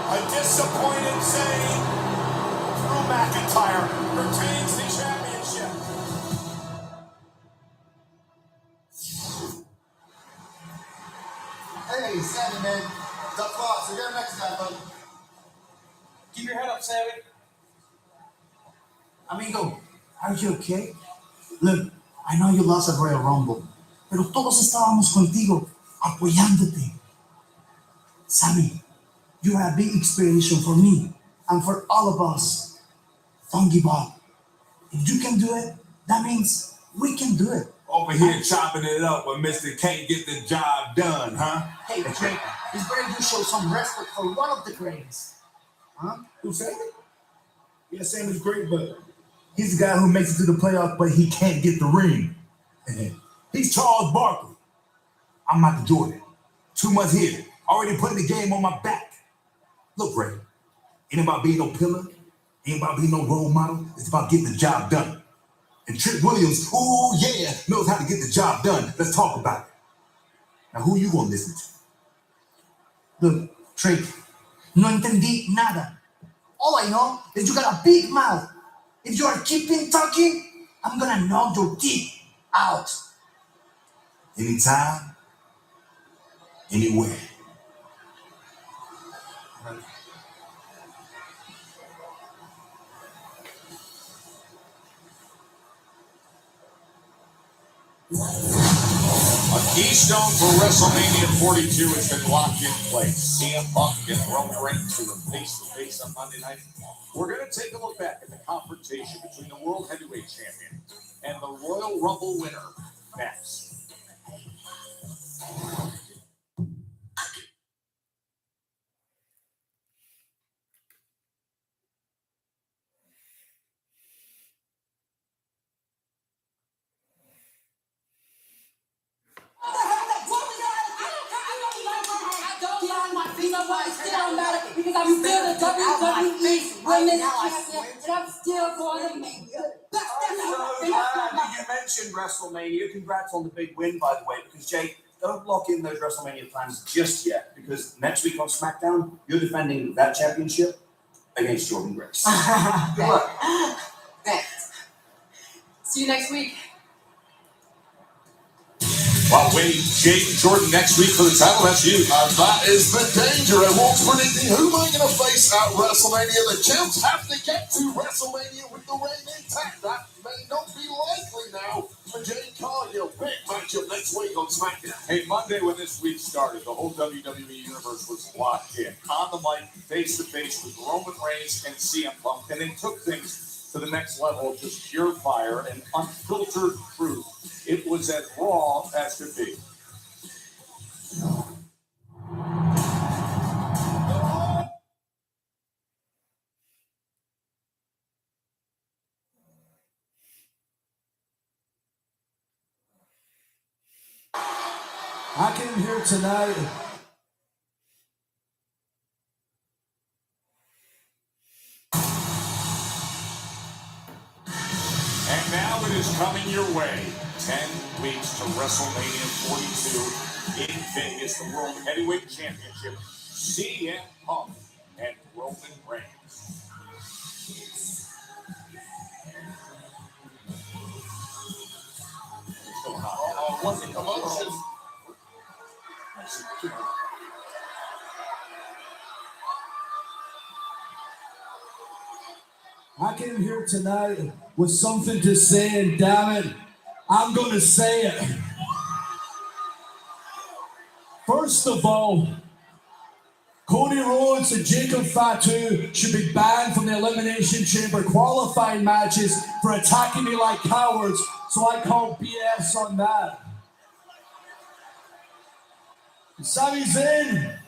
A disappointed Zayn Amigo, are you okay? Look, I know you lost at Royal Rumble, pero todos estábamos contigo, apoyándote. Sammy, you are a big inspiration for me and for all of us. Don't give up. If you can do it, that means we can do it. Over here chopping it up when Mr. can't get the job done, huh? Hey, Jake, it's better you show some respect for one of the greats. Huh? Who said it? Yeah, Sam is great, but he's the guy who makes it to the playoffs, but he can't get the ring. He's Charles Barkley. I'm Michael Jordan. 2 months here, already putting the game on my back. Look, Ray, ain't about being no pillar, ain't about being no role model. It's about getting the job done. And Trick Williams, ooh yeah, knows how to get the job done. Let's talk about it. Now, who you gonna listen to? Look, Trick, no entendí nada. All I know is you got a big mouth. If you are keeping talking, I'm gonna knock your teeth out. Anytime, anywhere. A keystone for WrestleMania 42 has been locked in place. CM Punk and Roman Reigns who were face-to-face on Monday night. We're going to take a look back at the confrontation between the World Heavyweight Champion and the Royal Rumble winner next. Because I'm still the WWE Women's Champion, and I'm still going to make it. You mentioned WrestleMania. Congrats on the big win, by the way, because Jake, don't lock in those WrestleMania plans just yet, because next week on SmackDown, you're defending that championship against Jordan Grace. Good luck. Thanks. See you next week. While waiting Jake Jordan next week for the title, that's you. That is the danger. Everyone's predicting who am I going to face at WrestleMania. The champs have to get to WrestleMania with the reign intact. That may not be likely now for Jade Cargill. Big matchup next week on SmackDown. Hey, Monday when this week started, the whole WWE Universe was locked in. On the mic, face-to-face with Roman Reigns and CM Punk, and they took things to the next level of just pure fire and unfiltered truth. It was as raw as could be. I came here tonight. And now it is coming your way. 10 weeks to WrestleMania 42 in Vegas, the World Heavyweight Championship. CM Punk and Roman Reigns. What's the commotion? I came here tonight with something to say, and damn it, I'm going to say it. First of all, Cody Rhodes and Jacob Fatu should be banned from the Elimination Chamber qualifying matches for attacking me like cowards, so I call BS on that. Sami Zayn,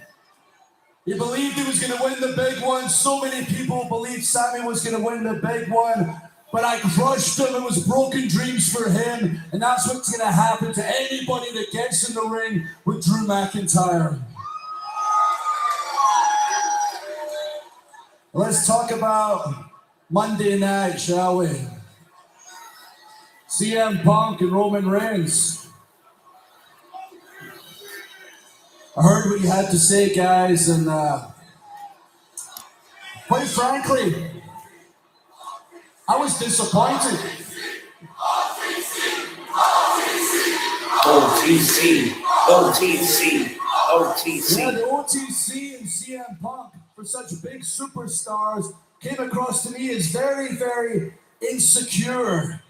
he believed he was going to win the big one. So many people believed Sami was going to win the big one, but I crushed him. It was broken dreams for him, and that's what's going to happen to anybody that gets in the ring with Drew McIntyre. Let's talk about Monday night, shall we? CM Punk and Roman Reigns. I heard what you had to say, guys, and quite frankly, I was disappointed. OTC. Yeah, the OTC and CM Punk, for such big superstars, came across to me as very, very insecure.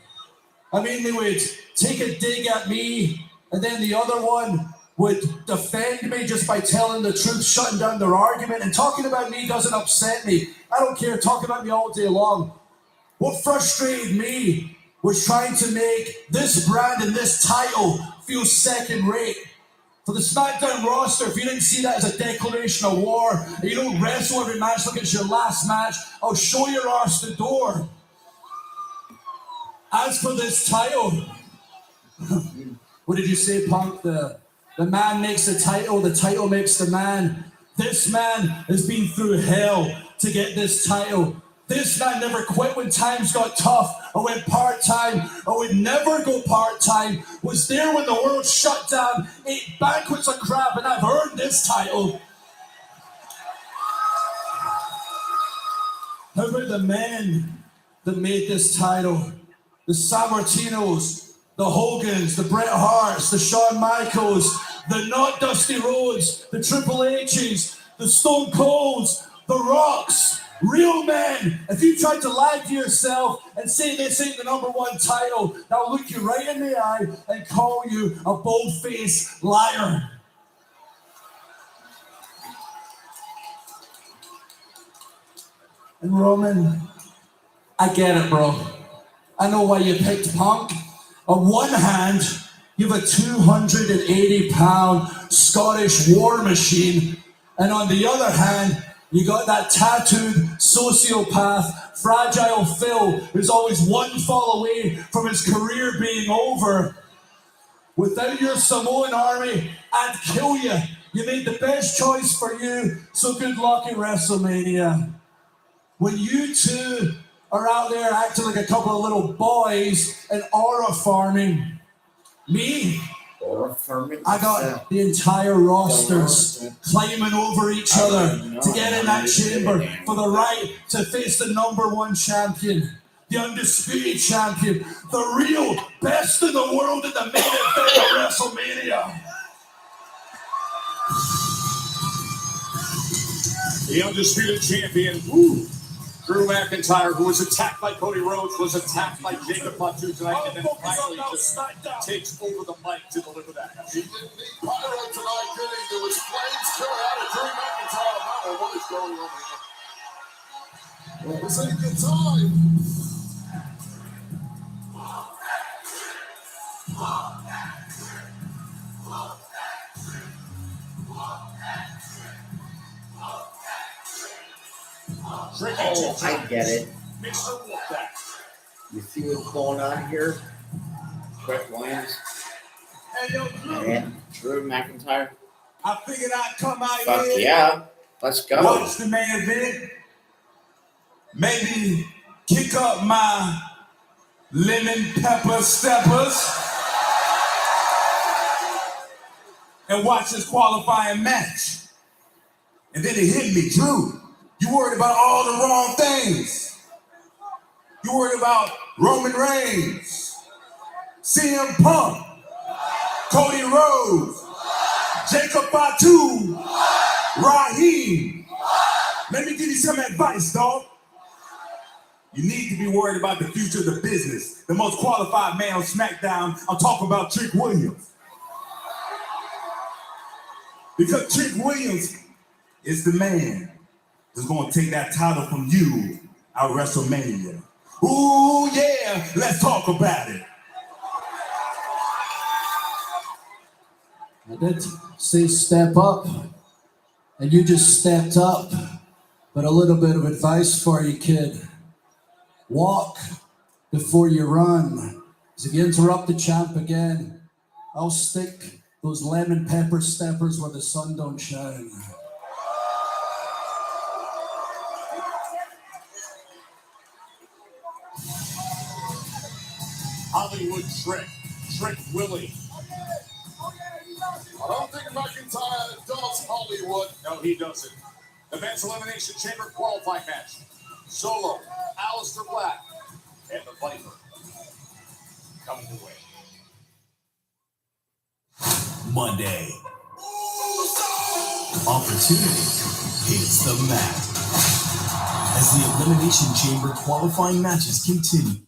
I mean, they would take a dig at me, and then the other one would defend me just by telling the truth, shutting down their argument, and talking about me doesn't upset me. I don't care, talk about me all day long. What frustrated me was trying to make this brand and this title feel second rate. For the SmackDown roster, if you didn't see that as a declaration of war, and you don't wrestle every match like it's your last match, I'll show your arse the door. As for this title, what did you say, Punk? The man makes the title makes the man. This man has been through hell to get this title. This man never quit when times got tough or went part-time or would never go part-time. Was there when the world shut down, ate banquets of crap, and I've earned this title. How about the men that made this title? The Sammartinos, the Hogans, the Bret Harts, the Shawn Michaels, the Not Dusty Rhodes, the Triple H's, the Stone Colds, the Rocks, real men. If you tried to lie to yourself and say this ain't the #1 title, I'll look you right in the eye and call you a bold-faced liar. And Roman, I get it, bro. I know why you picked Punk. On one hand, you have a 280-pound Scottish war machine, and on the other hand, you got that tattooed sociopath, Fragile Phil, who's always one fall away from his career being over. Without your Samoan army, I'd kill you. You made the best choice for you, so good luck at WrestleMania. When you two are out there acting like a couple of little boys and aura farming, me, I got the entire rosters climbing over each other to get in that chamber for the right to face the #1 champion, the undisputed champion, the real best in the world in the main event of WrestleMania. The undisputed champion, Drew McIntyre, who was attacked by Cody Rhodes, was attacked by Jacob Fatu tonight, and then finally just takes over the mic to deliver that. He didn't need pyro tonight, did he? There was flames coming out of Drew McIntyre. I don't know what is going on here. Well, this ain't a good time. Oh, I get it. Mr. Wolfpack. You see what's going on here? Brett Williams Hey, yo, Drew. and Drew McIntyre. I figured I'd come out Fuck here. yeah. Let's go. Watch the main event. Maybe kick up my lemon pepper steppers. And watch this qualifying match. And then it hit me, Drew. You worried about all the wrong things. You worried about Roman Reigns, CM Punk, Cody Rhodes, Jacob Fatu, Raheem. Let me give you some advice, dog. You need to be worried about the future of the business. The most qualified man on SmackDown, I'm talking about Trick Williams. Because Trick Williams is the man who's going to take that title from you at WrestleMania. Ooh, yeah, let's talk about it. I did say step up, and you just stepped up. But a little bit of advice for you, kid. Walk before you run. Because if you interrupt the champ again, I'll stick those lemon pepper steppers where the sun don't shine. Hollywood Trick Willie. I don't think McIntyre does Hollywood. No, he doesn't. The Men's Elimination Chamber qualifying match. Solo, Aleister Black, and the Viper coming your way. Monday. Opportunity hits the mat. as the Elimination Chamber qualifying matches continue.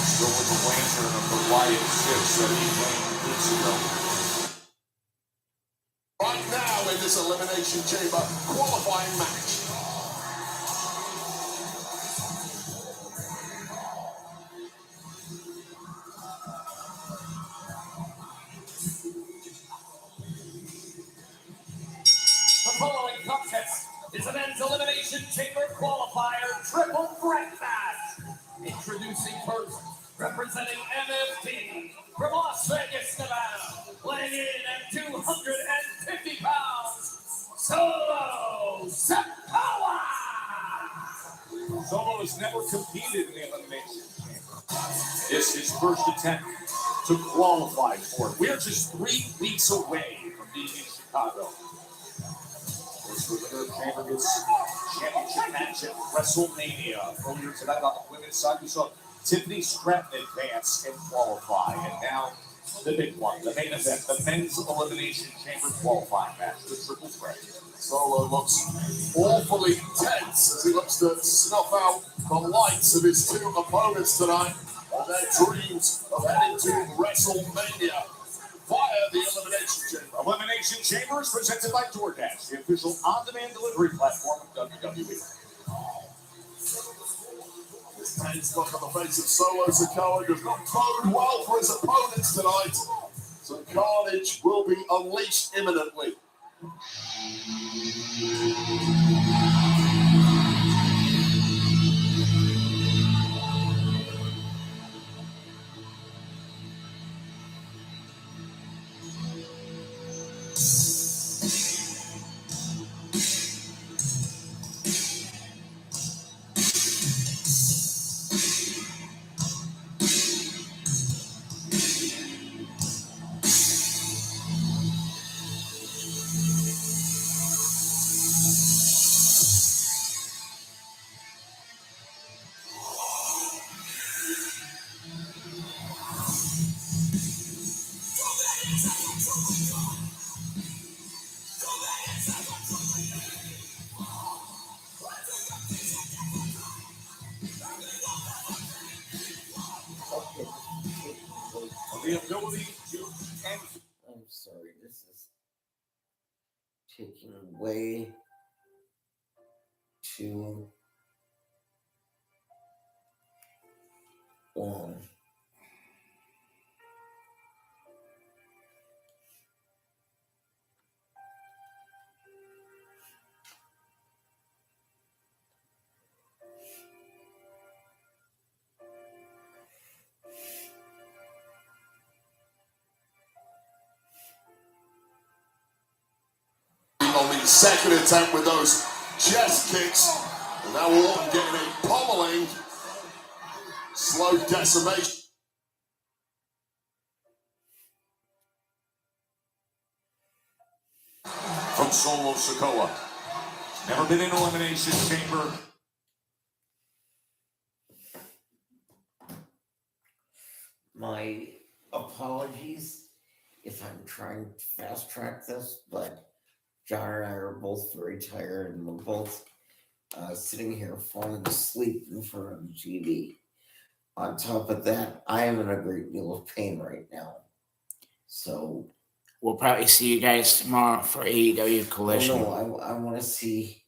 Still with the lantern of the Wyatt 6 that he won weeks ago. Right now in this Elimination Chamber qualifying match. The following contest is a men's Elimination Chamber qualifier triple threat match. Introducing first, representing MFT from Las Vegas, Nevada, weighing in at 250 pounds, Solo Sikoa! Solo has never competed in the Elimination Chamber. This is his first attempt to qualify for it. We're just 3 weeks away from being in Chicago. This winner of Chamber gets championship match at WrestleMania. Earlier tonight on the women's side, we saw Tiffany Stratton advance and qualify. And now the big one, the main event, the men's Elimination Chamber qualifying match, the triple threat. Solo looks awfully tense as he looks to snuff out the lights of his two opponents tonight and their dreams of heading to WrestleMania via the Elimination Chamber. Elimination Chamber is presented by DoorDash, the official on-demand delivery platform of WWE. This tense look on the face of Solo Sikoa does not bode well for his opponents tonight. So carnage will be unleashed imminently. The ability to end. I'm sorry, this is taking way too long. On the second attempt with those chest kicks, and now Orton getting a pummeling, slow decimation. From Solo Sikoa. Never been in Elimination Chamber. My apologies if I'm trying to fast track this, but John and I are both very tired and we're both sitting here falling asleep in front of the TV. On top of that, I am in a great deal of pain right now. So we'll probably see you guys tomorrow for AEW Collision. No, I want to see.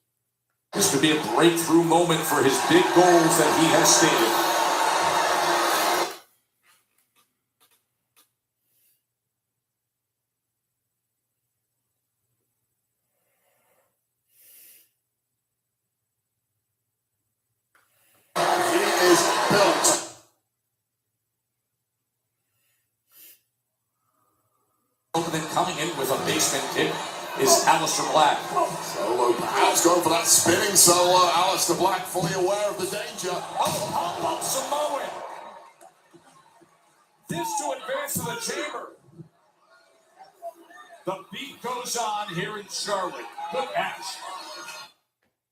This could be a breakthrough moment for his big goals that he has stated. Then coming in with a basement kick is Aleister Black. Solo perhaps going for that spinning solo. Aleister Black fully aware of the danger. Oh, how about Samoan? matches to advance to the chamber. The beat goes on here in Charlotte. Good match.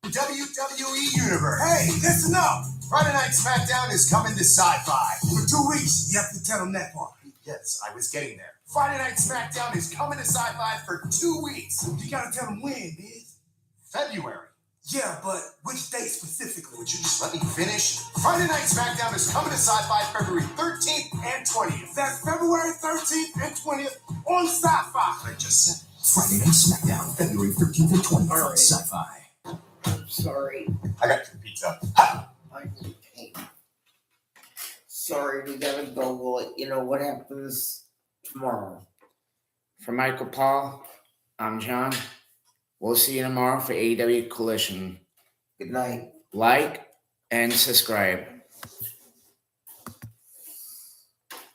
WWE Universe. Hey, listen up. Friday Night SmackDown is coming to Sci-Fi. For 2 weeks, you have to tell them that part. Yes, I was getting there. Friday Night SmackDown is coming to Sci-Fi for 2 weeks. You gotta tell them when, Biz. February. Yeah, but which date specifically? Would you just let me finish? Friday Night SmackDown is coming to Sci-Fi February 13th and 20th. That's February 13th and 20th on Sci-Fi. I just said Friday Night SmackDown, February 13th and 20th on Sci-Fi. Sorry. I got your pizza. Sorry, we gotta go. We'll let you know what happens tomorrow. For Michael Paul, I'm John. We'll see you tomorrow for AEW Collision. Good night. Like and subscribe.